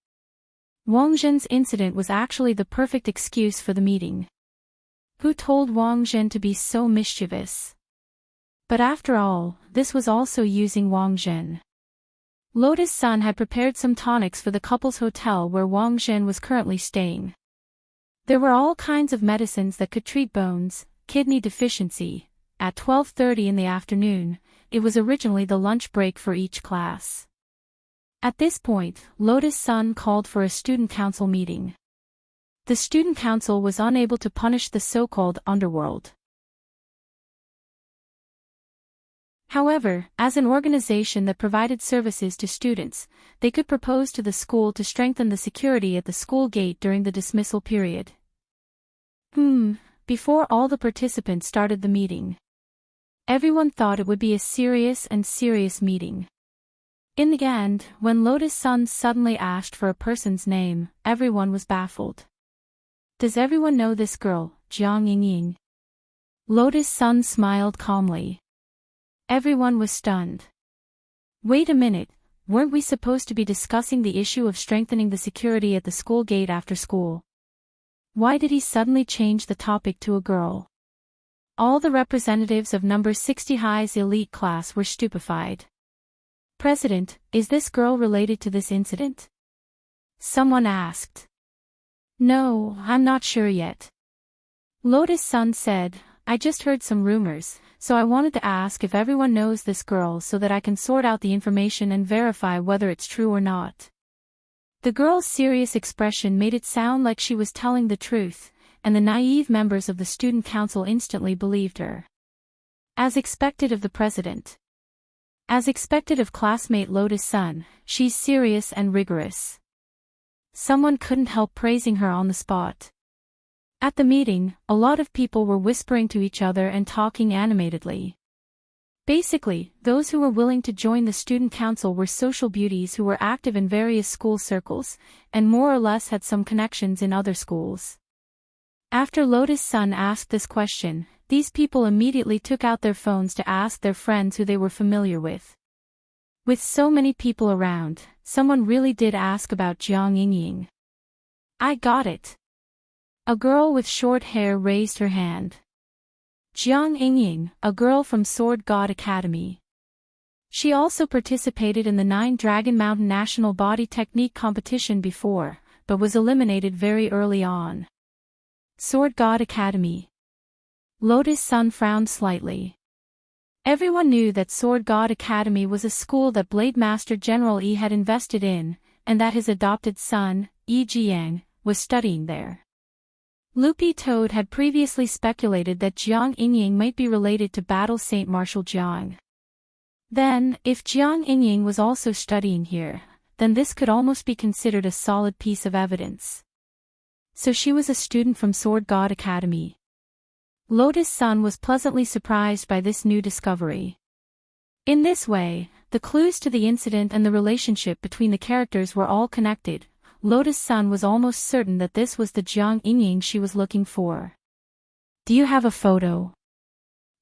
A: Wang Zhen's incident was actually the perfect excuse for the meeting. Who told Wang Zhen to be so mischievous? But after all, this was also using Wang Zhen. Lotus Sun had prepared some tonics for the couple's hotel where Wang Zhen was currently staying. There were all kinds of medicines that could treat bones, kidney deficiency. At 12:30 in the afternoon, it was originally the lunch break for each class. At this point, Lotus Sun called for a student council meeting. The student council was unable to punish the so-called underworld. However, as an organization that provided services to students, they could propose to the school to strengthen the security at the school gate during the dismissal period. Before all the participants started the meeting. Everyone thought it would be a serious meeting. In the end, when Lotus Sun suddenly asked for a person's name, everyone was baffled. Does everyone know this girl, Jiang Yingying? Lotus Sun smiled calmly. Everyone was stunned. Wait a minute, weren't we supposed to be discussing the issue of strengthening the security at the school gate after school? Why did he suddenly change the topic to a girl? All the representatives of number 60 High's elite class were stupefied. President, is this girl related to this incident? Someone asked. No, I'm not sure yet. Lotus Sun said, I just heard some rumors, so I wanted to ask if everyone knows this girl so that I can sort out the information and verify whether it's true or not. The girl's serious expression made it sound like she was telling the truth, and the naive members of the student council instantly believed her. As expected of the president. As expected of classmate Lotus Sun, she's serious and rigorous. Someone couldn't help praising her on the spot. At the meeting, a lot of people were whispering to each other and talking animatedly. Basically, those who were willing to join the student council were social beauties who were active in various school circles, and more or less had some connections in other schools. After Lotus Sun asked this question, these people immediately took out their phones to ask their friends who they were familiar with. With so many people around, someone really did ask about Jiang Yingying. I got it. A girl with short hair raised her hand. Jiang Yingying, a girl from Sword God Academy. She also participated in the 9 Dragon Mountain National Body Technique competition before, but was eliminated very early on. Sword God Academy. Lotus Sun frowned slightly. Everyone knew that Sword God Academy was a school that Blade Master General Yi had invested in, and that his adopted son, Yi Jiang, was studying there. Loopy Toad had previously speculated that Jiang Yingying might be related to Battle Saint Marshal Jiang. Then, if Jiang Yingying was also studying here, then this could almost be considered a solid piece of evidence. So she was a student from Sword God Academy. Lotus Sun was pleasantly surprised by this new discovery. In this way, the clues to the incident and the relationship between the characters were all connected. Lotus Sun was almost certain that this was the Jiang Yingying she was looking for. Do you have a photo?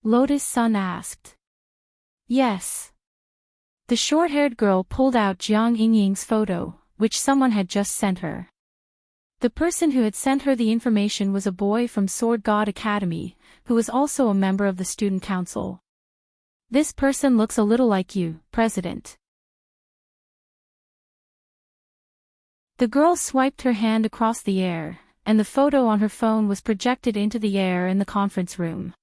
A: Lotus Sun asked. Yes. The short-haired girl pulled out Jiang Yingying's photo, which someone had just sent her. The person who had sent her the information was a boy from Sword God Academy, who was also a member of the student council. This person looks a little like you, President. The girl swiped her hand across the air, and the photo on her phone was projected into the air in the conference room.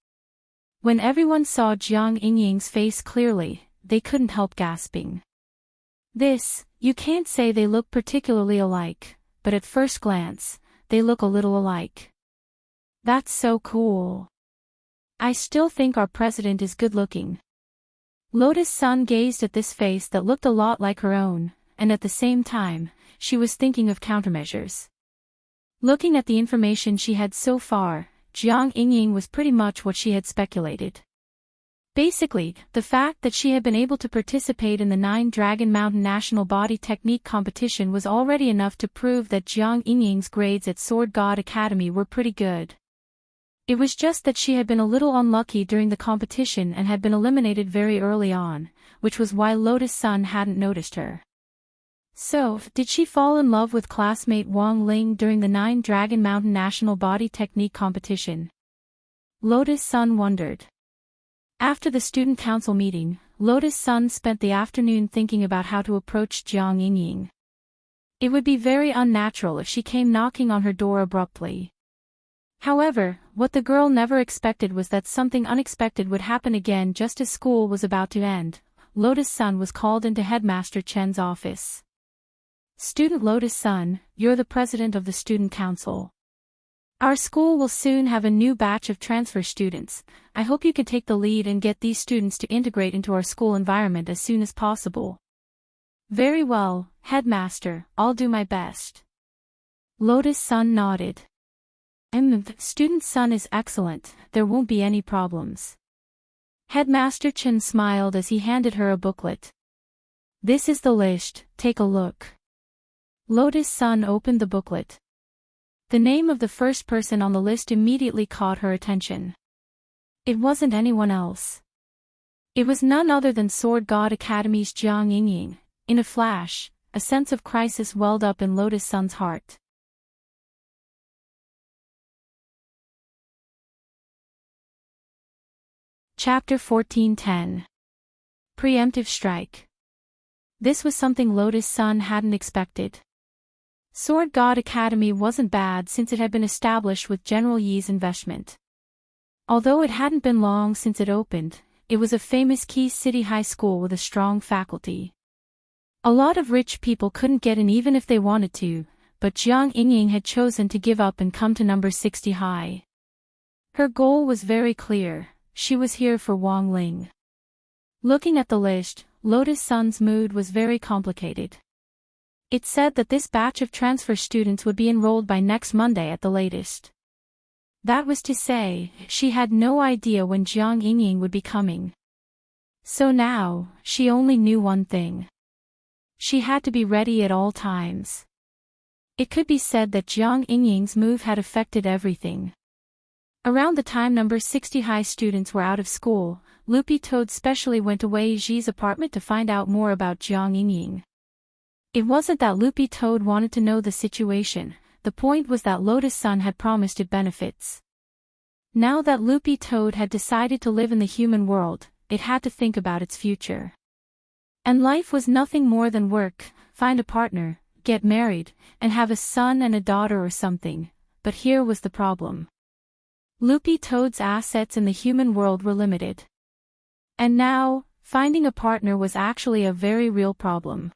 A: When everyone saw Jiang Yingying's face clearly, they couldn't help gasping. You can't say they look particularly alike, but at first glance, they look a little alike. That's so cool. I still think our president is good-looking. Lotus Sun gazed at this face that looked a lot like her own, and at the same time, she was thinking of countermeasures. Looking at the information she had so far, Jiang Yingying was pretty much what she had speculated. Basically, the fact that she had been able to participate in the 9 Dragon Mountain National Body Technique competition was already enough to prove that Jiang Yingying's grades at Sword God Academy were pretty good. It was just that she had been a little unlucky during the competition and had been eliminated very early on, which was why Lotus Sun hadn't noticed her. So, did she fall in love with classmate Wang Ling during the 9 Dragon Mountain National Body Technique competition? Lotus Sun wondered. After the student council meeting, Lotus Sun spent the afternoon thinking about how to approach Jiang Yingying. It would be very unnatural if she came knocking on her door abruptly. However, what the girl never expected was that something unexpected would happen again just as school was about to end. Lotus Sun was called into Headmaster Chen's office. Student Lotus Sun, you're the president of the student council. Our school will soon have a new batch of transfer students. I hope you can take the lead and get these students to integrate into our school environment as soon as possible. Very well, Headmaster, I'll do my best. Lotus Sun nodded. Student Sun is excellent, there won't be any problems. Headmaster Chen smiled as he handed her a booklet. This is the list, take a look. Lotus Sun opened the booklet. The name of the first person on the list immediately caught her attention. It wasn't anyone else. It was none other than Sword God Academy's Jiang Yingying. In a flash, a sense of crisis welled up in Lotus Sun's heart. Chapter 14:10. Preemptive Strike. This was something Lotus Sun hadn't expected. Sword God Academy wasn't bad since it had been established with General Yi's investment. Although it hadn't been long since it opened, it was a famous key city high school with a strong faculty. A lot of rich people couldn't get in even if they wanted to, but Jiang Yingying had chosen to give up and come to number 60 high. Her goal was very clear, she was here for Wang Ling. Looking at the list, Lotus Sun's mood was very complicated. It said that this batch of transfer students would be enrolled by next Monday at the latest. That was to say, she had no idea when Jiang Yingying would be coming. So now, she only knew one thing. She had to be ready at all times. It could be said that Jiang Yingying's move had affected everything. Around the time number 60 high students were out of school, Loopy Toad specially went to Wei Ji's apartment to find out more about Jiang Yingying. It wasn't that Loopy Toad wanted to know the situation, the point was that Lotus Sun had promised it benefits. Now that Loopy Toad had decided to live in the human world, it had to think about its future. And life was nothing more than work, find a partner, get married, and have a son and a daughter or something, but here was the problem. Loopy Toad's assets in the human world were limited. And now, finding a partner was actually a very real problem.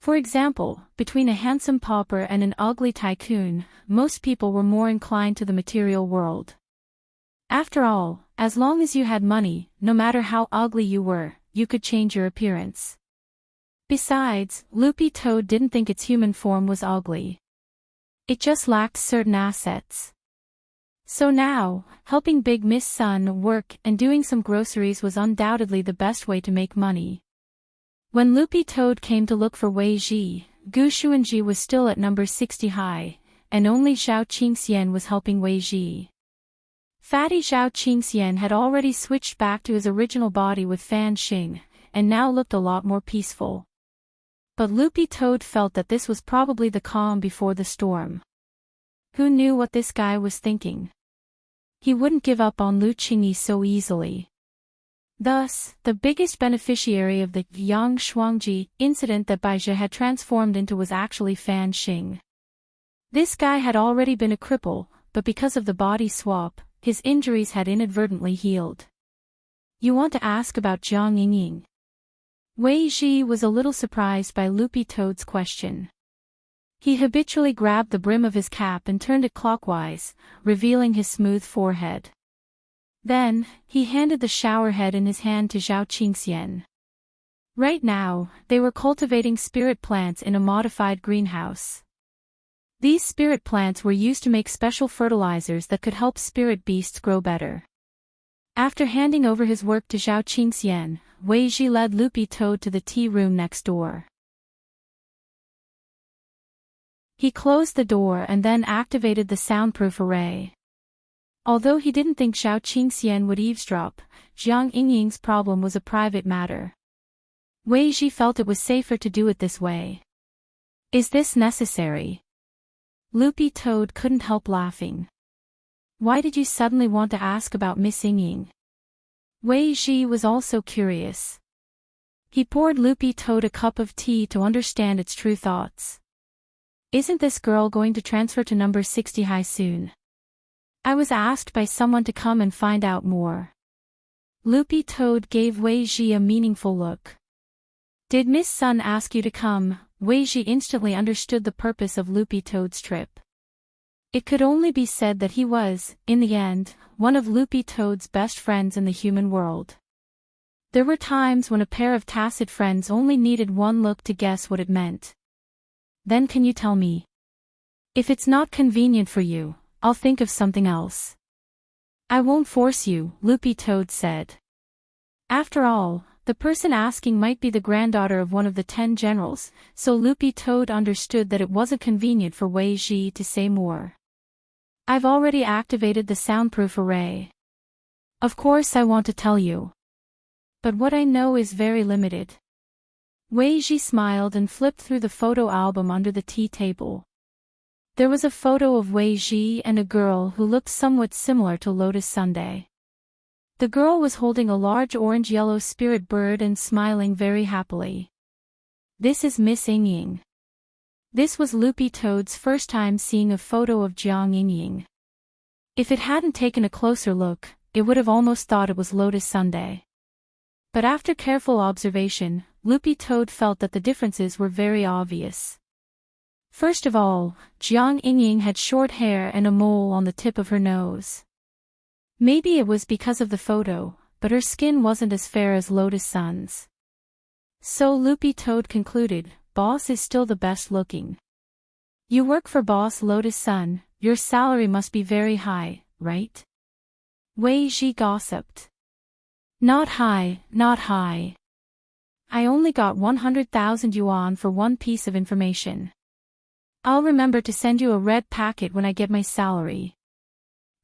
A: For example, between a handsome pauper and an ugly tycoon, most people were more inclined to the material world. After all, as long as you had money, no matter how ugly you were, you could change your appearance. Besides, Loopy Toad didn't think its human form was ugly. It just lacked certain assets. So now, helping Big Miss Sun work and doing some groceries was undoubtedly the best way to make money. When Loopy Toad came to look for Wei Ji, Gu Xuanji was still at number 60 high, and only Zhao Qingxian was helping Wei Ji. Fatty Zhao Qingxian had already switched back to his original body with Fan Xing, and now looked a lot more peaceful. But Loopy Toad felt that this was probably the calm before the storm. Who knew what this guy was thinking? He wouldn't give up on Lu Qingyi so easily. Thus, the biggest beneficiary of the Yang Shuangji incident that Baizhi had transformed into was actually Fan Xing. This guy had already been a cripple, but because of the body swap, his injuries had inadvertently healed. You want to ask about Jiang Yingying? Wei Ji was a little surprised by Loopy Toad's question. He habitually grabbed the brim of his cap and turned it clockwise, revealing his smooth forehead. Then, he handed the shower head in his hand to Zhao Qingxian. Right now, they were cultivating spirit plants in a modified greenhouse. These spirit plants were used to make special fertilizers that could help spirit beasts grow better. After handing over his work to Zhao Qingxian, Wei Ji led Loopy Toad to the tea room next door. He closed the door and then activated the soundproof array. Although he didn't think Zhao Qingxian would eavesdrop, Jiang Yingying's problem was a private matter. Wei Ji felt it was safer to do it this way. Is this necessary? Loopy Toad couldn't help laughing. Why did you suddenly want to ask about Miss Ying? Wei Ji was also curious. He poured Loopy Toad a cup of tea to understand its true thoughts. Isn't this girl going to transfer to number 60 high soon? I was asked by someone to come and find out more. Loopy Toad gave Wei Ji a meaningful look. Did Miss Sun ask you to come? Wei Ji instantly understood the purpose of Loopy Toad's trip. It could only be said that he was, in the end, one of Loopy Toad's best friends in the human world. There were times when a pair of tacit friends only needed one look to guess what it meant. Then can you tell me? If it's not convenient for you, I'll think of something else. I won't force you, Loopy Toad said. After all, the person asking might be the granddaughter of one of the 10 generals, so Loopy Toad understood that it wasn't convenient for Wei Ji to say more. I've already activated the soundproof array. Of course I want to tell you. But what I know is very limited. Wei Ji smiled and flipped through the photo album under the tea table. There was a photo of Wei Ji and a girl who looked somewhat similar to Lotus Sunday. The girl was holding a large orange-yellow spirit bird and smiling very happily. This is Miss Ying. This was Loopy Toad's first time seeing a photo of Jiang Ying. If it hadn't taken a closer look, it would have almost thought it was Lotus Sunday. But after careful observation, Loopy Toad felt that the differences were very obvious. First of all, Jiang Ying had short hair and a mole on the tip of her nose. Maybe it was because of the photo, but her skin wasn't as fair as Lotus Sun's. So Loopy Toad concluded, Boss is still the best looking. You work for Boss Lotus Sun, your salary must be very high, right? Wei Ji gossiped. Not high, not high. I only got 100,000 yuan for one piece of information. I'll remember to send you a red packet when I get my salary.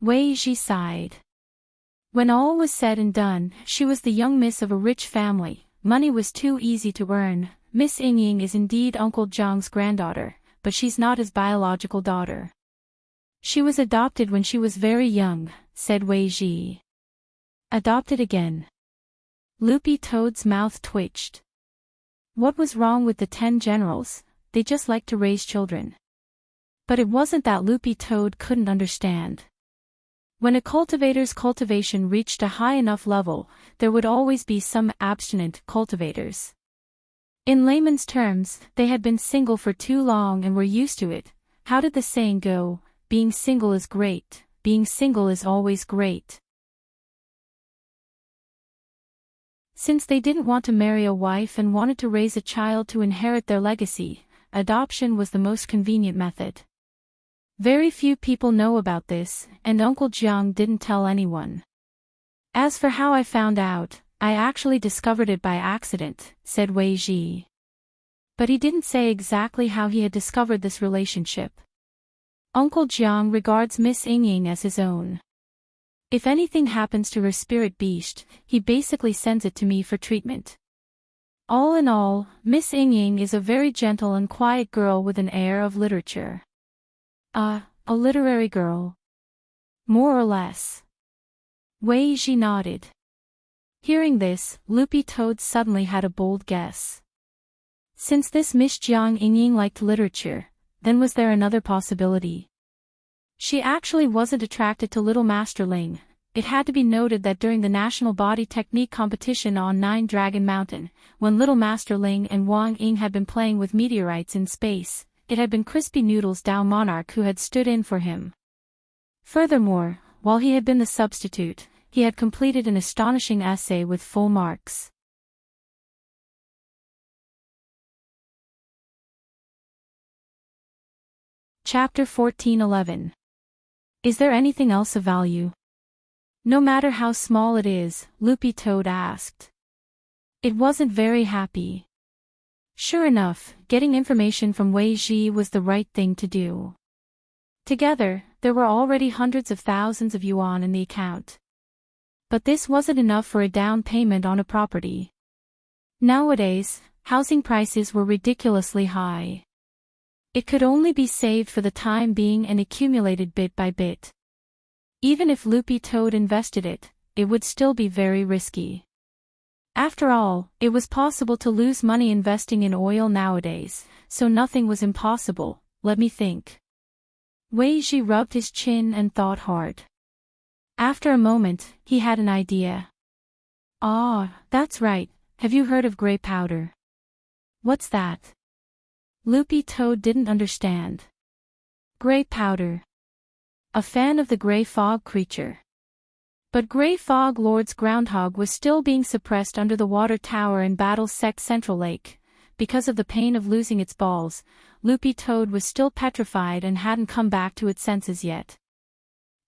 A: Wei Ji sighed. When all was said and done, she was the young miss of a rich family. Money was too easy to earn. Miss Ying is indeed Uncle Zhang's granddaughter, but she's not his biological daughter. She was adopted when she was very young, said Wei Ji. Adopted again. Loopy Toad's mouth twitched. What was wrong with the 10 generals? They just like to raise children. But it wasn't that Loopy Toad couldn't understand. When a cultivator's cultivation reached a high enough level, there would always be some abstinent cultivators. In layman's terms, they had been single for too long and were used to it. How did the saying go? Being single is great. Being single is always great. Since they didn't want to marry a wife and wanted to raise a child to inherit their legacy, adoption was the most convenient method. Very few people know about this, and Uncle Jiang didn't tell anyone. As for how I found out, I actually discovered it by accident, said Wei Ji. But he didn't say exactly how he had discovered this relationship. Uncle Jiang regards Miss Ying as his own. If anything happens to her spirit beast, he basically sends it to me for treatment. All in all, Miss Ying is a very gentle and quiet girl with an air of literature. A literary girl. More or less. Wei Ji nodded. Hearing this, Loopy Toad suddenly had a bold guess. Since this Miss Jiang Ying liked literature, then was there another possibility? She actually wasn't attracted to Little Master Ling. It had to be noted that during the National Body Technique competition on 9 Dragon Mountain, when Little Master Ling and Wang Ying had been playing with meteorites in space, it had been Crispy Noodles Dao Monarch who had stood in for him. Furthermore, while he had been the substitute, he had completed an astonishing essay with full marks. Chapter 14:11. Is there anything else of value? No matter how small it is, Loopy Toad asked. It wasn't very happy. Sure enough, getting information from Wei Ji was the right thing to do. Together, there were already hundreds of thousands of yuan in the account. But this wasn't enough for a down payment on a property. Nowadays, housing prices were ridiculously high. It could only be saved for the time being and accumulated bit by bit. Even if Loopy Toad invested it, it would still be very risky. After all, it was possible to lose money investing in oil nowadays, so nothing was impossible. Let me think. Wei Ji rubbed his chin and thought hard. After a moment, he had an idea. Ah, that's right, have you heard of grey powder? What's that? Loopy Toad didn't understand. Grey powder. A fan of the grey fog creature. But Grey Fog Lord's groundhog was still being suppressed under the water tower in Battle-Sec Central Lake. Because of the pain of losing its balls, Loopy Toad was still petrified and hadn't come back to its senses yet.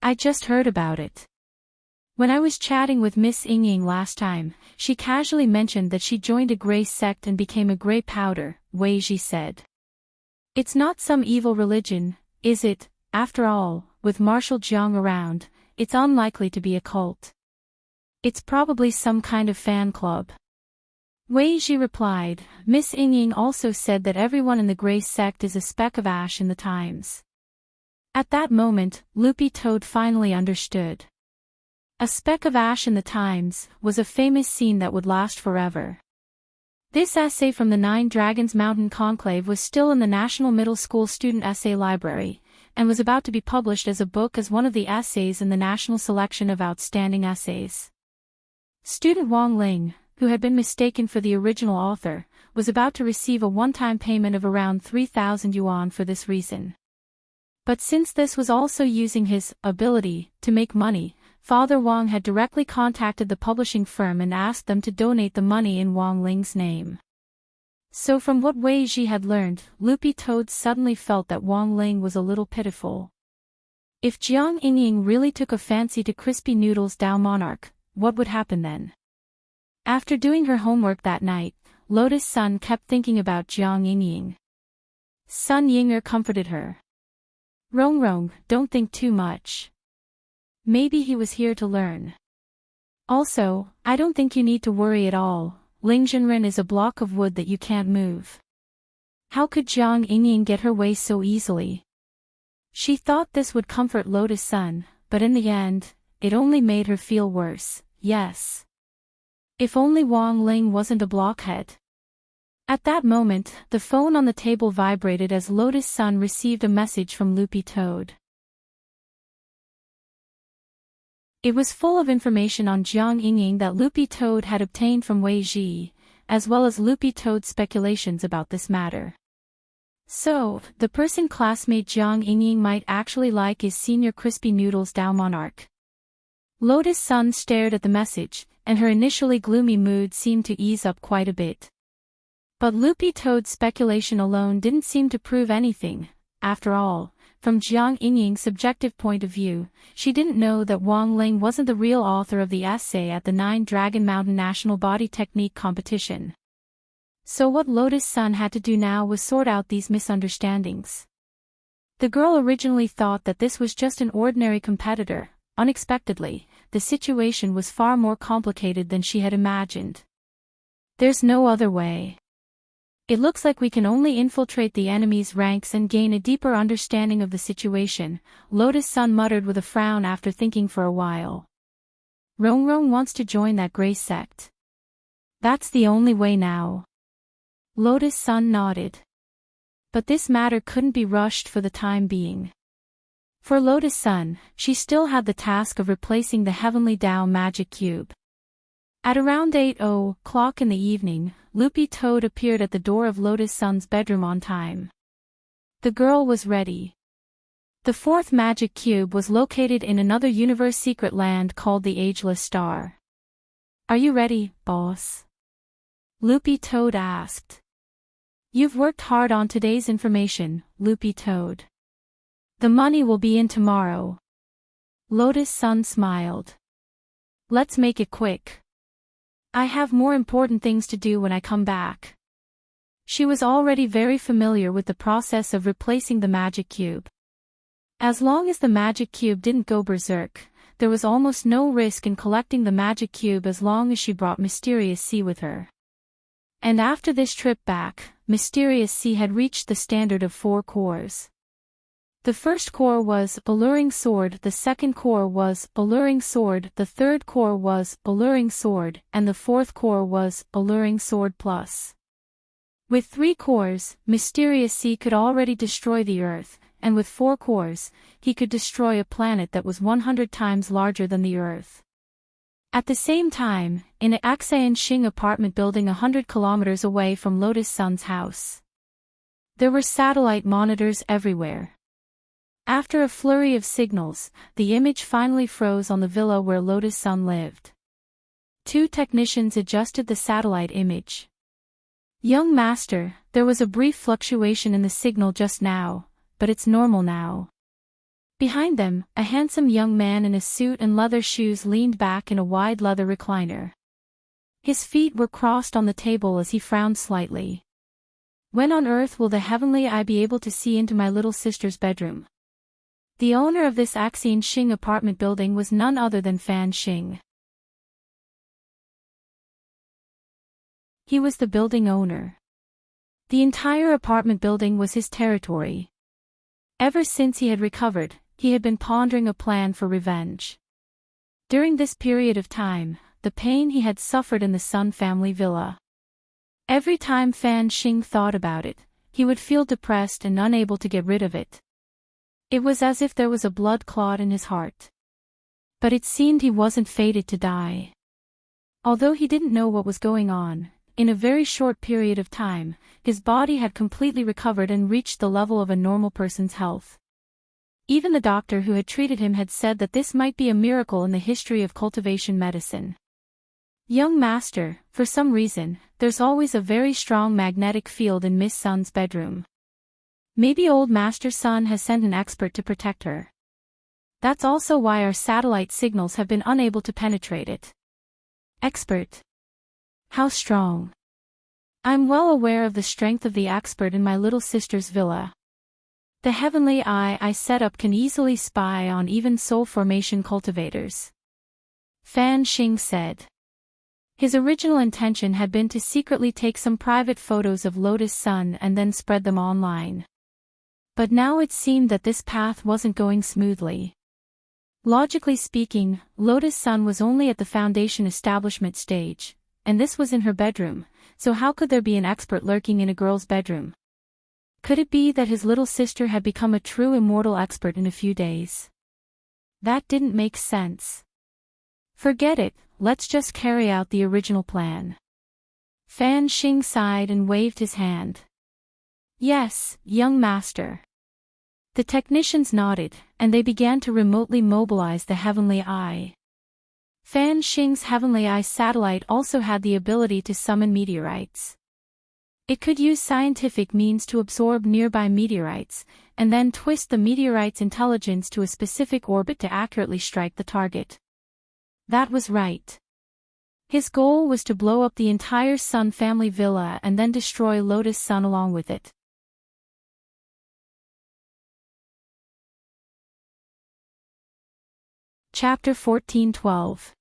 A: I just heard about it. When I was chatting with Miss Ying last time, she casually mentioned that she joined a grey sect and became a grey powder, Wei Ji said. It's not some evil religion, is it? After all, with Marshal Jiang around, it's unlikely to be a cult. It's probably some kind of fan club. Wei Ji replied. Miss Ying also said that everyone in the grey sect is a speck of ash in the times. At that moment, Loopy Toad finally understood. A speck of ash in the times was a famous scene that would last forever. This essay from the Nine Dragons Mountain Conclave was still in the National Middle School Student Essay Library, and was about to be published as a book as one of the essays in the National Selection of Outstanding Essays. Student Wang Ling, who had been mistaken for the original author, was about to receive a one-time payment of around 3,000 yuan for this reason. But since this was also using his ability to make money, Father Wang had directly contacted the publishing firm and asked them to donate the money in Wang Ling's name. So from what Wei Ji had learned, Loopy Toad suddenly felt that Wang Ling was a little pitiful. If Jiang Ying really took a fancy to Crispy Noodle's Dao Monarch, what would happen then? After doing her homework that night, Lotus Sun kept thinking about Jiang Ying. Sun Yinger comforted her. Rong, don't think too much. Maybe he was here to learn. Also, I don't think you need to worry at all. Ling Zhenren is a block of wood that you can't move. How could Jiang Ying get her way so easily? She thought this would comfort Lotus Sun, but in the end, it only made her feel worse. Yes. If only Wang Ling wasn't a blockhead. At that moment, the phone on the table vibrated as Lotus Sun received a message from Loopy Toad. It was full of information on Jiang Ying that Loopy Toad had obtained from Wei Ji, as well as Loopy Toad's speculations about this matter. So, the person classmate Jiang Ying might actually like is Senior Crispy Noodle's Dao Monarch. Lotus Sun stared at the message, and her initially gloomy mood seemed to ease up quite a bit. But Loopy Toad's speculation alone didn't seem to prove anything. After all, from Jiang Ying's subjective point of view, she didn't know that Wang Ling wasn't the real author of the essay at the Nine Dragon Mountain National Body Technique Competition. So what Lotus Sun had to do now was sort out these misunderstandings. The girl originally thought that this was just an ordinary competitor. Unexpectedly, the situation was far more complicated than she had imagined. There's no other way. It looks like we can only infiltrate the enemy's ranks and gain a deeper understanding of the situation, Lotus Sun muttered with a frown after thinking for a while. Rong wants to join that grey sect. That's the only way now. Lotus Sun nodded. But this matter couldn't be rushed for the time being. For Lotus Sun, she still had the task of replacing the Heavenly Dao Magic Cube. At around 8:00 in the evening, Loopy Toad appeared at the door of Lotus Sun's bedroom on time. The girl was ready. The fourth magic cube was located in another universe secret land called the Ageless Star. Are you ready, boss? Loopy Toad asked. You've worked hard on today's information, Loopy Toad. The money will be in tomorrow. Lotus Sun smiled. Let's make it quick. I have more important things to do when I come back. She was already very familiar with the process of replacing the magic cube. As long as the magic cube didn't go berserk, there was almost no risk in collecting the magic cube as long as she brought Mysterious Sea with her. And after this trip back, Mysterious Sea had reached the standard of 4 cores. The first core was Alluring Sword, the second core was Alluring Sword, the third core was Alluring Sword, and the fourth core was Alluring Sword Plus. With 3 cores, Mysterious Sea could already destroy the Earth, and with 4 cores, he could destroy a planet that was 100 times larger than the Earth. At the same time, in an Enchanting apartment building 100 kilometers away from Lotus Sun's house, there were satellite monitors everywhere. After a flurry of signals, the image finally froze on the villa where Lotus Sun lived. 2 technicians adjusted the satellite image. Young Master, there was a brief fluctuation in the signal just now, but it's normal now. Behind them, a handsome young man in a suit and leather shoes leaned back in a wide leather recliner. His feet were crossed on the table as he frowned slightly. When on earth will the heavenly I be able to see into my little sister's bedroom? The owner of this Enchanting apartment building was none other than Fan Xing. He was the building owner. The entire apartment building was his territory. Ever since he had recovered, he had been pondering a plan for revenge. During this period of time, the pain he had suffered in the Sun family villa. Every time Fan Xing thought about it, he would feel depressed and unable to get rid of it. It was as if there was a blood clot in his heart. But it seemed he wasn't fated to die. Although he didn't know what was going on, in a very short period of time, his body had completely recovered and reached the level of a normal person's health. Even the doctor who had treated him had said that this might be a miracle in the history of cultivation medicine. Young Master, for some reason, there's always a very strong magnetic field in Miss Sun's bedroom. Maybe old Master Sun has sent an expert to protect her. That's also why our satellite signals have been unable to penetrate it. Expert? How strong? I'm well aware of the strength of the expert in my little sister's villa. The heavenly eye I set up can easily spy on even soul formation cultivators. Fan Xing said. His original intention had been to secretly take some private photos of Lotus Sun and then spread them online. But now it seemed that this path wasn't going smoothly. Logically speaking, Lotus Sun was only at the foundation establishment stage, and this was in her bedroom, so how could there be an expert lurking in a girl's bedroom? Could it be that his little sister had become a true immortal expert in a few days? That didn't make sense. Forget it, let's just carry out the original plan. Fan Xing sighed and waved his hand. Yes, young master. The technicians nodded, and they began to remotely mobilize the heavenly eye. Fan Xing's heavenly eye satellite also had the ability to summon meteorites. It could use scientific means to absorb nearby meteorites, and then twist the meteorite's intelligence to a specific orbit to accurately strike the target. That was right. His goal was to blow up the entire Sun family villa and then destroy Lotus Sun along with it. Chapter 14:12.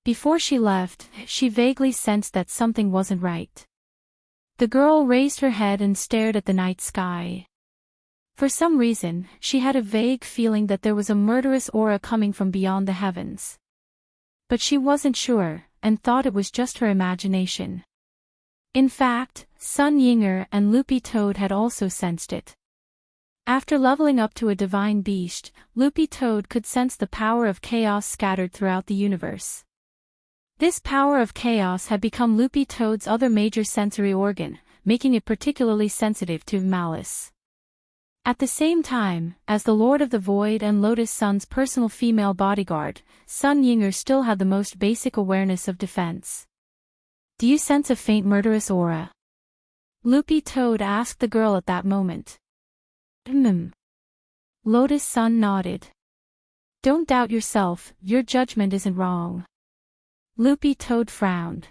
A: Before she left, she vaguely sensed that something wasn't right. The girl raised her head and stared at the night sky. For some reason, she had a vague feeling that there was a murderous aura coming from beyond the heavens. But she wasn't sure, and thought it was just her imagination. In fact, Sun Yinger and Loopy Toad had also sensed it. After leveling up to a divine beast, Loopy Toad could sense the power of chaos scattered throughout the universe. This power of chaos had become Loopy Toad's other major sensory organ, making it particularly sensitive to malice. At the same time, as the Lord of the Void and Lotus Sun's personal female bodyguard, Sun Yinger still had the most basic awareness of defense. "Do you sense a faint murderous aura?" Loopy Toad asked the girl at that moment. Lotus Sun nodded. "Don't doubt yourself, your judgment isn't wrong." Loopy Toad frowned.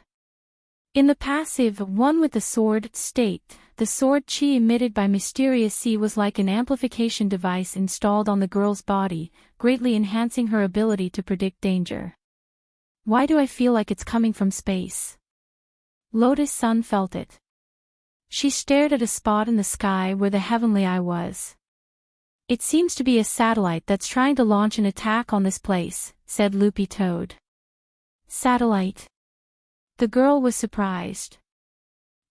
A: In the passive one with the sword state, the sword chi emitted by Mysterious Sea was like an amplification device installed on the girl's body, greatly enhancing her ability to predict danger. "Why do I feel like it's coming from space?" Lotus Sun felt it. She stared at a spot in the sky where the heavenly eye was. "It seems to be a satellite that's trying to launch an attack on this place," said Loopy Toad. "Satellite?" The girl was surprised.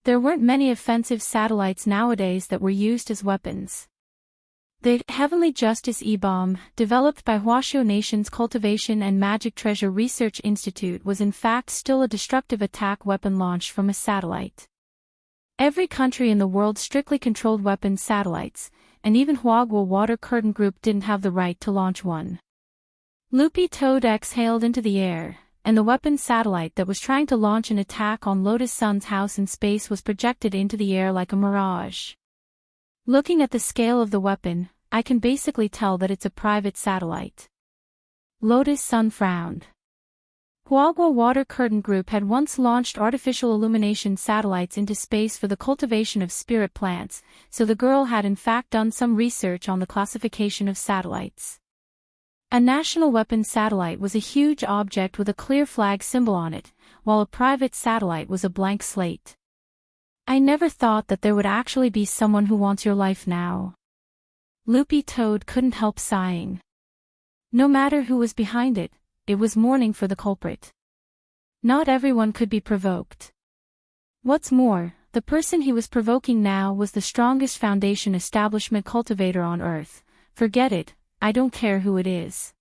A: There weren't many offensive satellites nowadays that were used as weapons. The Heavenly Justice E-Bomb, developed by Huashu Nation's Cultivation and Magic Treasure Research Institute, was in fact still a destructive attack weapon launched from a satellite. Every country in the world strictly controlled weapons satellites, and even Huagwa Water Curtain Group didn't have the right to launch one. Loopy Toad exhaled into the air, and the weapons satellite that was trying to launch an attack on Lotus Sun's house in space was projected into the air like a mirage. "Looking at the scale of the weapon, I can basically tell that it's a private satellite." Lotus Sun frowned. Huagwa Water Curtain Group had once launched artificial illumination satellites into space for the cultivation of spirit plants, so the girl had in fact done some research on the classification of satellites. A national weapons satellite was a huge object with a clear flag symbol on it, while a private satellite was a blank slate. "I never thought that there would actually be someone who wants your life now." Loopy Toad couldn't help sighing. No matter who was behind it, it was morning for the culprit. Not everyone could be provoked. What's more, the person he was provoking now was the strongest Foundation establishment cultivator on Earth. "Forget it, I don't care who it is.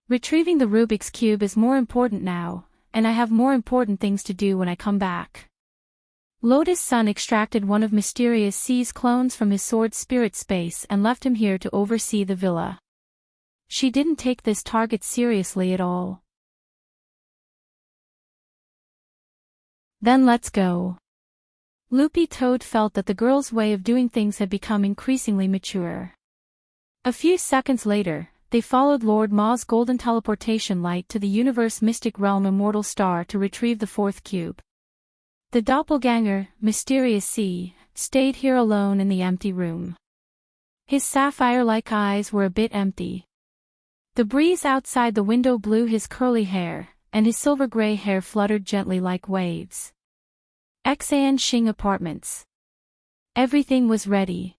A: Retrieving the Rubik's Cube is more important now, and I have more important things to do when I come back." Lotus Sun extracted one of Mysterious C's clones from his sword spirit space and left him here to oversee the villa. She didn't take this target seriously at all. "Then let's go." Loopy Toad felt that the girl's way of doing things had become increasingly mature. A few seconds later, they followed Lord Ma's golden teleportation light to the universe mystic realm Immortal Star to retrieve the fourth cube. The doppelganger, Mysterious C, stayed here alone in the empty room. His sapphire-like eyes were a bit empty. The breeze outside the window blew his curly hair, and his silver-gray hair fluttered gently like waves. Enchanting Apartments. Everything was ready.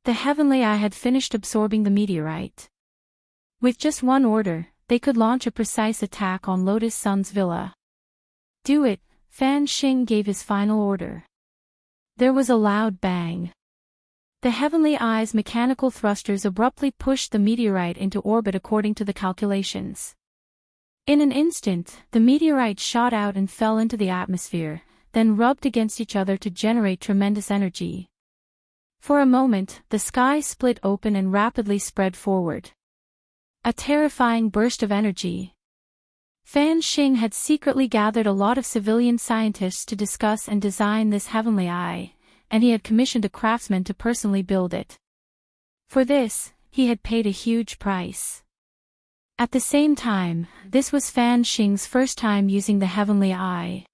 A: The Heavenly Eye had finished absorbing the meteorite. With just one order, they could launch a precise attack on Lotus Sun's villa. "Do it," Fan Xing gave his final order. There was a loud bang. The Heavenly Eye's mechanical thrusters abruptly pushed the meteorite into orbit according to the calculations. In an instant, the meteorite shot out and fell into the atmosphere, then rubbed against each other to generate tremendous energy. For a moment, the sky split open and rapidly spread forward. A terrifying burst of energy. Fan Xing had secretly gathered a lot of civilian scientists to discuss and design this Heavenly Eye, and he had commissioned a craftsman to personally build it. For this, he had paid a huge price. At the same time, this was Fan Xing's first time using the Heavenly Eye.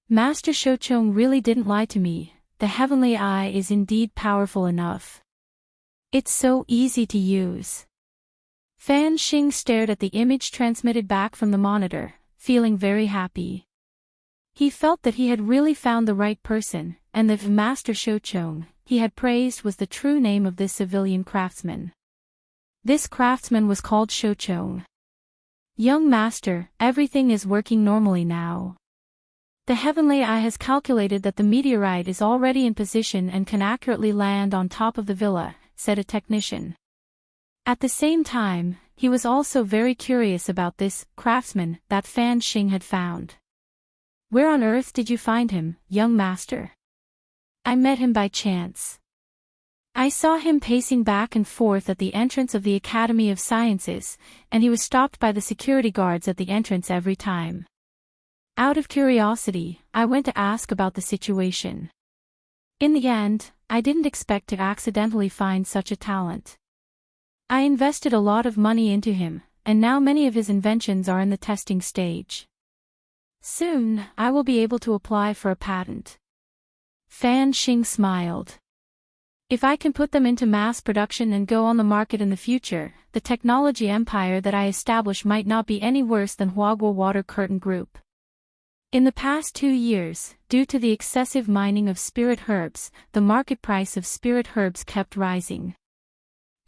A: "Master Shouchong really didn't lie to me, the Heavenly Eye is indeed powerful enough. It's so easy to use." Fan Xing stared at the image transmitted back from the monitor, feeling very happy. He felt that he had really found the right person, and that Master Shouchong, he had praised, was the true name of this civilian craftsman. This craftsman was called Shouchong. "Young Master, everything is working normally now. The Heavenly Eye has calculated that the meteorite is already in position and can accurately land on top of the villa," said a technician. At the same time, he was also very curious about this craftsman that Fan Xing had found. "Where on earth did you find him, young master?" "I met him by chance. I saw him pacing back and forth at the entrance of the Academy of Sciences, and he was stopped by the security guards at the entrance every time. Out of curiosity, I went to ask about the situation. In the end, I didn't expect to accidentally find such a talent. I invested a lot of money into him, and now many of his inventions are in the testing stage. Soon, I will be able to apply for a patent." Fan Xing smiled. "If I can put them into mass production and go on the market in the future, the technology empire that I establish might not be any worse than Huagwa Water Curtain Group." In the past 2 years, due to the excessive mining of spirit herbs, the market price of spirit herbs kept rising.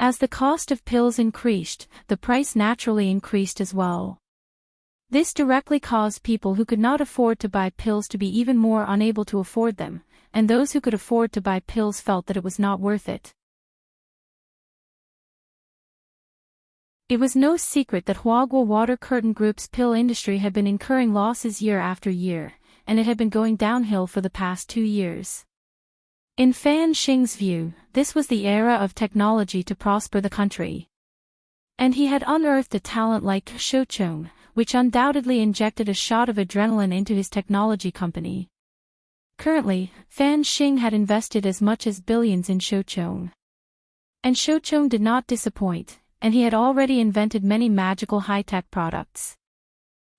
A: As the cost of pills increased, the price naturally increased as well. This directly caused people who could not afford to buy pills to be even more unable to afford them, and those who could afford to buy pills felt that it was not worth it. It was no secret that Huagua Water Curtain Group's pill industry had been incurring losses year after year, and it had been going downhill for the past 2 years. In Fan Xing's view, this was the era of technology to prosper the country. And he had unearthed a talent like Shouchong, which undoubtedly injected a shot of adrenaline into his technology company. Currently, Fan Xing had invested as much as billions in Shouchong. And Shouchong did not disappoint, and he had already invented many magical high-tech products.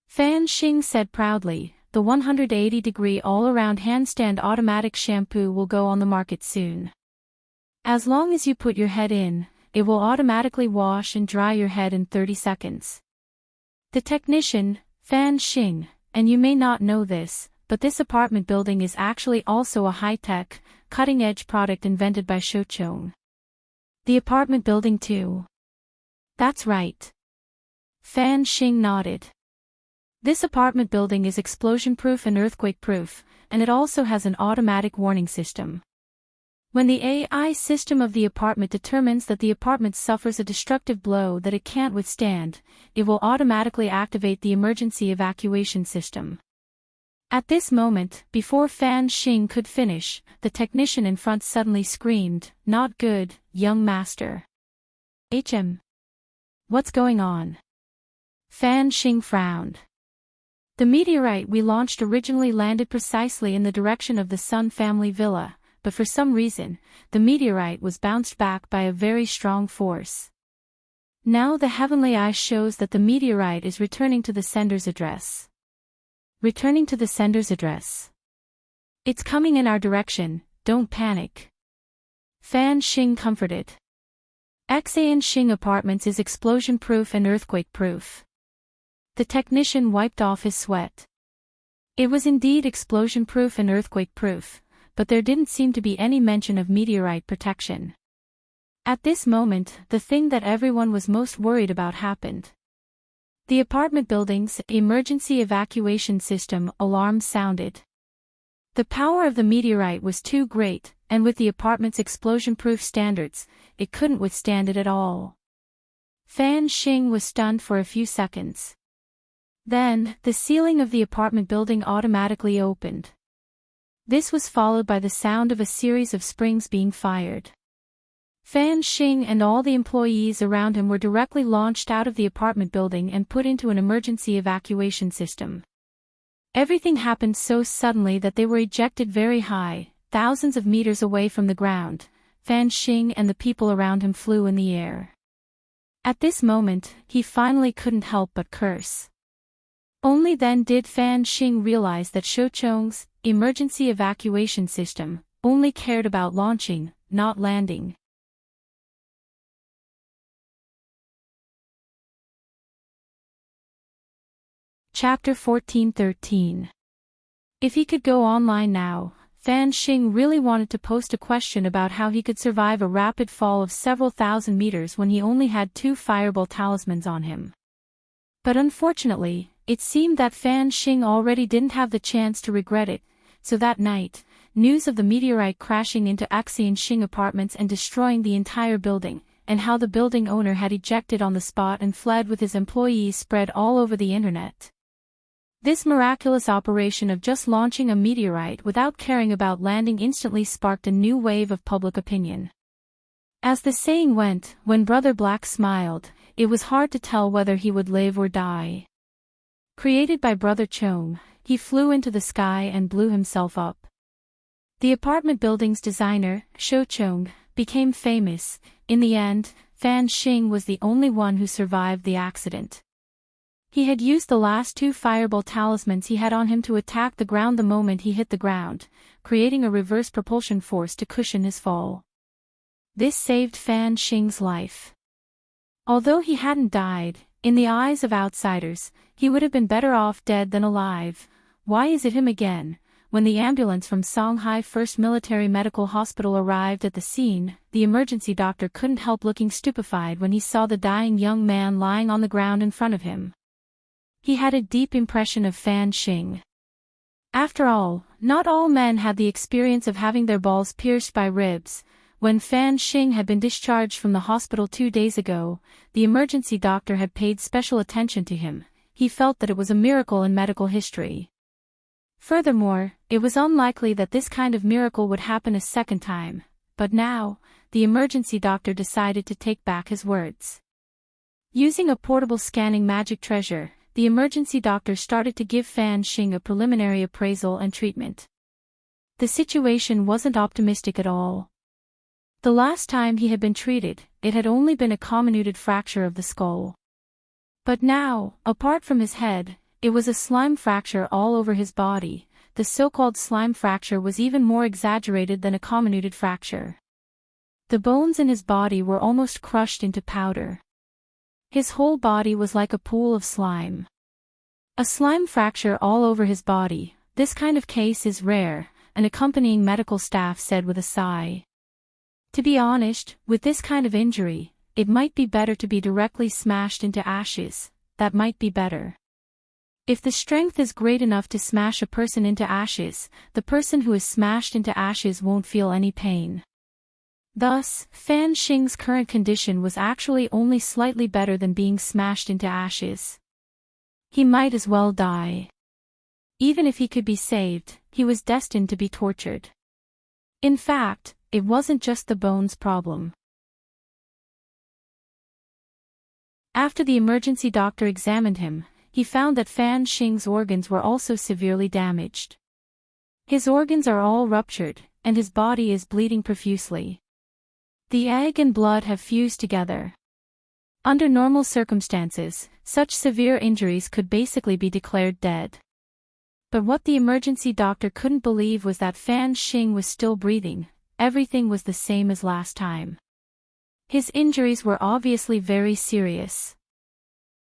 A: Fan Xing said proudly, "The 180-degree all-around handstand automatic shampoo will go on the market soon. As long as you put your head in, it will automatically wash and dry your head in 30 seconds. The technician, Fan Xing, and you may not know this, but this apartment building is actually also a high-tech, cutting-edge product invented by Shouchong. The apartment building too." "That's right." Fan Xing nodded. "This apartment building is explosion-proof and earthquake-proof, and it also has an automatic warning system. When the AI system of the apartment determines that the apartment suffers a destructive blow that it can't withstand, it will automatically activate the emergency evacuation system." At this moment, before Fan Xing could finish, the technician in front suddenly screamed, "Not good, young master." What's going on?" Fan Xing frowned. "The meteorite we launched originally landed precisely in the direction of the Sun family villa, but for some reason, the meteorite was bounced back by a very strong force. Now the heavenly eye shows that the meteorite is returning to the sender's address." "Returning to the sender's address? It's coming in our direction, don't panic." Fan Xing comforted. Xing Apartments is explosion-proof and earthquake-proof." The technician wiped off his sweat. It was indeed explosion-proof and earthquake-proof, but there didn't seem to be any mention of meteorite protection. At this moment, the thing that everyone was most worried about happened. The apartment building's emergency evacuation system alarm sounded. The power of the meteorite was too great, and with the apartment's explosion-proof standards, it couldn't withstand it at all. Fan Xing was stunned for a few seconds. Then, the ceiling of the apartment building automatically opened. This was followed by the sound of a series of springs being fired. Fan Xing and all the employees around him were directly launched out of the apartment building and put into an emergency evacuation system. Everything happened so suddenly that they were ejected very high, thousands of meters away from the ground. Fan Xing and the people around him flew in the air. At this moment, he finally couldn't help but curse. Only then did Fan Xing realize that Shouchong's emergency evacuation system only cared about launching, not landing. Chapter 14-13. If he could go online now, Fan Xing really wanted to post a question about how he could survive a rapid fall of several thousand meters when he only had 2 fireball talismans on him. But unfortunately, it seemed that Fan Xing already didn't have the chance to regret it, so that night, news of the meteorite crashing into Xing Apartments and destroying the entire building, and how the building owner had ejected on the spot and fled with his employees spread all over the internet. This miraculous operation of just launching a meteorite without caring about landing instantly sparked a new wave of public opinion. As the saying went, when Brother Black smiled, it was hard to tell whether he would live or die. Created by Brother Chong, he flew into the sky and blew himself up. The apartment building's designer, Shouchong, became famous. In the end, Fan Xing was the only one who survived the accident. He had used the last 2 fireball talismans he had on him to attack the ground the moment he hit the ground, creating a reverse propulsion force to cushion his fall. This saved Fan Xing's life. Although he hadn't died, in the eyes of outsiders, he would have been better off dead than alive. Why is it him again? When the ambulance from Songhai First Military Medical Hospital arrived at the scene, the emergency doctor couldn't help looking stupefied when he saw the dying young man lying on the ground in front of him. He had a deep impression of Fan Xing. After all, not all men had the experience of having their balls pierced by ribs. When Fan Xing had been discharged from the hospital 2 days ago, the emergency doctor had paid special attention to him. He felt that it was a miracle in medical history. Furthermore, it was unlikely that this kind of miracle would happen a second time, but now, the emergency doctor decided to take back his words. Using a portable scanning magic treasure, the emergency doctor started to give Fan Xing a preliminary appraisal and treatment. The situation wasn't optimistic at all. The last time he had been treated, it had only been a comminuted fracture of the skull. But now, apart from his head, it was a slime fracture all over his body. The so-called slime fracture was even more exaggerated than a comminuted fracture. The bones in his body were almost crushed into powder. His whole body was like a pool of slime. A slime fracture all over his body. This kind of case is rare, an accompanying medical staff said with a sigh. To be honest, with this kind of injury, it might be better to be directly smashed into ashes. That might be better. If the strength is great enough to smash a person into ashes, the person who is smashed into ashes won't feel any pain. Thus, Fan Xing's current condition was actually only slightly better than being smashed into ashes. He might as well die. Even if he could be saved, he was destined to be tortured. In fact, it wasn't just the bones problem. After the emergency doctor examined him, he found that Fan Xing's organs were also severely damaged. His organs are all ruptured, and his body is bleeding profusely. The egg and blood have fused together. Under normal circumstances, such severe injuries could basically be declared dead. But what the emergency doctor couldn't believe was that Fan Xing was still breathing. Everything was the same as last time. His injuries were obviously very serious.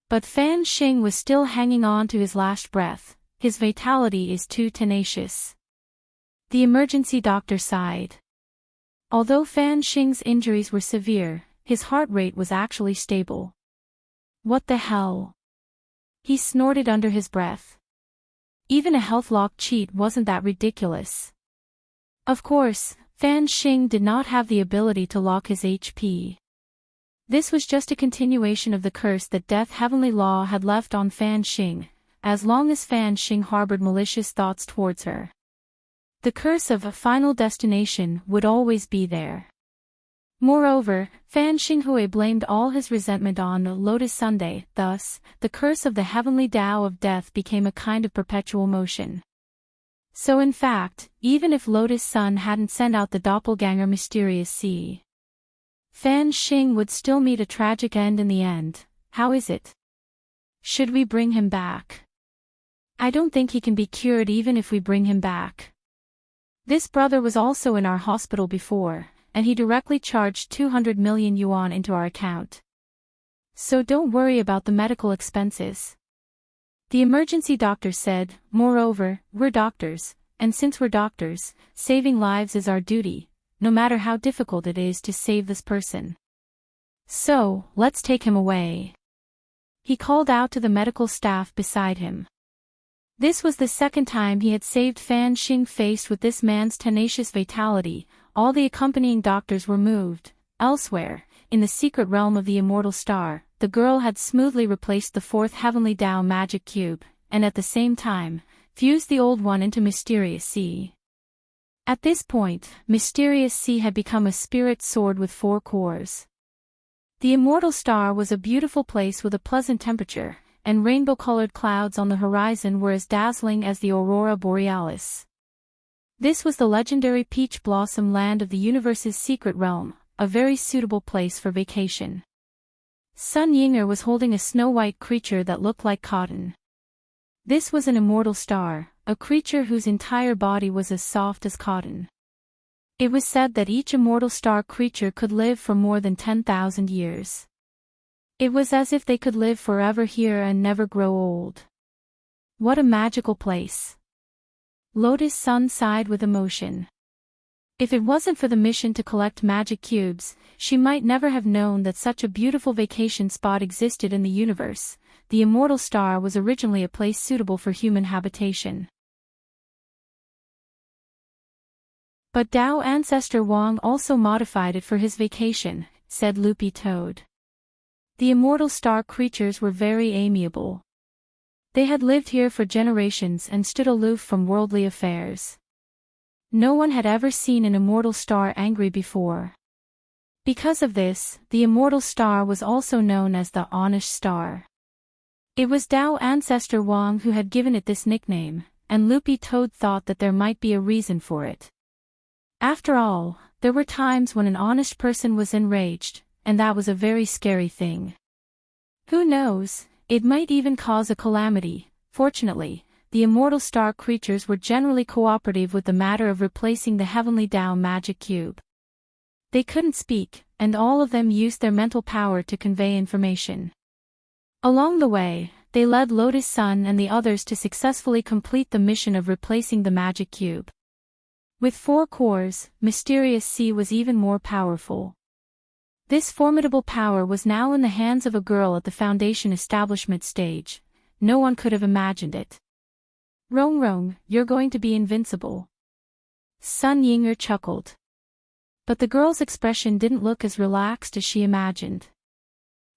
A: But Fan Xing was still hanging on to his last breath. His vitality is too tenacious. The emergency doctor sighed. Although Fan Xing's injuries were severe, his heart rate was actually stable. What the hell? He snorted under his breath. Even a health lock cheat wasn't that ridiculous. Of course, Fan Xing did not have the ability to lock his HP. This was just a continuation of the curse that Death Heavenly Law had left on Fan Xing, as long as Fan Xing harbored malicious thoughts towards her. The curse of a final destination would always be there. Moreover, Fan Xinghui blamed all his resentment on Lotus Sunday, thus, the curse of the heavenly Tao of death became a kind of perpetual motion. So in fact, even if Lotus Sun hadn't sent out the doppelganger Mysterious Sea, Fan Xing would still meet a tragic end in the end. How is it? Should we bring him back? I don't think he can be cured even if we bring him back. This brother was also in our hospital before, and he directly charged 200 million yuan into our account. So don't worry about the medical expenses. The emergency doctor said, moreover, we're doctors, and since we're doctors, saving lives is our duty, no matter how difficult it is to save this person. So, let's take him away. He called out to the medical staff beside him. This was the second time he had saved Fan Xing. Faced with this man's tenacious vitality, all the accompanying doctors were moved. Elsewhere, in the secret realm of the immortal star, the girl had smoothly replaced the fourth heavenly Tao magic cube, and at the same time, fused the old one into Mysterious Sea. At this point, Mysterious Sea had become a spirit sword with 4 cores. The immortal star was a beautiful place with a pleasant temperature, and rainbow-colored clouds on the horizon were as dazzling as the aurora borealis. This was the legendary peach blossom land of the universe's secret realm, a very suitable place for vacation. Sun Yinger was holding a snow-white creature that looked like cotton. This was an immortal star, a creature whose entire body was as soft as cotton. It was said that each immortal star creature could live for more than 10,000 years. It was as if they could live forever here and never grow old. What a magical place. Lotus Sun sighed with emotion. If it wasn't for the mission to collect magic cubes, she might never have known that such a beautiful vacation spot existed in the universe. The immortal star was originally a place suitable for human habitation. But Tao ancestor Wang also modified it for his vacation, said Loopy Toad. The immortal star creatures were very amiable. They had lived here for generations and stood aloof from worldly affairs. No one had ever seen an immortal star angry before. Because of this, the immortal star was also known as the Honest Star. It was Tao ancestor Wang who had given it this nickname, and Loopy Toad thought that there might be a reason for it. After all, there were times when an honest person was enraged, and that was a very scary thing. Who knows, it might even cause a calamity. Fortunately, the immortal star creatures were generally cooperative with the matter of replacing the heavenly Tao magic cube. They couldn't speak, and all of them used their mental power to convey information. Along the way, they led Lotus Sun and the others to successfully complete the mission of replacing the magic cube. With 4 cores, Mysterious Sea was even more powerful. This formidable power was now in the hands of a girl at the Foundation establishment stage. No one could have imagined it. Rong Rong, you're going to be invincible. Sun Yinger chuckled. But the girl's expression didn't look as relaxed as she imagined.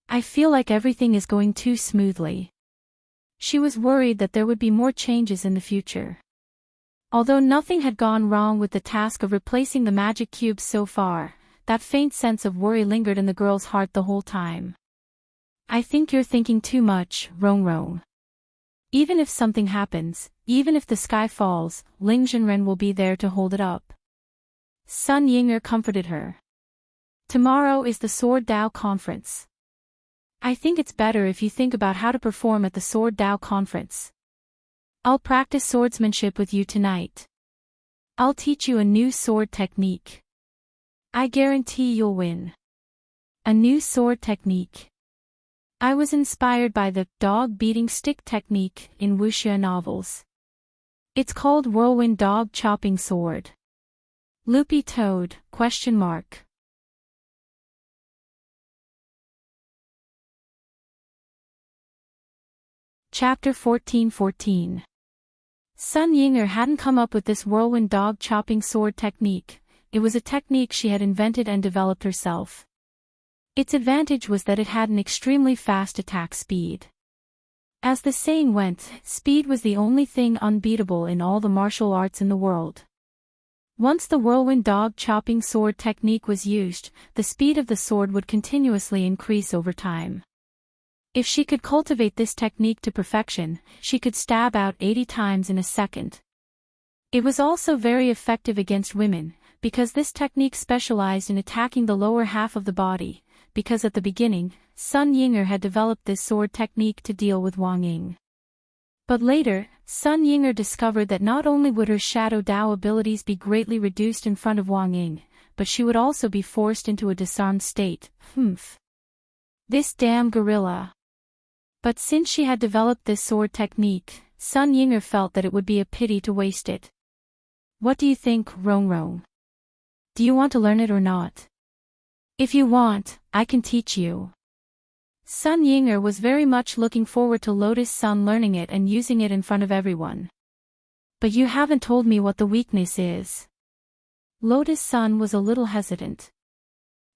A: I feel like everything is going too smoothly. She was worried that there would be more changes in the future. Although nothing had gone wrong with the task of replacing the magic cubes so far, that faint sense of worry lingered in the girl's heart the whole time. I think you're thinking too much, Rong Rong. Even if something happens, even if the sky falls, Ling Zhenren will be there to hold it up. Sun Yinger comforted her. Tomorrow is the Sword Dao Conference. I think it's better if you think about how to perform at the Sword Dao Conference. I'll practice swordsmanship with you tonight. I'll teach you a new sword technique. I guarantee you'll win. A new sword technique. I was inspired by the dog-beating stick technique in wuxia novels. It's called whirlwind dog chopping sword. Loopy Toad, ? Chapter 14:14. Sun Yinger hadn't come up with this whirlwind dog chopping sword technique. It was a technique she had invented and developed herself. Its advantage was that it had an extremely fast attack speed. As the saying went, speed was the only thing unbeatable in all the martial arts in the world. Once the whirlwind dog chopping sword technique was used, the speed of the sword would continuously increase over time. If she could cultivate this technique to perfection, she could stab out 80 times in a second. It was also very effective against women, because this technique specialized in attacking the lower half of the body, because at the beginning, Sun Yinger had developed this sword technique to deal with Wang Ying. But later, Sun Yinger discovered that not only would her Shadow Dao abilities be greatly reduced in front of Wang Ying, but she would also be forced into a disarmed state. This damn gorilla. But since she had developed this sword technique, Sun Yinger felt that it would be a pity to waste it. What do you think, Rong Rong? Do you want to learn it or not? If you want, I can teach you. Sun Yinger was very much looking forward to Lotus Sun learning it and using it in front of everyone. But you haven't told me what the weakness is. Lotus Sun was a little hesitant.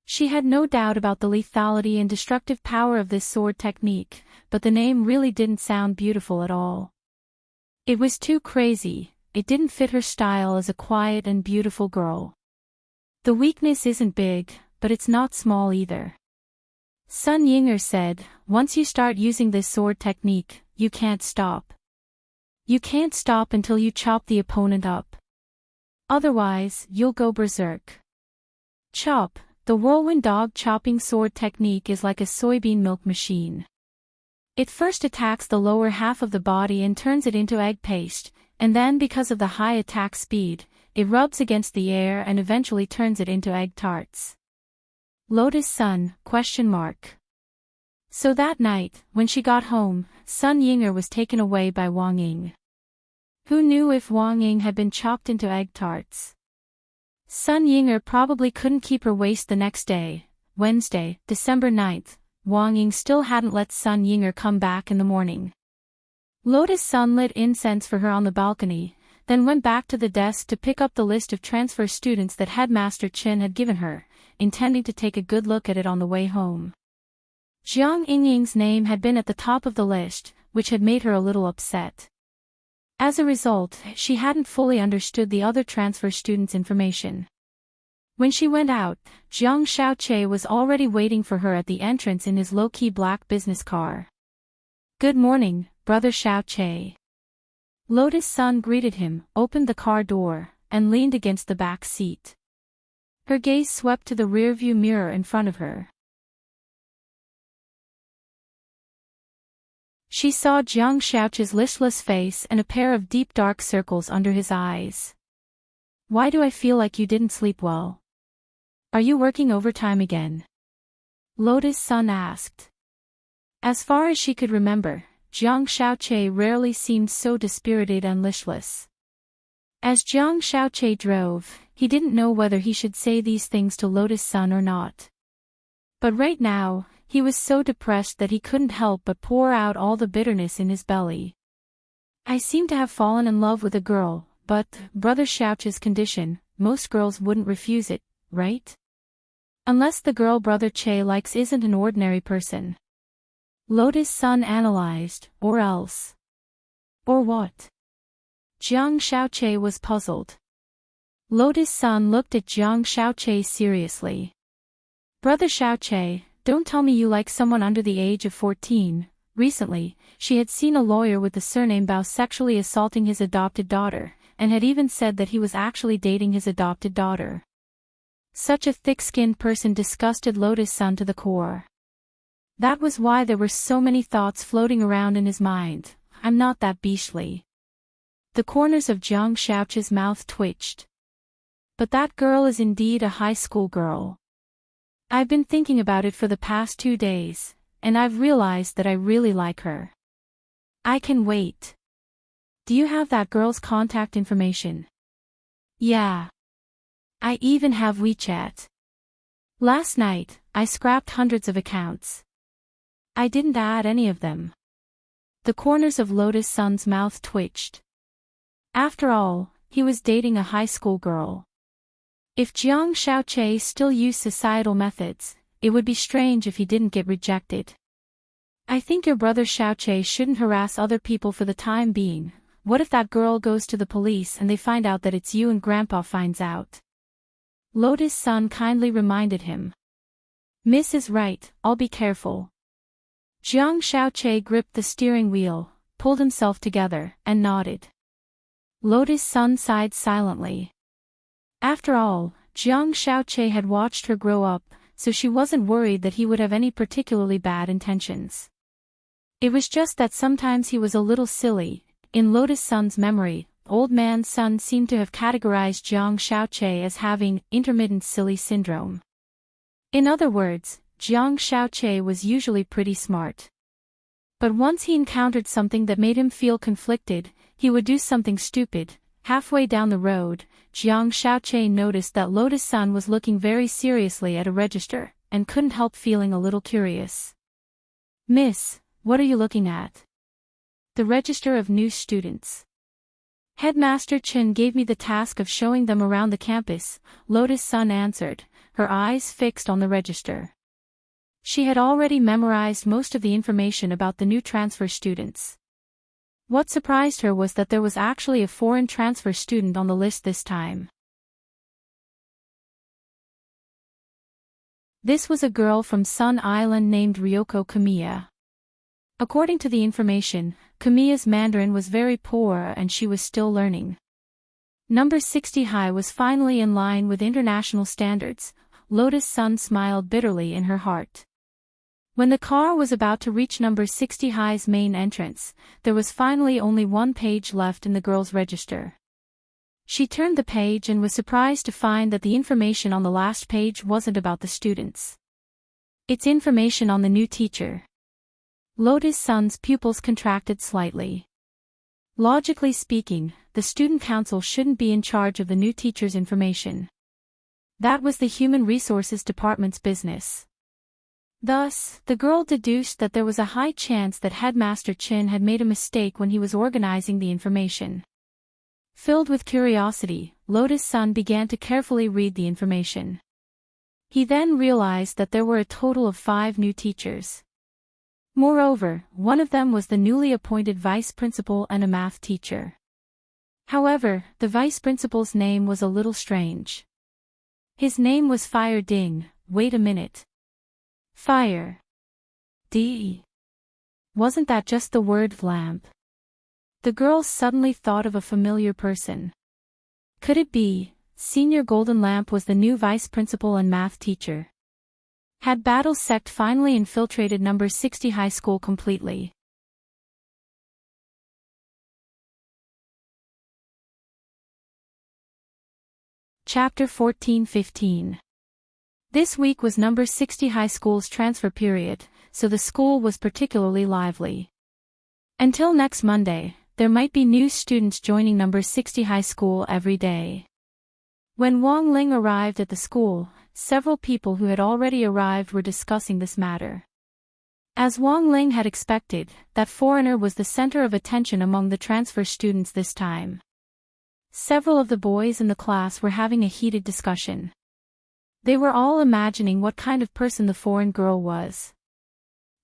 A: She had no doubt about the lethality and destructive power of this sword technique, but the name really didn't sound beautiful at all. It was too crazy, it didn't fit her style as a quiet and beautiful girl. The weakness isn't big, but it's not small either. Sun Yinger said, once you start using this sword technique, you can't stop. You can't stop until you chop the opponent up. Otherwise, you'll go berserk. Chop. The whirlwind dog chopping sword technique is like a soybean milk machine. It first attacks the lower half of the body and turns it into egg paste, and then because of the high attack speed, it rubs against the air and eventually turns it into egg tarts. Lotus Sun? So that night, when she got home, Sun Yinger was taken away by Wang Ying. Who knew if Wang Ying had been chopped into egg tarts? Sun Yinger probably couldn't keep her waist the next day, Wednesday, December 9th. Wang Ying still hadn't let Sun Yinger come back in the morning. Lotus Sun lit incense for her on the balcony, then went back to the desk to pick up the list of transfer students that Headmaster Chen had given her, intending to take a good look at it on the way home. Jiang Yingying's name had been at the top of the list, which had made her a little upset. As a result, she hadn't fully understood the other transfer students' information. When she went out, Jiang Xiaoche was already waiting for her at the entrance in his low-key black business car. "Good morning, Brother Xiaoche." Lotus Sun greeted him, opened the car door, and leaned against the back seat. Her gaze swept to the rearview mirror in front of her. She saw Jiang Xiaoche's listless face and a pair of deep dark circles under his eyes. "Why do I feel like you didn't sleep well? Are you working overtime again?" Lotus Sun asked. As far as she could remember, Jiang Xiaoche rarely seemed so dispirited and listless. As Jiang Xiaoche drove, he didn't know whether he should say these things to Lotus Sun or not. But right now, he was so depressed that he couldn't help but pour out all the bitterness in his belly. "I seem to have fallen in love with a girl, but, Brother Xiaoche's condition, most girls wouldn't refuse it, right? Unless the girl Brother Che likes isn't an ordinary person." Lotus Sun analyzed, "Or else." "Or what?" Jiang Xiaoche was puzzled. Lotus Sun looked at Jiang Xiaoche seriously. "Brother Xiaoche, don't tell me you like someone under the age of 14. Recently, she had seen a lawyer with the surname Bao sexually assaulting his adopted daughter, and had even said that he was actually dating his adopted daughter." Such a thick-skinned person disgusted Lotus Sun to the core. That was why there were so many thoughts floating around in his mind. "I'm not that beastly." The corners of Jiang Xiaoche's mouth twitched. "But that girl is indeed a high school girl. I've been thinking about it for the past 2 days, and I've realized that I really like her. I can wait." "Do you have that girl's contact information?" "Yeah. I even have WeChat. Last night, I scrapped hundreds of accounts. I didn't add any of them." The corners of Lotus Sun's mouth twitched. After all, he was dating a high school girl. If Jiang Xiaoche still used societal methods, it would be strange if he didn't get rejected. "I think your brother Xiaoche shouldn't harass other people for the time being. What if that girl goes to the police and they find out that it's you and Grandpa finds out?" Lotus Sun kindly reminded him. "Miss is right, I'll be careful." Jiang Xiaoche gripped the steering wheel, pulled himself together, and nodded. Lotus Sun sighed silently. After all, Jiang Xiaoche had watched her grow up, so she wasn't worried that he would have any particularly bad intentions. It was just that sometimes he was a little silly. In Lotus Sun's memory, Old Man Sun seemed to have categorized Jiang Xiaoche as having intermittent silly syndrome. In other words, Jiang Xiaoche was usually pretty smart. But once he encountered something that made him feel conflicted, he would do something stupid. Halfway down the road, Jiang Xiaoche noticed that Lotus Sun was looking very seriously at a register, and couldn't help feeling a little curious. "Miss, what are you looking at?" "The register of new students. Headmaster Chen gave me the task of showing them around the campus," Lotus Sun answered, her eyes fixed on the register. She had already memorized most of the information about the new transfer students. What surprised her was that there was actually a foreign transfer student on the list this time. This was a girl from Sun Island named Ryoko Kamiya. According to the information, Kamiya's Mandarin was very poor and she was still learning. Number 60 high was finally in line with international standards. Lotus Sun smiled bitterly in her heart. When the car was about to reach number 60 high's main entrance, there was finally only one page left in the girl's register. She turned the page and was surprised to find that the information on the last page wasn't about the students. It's information on the new teacher. Lotus Sun's pupils contracted slightly. Logically speaking, the student council shouldn't be in charge of the new teacher's information. That was the Human Resources Department's business. Thus, the girl deduced that there was a high chance that Headmaster Chin had made a mistake when he was organizing the information. Filled with curiosity, Lotus Sun began to carefully read the information. He then realized that there were a total of 5 new teachers. Moreover, one of them was the newly appointed vice principal and a math teacher. However, the vice principal's name was a little strange. His name was Fire Ding. Wait a minute. Fire. D. Wasn't that just the word lamp? The girl suddenly thought of a familiar person. Could it be, Senior Golden Lamp was the new vice principal and math teacher? Had Battle Sect finally infiltrated number 60 high school completely? Chapter 14-15. This week was number 60 high school's transfer period, so the school was particularly lively. Until next Monday, there might be new students joining number 60 high school every day. When Wang Ling arrived at the school, several people who had already arrived were discussing this matter. As Wang Ling had expected, that foreigner was the center of attention among the transfer students this time. Several of the boys in the class were having a heated discussion. They were all imagining what kind of person the foreign girl was.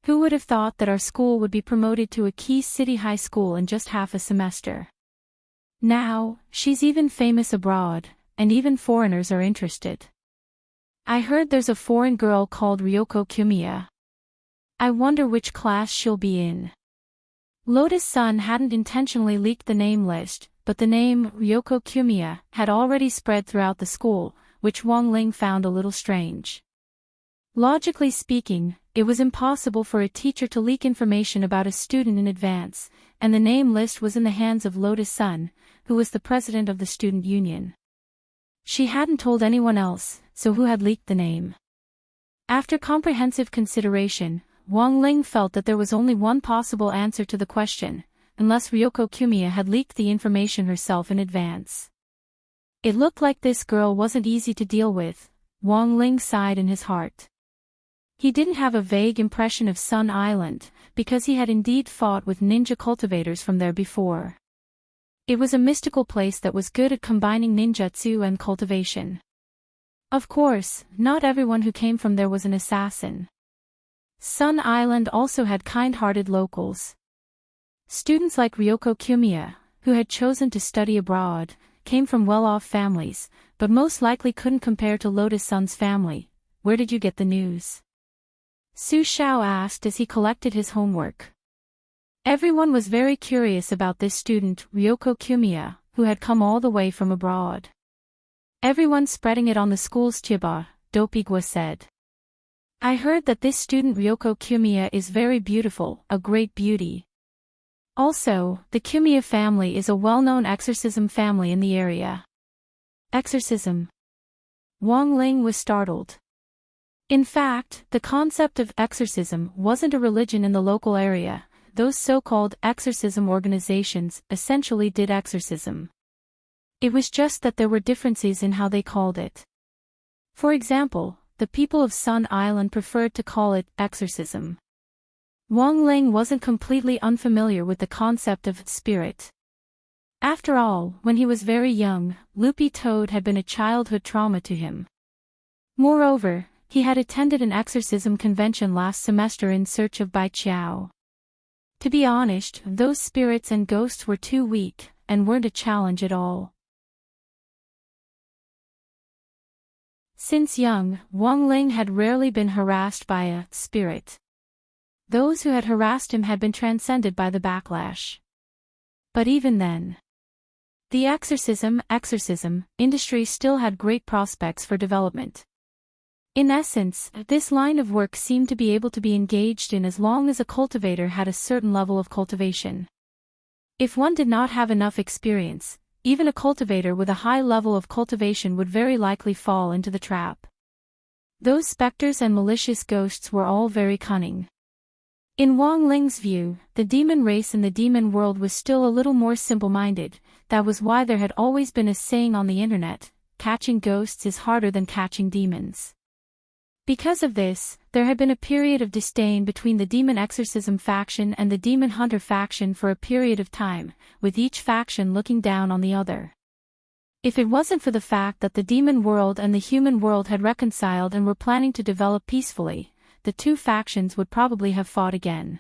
A: Who would have thought that our school would be promoted to a key city high school in just half a semester? Now, she's even famous abroad, and even foreigners are interested. I heard there's a foreign girl called Ryoko Kumiya. I wonder which class she'll be in. Lotus Sun hadn't intentionally leaked the name list, but the name Ryoko Kumiya had already spread throughout the school, which Wang Ling found a little strange. Logically speaking, it was impossible for a teacher to leak information about a student in advance, and the name list was in the hands of Lotus Sun, who was the president of the student union. She hadn't told anyone else, so who had leaked the name? After comprehensive consideration, Wang Ling felt that there was only one possible answer to the question, unless Ryoko Kumiya had leaked the information herself in advance. It looked like this girl wasn't easy to deal with. Wang Ling sighed in his heart. He didn't have a vague impression of Sun Island, because he had indeed fought with ninja cultivators from there before. It was a mystical place that was good at combining ninjutsu and cultivation. Of course, not everyone who came from there was an assassin. Sun Island also had kind-hearted locals. Students like Ryoko Kumiya, who had chosen to study abroad, came from well-off families, but most likely couldn't compare to Lotus Sun's family. Where did you get the news? Su Xiao asked as he collected his homework. Everyone was very curious about this student, Ryoko Kumiya, who had come all the way from abroad. Everyone spreading it on the school's chiba, Dopigwa said. I heard that this student Ryoko Kumiya is very beautiful, a great beauty. Also, the Kumiya family is a well-known exorcism family in the area. Exorcism? Wang Ling was startled. In fact, the concept of exorcism wasn't a religion in the local area. Those so-called exorcism organizations essentially did exorcism. It was just that there were differences in how they called it. For example, the people of Sun Island preferred to call it exorcism. Wang Ling wasn't completely unfamiliar with the concept of spirit. After all, when he was very young, Loopy Toad had been a childhood trauma to him. Moreover, he had attended an exorcism convention last semester in search of Bai Qiao. To be honest, those spirits and ghosts were too weak, and weren't a challenge at all. Since young, Wang Ling had rarely been harassed by a spirit. Those who had harassed him had been transcended by the backlash. But even then, the exorcism industry still had great prospects for development. In essence, this line of work seemed to be able to be engaged in as long as a cultivator had a certain level of cultivation. If one did not have enough experience, even a cultivator with a high level of cultivation would very likely fall into the trap. Those specters and malicious ghosts were all very cunning. In Wang Ling's view, the demon race in the demon world was still a little more simple-minded. That was why there had always been a saying on the internet, catching ghosts is harder than catching demons. Because of this, there had been a period of disdain between the demon exorcism faction and the demon hunter faction for a period of time, with each faction looking down on the other. If it wasn't for the fact that the demon world and the human world had reconciled and were planning to develop peacefully, the two factions would probably have fought again.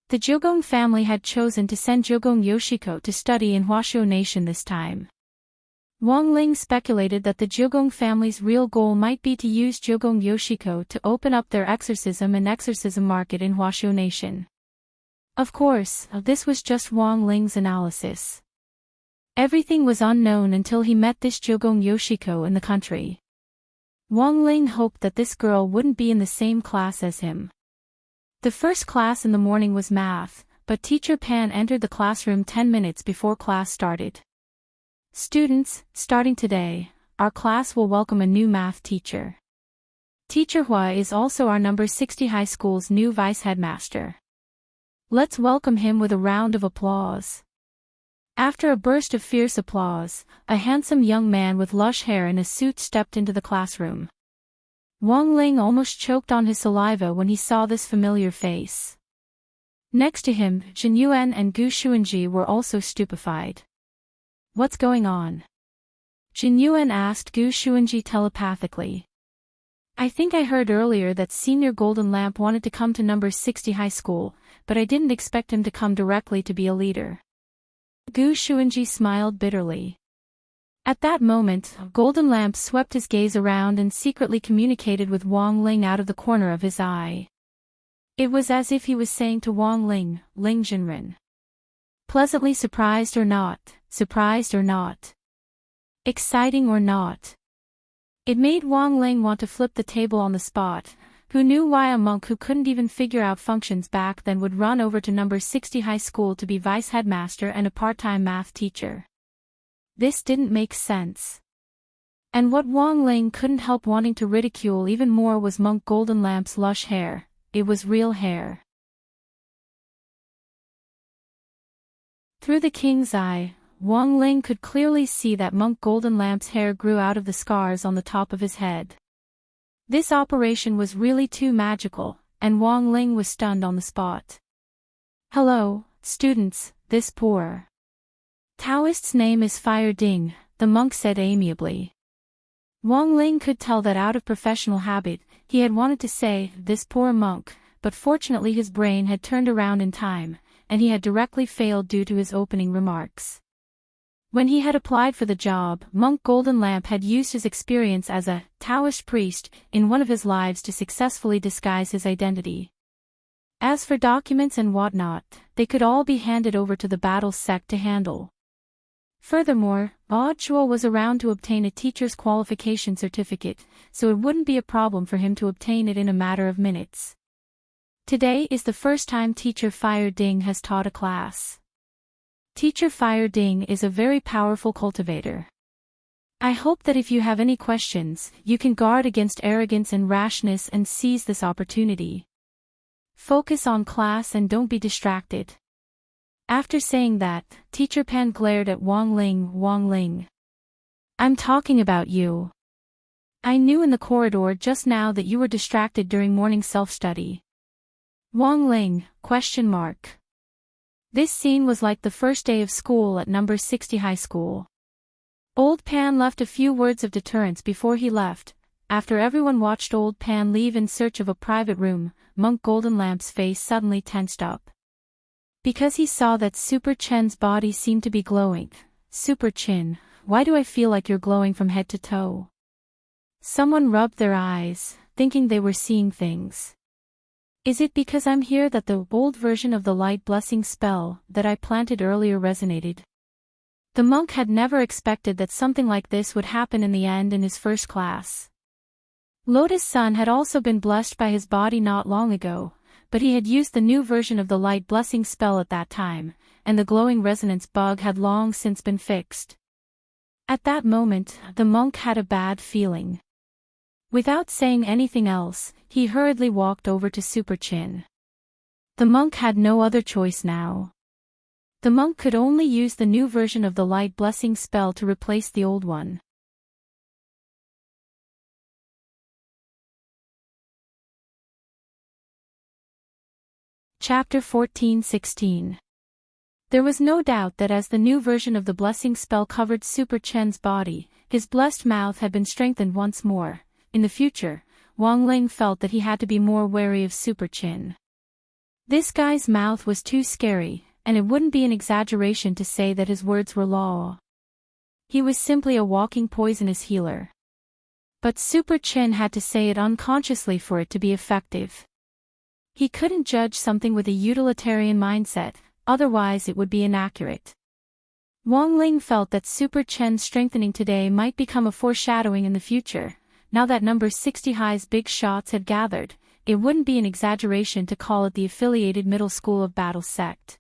A: The Jogong family had chosen to send Jogong Yoshiko to study in Huashuo Nation this time. Wang Ling speculated that the Jogong family's real goal might be to use Jogong Yoshiko to open up their exorcism and exorcism market in Huashuo Nation. Of course, this was just Wang Ling's analysis. Everything was unknown until he met this Jogong Yoshiko in the country. Wang Ling hoped that this girl wouldn't be in the same class as him. The first class in the morning was math, but Teacher Pan entered the classroom 10 minutes before class started. Students, starting today, our class will welcome a new math teacher. Teacher Hua is also our number 60 high school's new vice headmaster. Let's welcome him with a round of applause. After a burst of fierce applause, a handsome young man with lush hair in a suit stepped into the classroom. Wang Ling almost choked on his saliva when he saw this familiar face. Next to him, Jin Yuan and Gu Xuanji were also stupefied. What's going on? Jin Yuan asked Gu Xuanji telepathically. I think I heard earlier that Senior Golden Lamp wanted to come to number 60 high school, but I didn't expect him to come directly to be a leader. Gu Xuanji smiled bitterly. At that moment, Golden Lamp swept his gaze around and secretly communicated with Wang Ling out of the corner of his eye. It was as if he was saying to Wang Ling, Ling Jinren. Pleasantly surprised or not, exciting or not. It made Wang Ling want to flip the table on the spot. Who knew why a monk who couldn't even figure out functions back then would run over to number 60 high school to be vice headmaster and a part-time math teacher? This didn't make sense. And what Wang Ling couldn't help wanting to ridicule even more was Monk Golden Lamp's lush hair. It was real hair. Through the king's eye, Wang Ling could clearly see that Monk Golden Lamp's hair grew out of the scars on the top of his head. This operation was really too magical, and Wang Ling was stunned on the spot. Hello, students, this poor Taoist's name is Fire Ding, the monk said amiably. Wang Ling could tell that out of professional habit, he had wanted to say, this poor monk, but fortunately his brain had turned around in time, and he had directly failed due to his opening remarks. When he had applied for the job, Monk Golden Lamp had used his experience as a Taoist priest in one of his lives to successfully disguise his identity. As for documents and whatnot, they could all be handed over to the battle sect to handle. Furthermore, Chuo was around to obtain a teacher's qualification certificate, so it wouldn't be a problem for him to obtain it in a matter of minutes. Today is the first time Teacher Fire Ding has taught a class. Teacher Fire Ding is a very powerful cultivator. I hope that if you have any questions, you can guard against arrogance and rashness and seize this opportunity. Focus on class and don't be distracted. After saying that, Teacher Pan glared at Wang Ling. I'm talking about you. I knew in the corridor just now that you were distracted during morning self-study. Wang Ling, ? This scene was like the first day of school at number 60 high school. Old Pan left a few words of deterrence before he left. After everyone watched Old Pan leave in search of a private room, Monk Golden Lamp's face suddenly tensed up. Because he saw that Super Chen's body seemed to be glowing. Super Chen, why do I feel like you're glowing from head to toe? Someone rubbed their eyes, thinking they were seeing things. Is it because I'm here that the old version of the light blessing spell that I planted earlier resonated? The monk had never expected that something like this would happen in the end in his first class. Lotus Sun had also been blessed by his body not long ago, but he had used the new version of the light blessing spell at that time, and the glowing resonance bug had long since been fixed. At that moment, the monk had a bad feeling. Without saying anything else, he hurriedly walked over to Super Chin. The monk had no other choice now. The monk could only use the new version of the light blessing spell to replace the old one. Chapter 14:16. There was no doubt that as the new version of the blessing spell covered Super Chen's body, his blessed mouth had been strengthened once more. In the future, Wang Ling felt that he had to be more wary of Super Chen. This guy's mouth was too scary, and it wouldn't be an exaggeration to say that his words were law. He was simply a walking poisonous healer. But Super Chen had to say it unconsciously for it to be effective. He couldn't judge something with a utilitarian mindset, otherwise it would be inaccurate. Wang Ling felt that Super Chen's strengthening today might become a foreshadowing in the future. Now that number 60 High's big shots had gathered, it wouldn't be an exaggeration to call it the affiliated middle school of battle sect.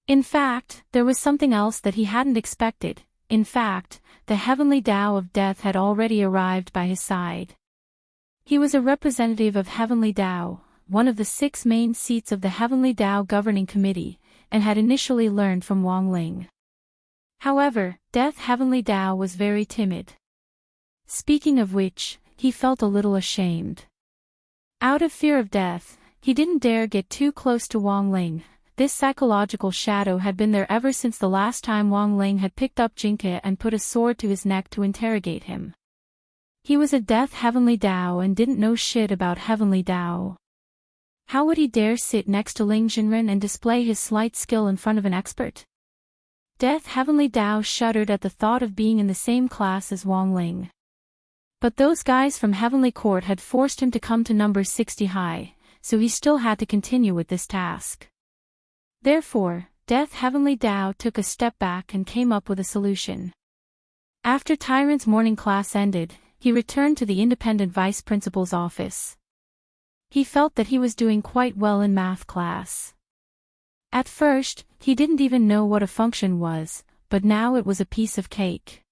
A: In fact, there was something else that he hadn't expected. In fact, the heavenly Tao of death had already arrived by his side. He was a representative of heavenly Tao, one of the 6 main seats of the heavenly Tao governing committee, and had initially learned from Wang Ling. However, death heavenly Tao was very timid. Speaking of which, he felt a little ashamed. Out of fear of death, he didn't dare get too close to Wang Ling. This psychological shadow had been there ever since the last time Wang Ling had picked up Jinke and put a sword to his neck to interrogate him. He was a death heavenly Tao and didn't know shit about heavenly Tao. How would he dare sit next to Ling Jinren and display his slight skill in front of an expert? Death heavenly Tao shuddered at the thought of being in the same class as Wang Ling. But those guys from Heavenly Court had forced him to come to number 60 High, so he still had to continue with this task. Therefore, Death Heavenly Tao took a step back and came up with a solution. After Tyrant's morning class ended, he returned to the independent vice principal's office. He felt that he was doing quite well in math class. At first, he didn't even know what a function was, but now it was a piece of cake.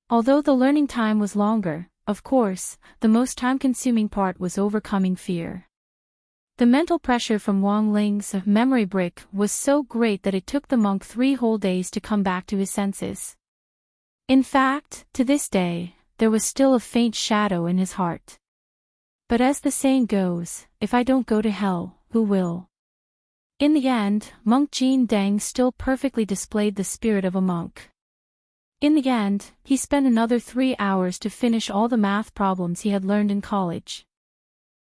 A: Although the learning time was longer, of course, the most time-consuming part was overcoming fear. The mental pressure from Wang Ling's memory brick was so great that it took the monk 3 whole days to come back to his senses. In fact, to this day, there was still a faint shadow in his heart. But as the saying goes, if I don't go to hell, who will? In the end, monk Jin Deng still perfectly displayed the spirit of a monk. In the end, he spent another 3 hours to finish all the math problems he had learned in college.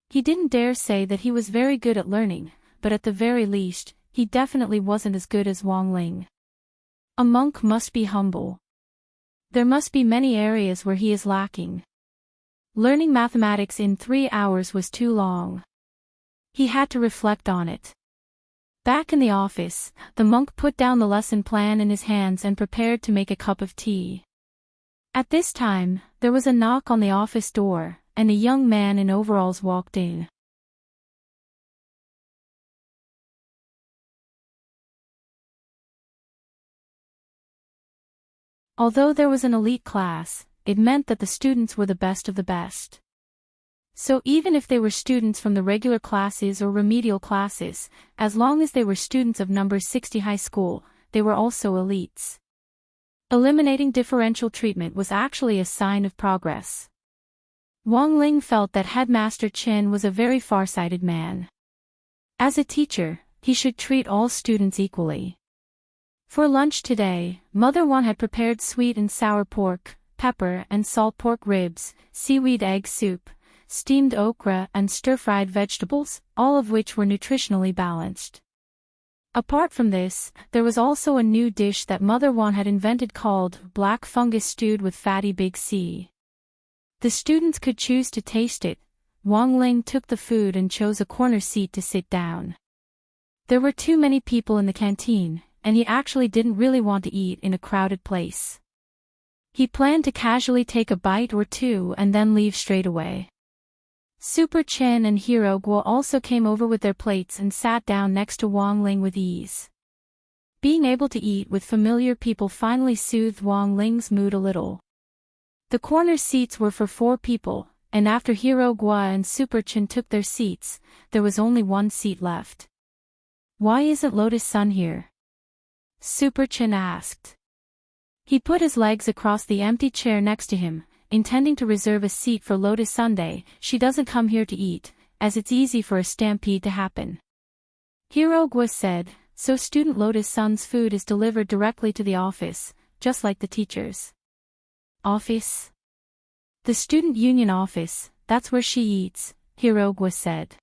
A: He didn't dare say that he was very good at learning, but at the very least, he definitely wasn't as good as Wang Ling. A monk must be humble. There must be many areas where he is lacking. Learning mathematics in 3 hours was too long. He had to reflect on it. Back in the office, the monk put down the lesson plan in his hands and prepared to make a cup of tea. At this time, there was a knock on the office door, and a young man in overalls walked in. Although there was an elite class, it meant that the students were the best of the best. So even if they were students from the regular classes or remedial classes, as long as they were students of number 60 high school, they were also elites. Eliminating differential treatment was actually a sign of progress. Wang Ling felt that Headmaster Chen was a very far-sighted man. As a teacher, he should treat all students equally. For lunch today, Mother Wan had prepared sweet and sour pork, pepper and salt pork ribs, seaweed egg soup, steamed okra and stir-fried vegetables, all of which were nutritionally balanced. Apart from this, there was also a new dish that Mother Wan had invented called black fungus stewed with fatty big C. The students could choose to taste it. Wang Ling took the food and chose a corner seat to sit down. There were too many people in the canteen, and he actually didn't really want to eat in a crowded place. He planned to casually take a bite or two and then leave straight away. Super Chen and Hero Guo also came over with their plates and sat down next to Wang Ling with ease. Being able to eat with familiar people finally soothed Wang Ling's mood a little. The corner seats were for 4 people, and after Hero Guo and Super Chen took their seats, there was only 1 seat left. Why isn't Lotus-san here? Super-chan asked. He put his legs across the empty chair next to him, intending to reserve a seat for Lotus Sunday. She doesn't come here to eat, as it's easy for a stampede to happen. Hirogwa said, so student Lotus-san's food is delivered directly to the office, just like the teacher's office? The student union office, that's where she eats, Hirogwa said.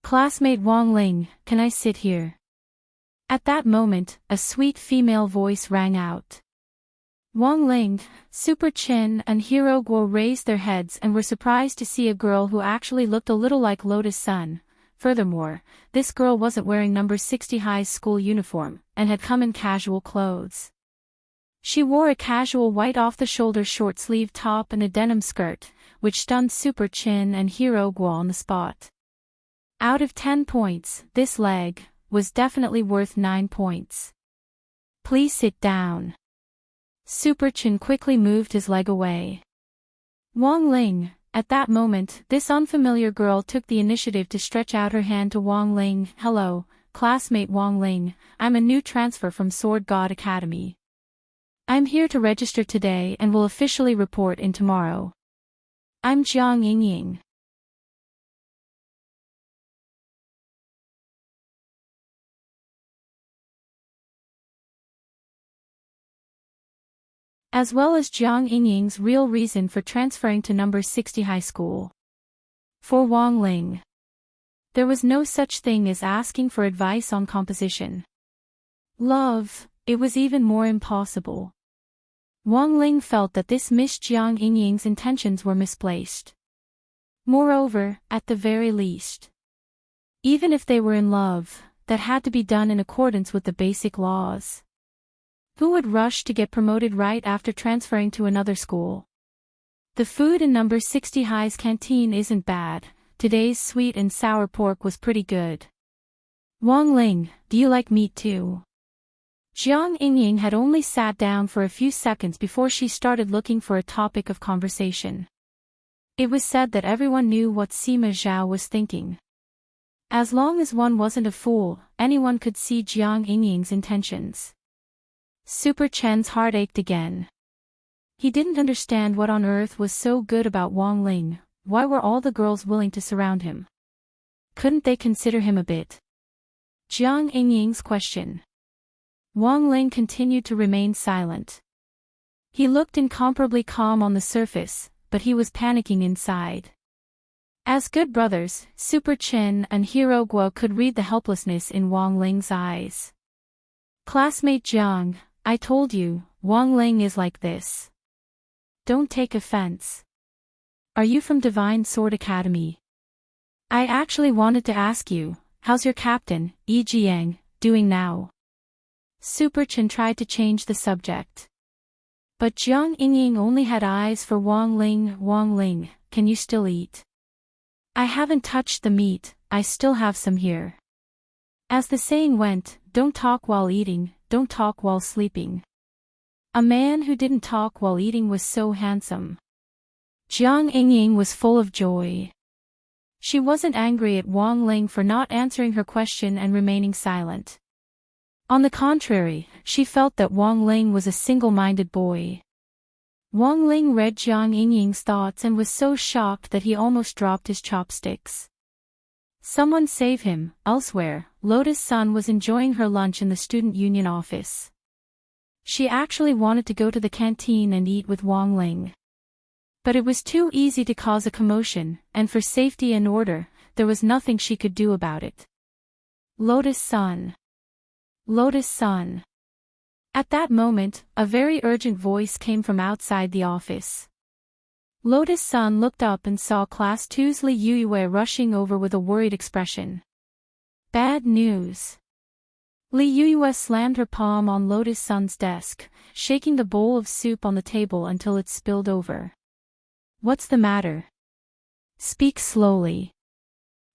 A: Classmate Wang Ling, can I sit here? At that moment, a sweet female voice rang out. Wang Ling, Super-chan and Hirogwa raised their heads and were surprised to see a girl who actually looked a little like Lotus-san. Furthermore, this girl wasn't wearing number 60 High's school uniform, and had come in casual clothes. She wore a casual white off-the-shoulder short-sleeved top and a denim skirt, which stunned Super-chan and Hirogwa on the spot. Out of 10 points, this leg was definitely worth 9 points. Please sit down. Super-chan quickly moved his leg away. Wang Ling, at that moment, this unfamiliar girl took the initiative to stretch out her hand to Wang Ling. Hello, classmate Wang Ling, I'm a new transfer from Sword God Academy. I'm here to register today and will officially report in tomorrow. I'm Jiang Yingying. As well as Jiang Yingying's real reason for transferring to number 60 high school. For Wang Ling, there was no such thing as asking for advice on composition. Love, it was even more impossible. Wang Ling felt that this Miss Jiang Yingying's intentions were misplaced. Moreover, at the very least, even if they were in love, that had to be done in accordance with the basic laws. Who would rush to get promoted right after transferring to another school? The food in number 60 High's canteen isn't bad. Today's sweet and sour pork was pretty good. Wang Ling, do you like meat too? Jiang Yingying had only sat down for a few seconds before she started looking for a topic of conversation. It was said that everyone knew what Sima Zhao was thinking. As long as one wasn't a fool, anyone could see Jiang Yingying's intentions. Super-chan's heart ached again. He didn't understand what on earth was so good about Wang Ling. Why were all the girls willing to surround him? Couldn't they consider him a bit? Jiang Yingying's question. Wang Ling continued to remain silent. He looked incomparably calm on the surface, but he was panicking inside. As good brothers, Super-chan and Hirogwa could read the helplessness in Wang Ling's eyes. Classmate Jiang, I told you, Wang Ling is like this. Don't take offense. Are you from Divine Sword Academy? I actually wanted to ask you, how's your captain, Yi Jiang, doing now? Super-chan tried to change the subject. But Jiang Yingying only had eyes for Wang Ling. Wang Ling, can you still eat? I haven't touched the meat, I still have some here. As the saying went, don't talk while eating, don't talk while sleeping. A man who didn't talk while eating was so handsome. Jiang Yingying was full of joy. She wasn't angry at Wang Ling for not answering her question and remaining silent. On the contrary, she felt that Wang Ling was a single-minded boy. Wang Ling read Jiang Yingying's thoughts and was so shocked that he almost dropped his chopsticks. Someone save him. Elsewhere, Lotus-san was enjoying her lunch in the student union office. She actually wanted to go to the canteen and eat with Wang Ling. But it was too easy to cause a commotion, and for safety and order, there was nothing she could do about it. Lotus-san. Lotus-san. At that moment, a very urgent voice came from outside the office. Lotus-san looked up and saw Class 2's Li Yuyue rushing over with a worried expression. Bad news. Li Yuyue slammed her palm on Lotus-san's desk, shaking the bowl of soup on the table until it spilled over. What's the matter? Speak slowly.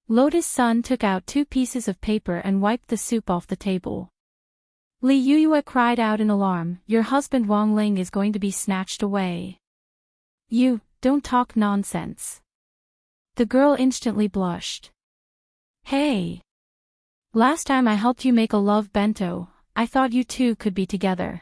A: Lotus-san took out 2 pieces of paper and wiped the soup off the table. Li Yuyue cried out in alarm, your husband Wang Ling is going to be snatched away. You, don't talk nonsense. The girl instantly blushed. Hey! Last time I helped you make a love bento, I thought you two could be together.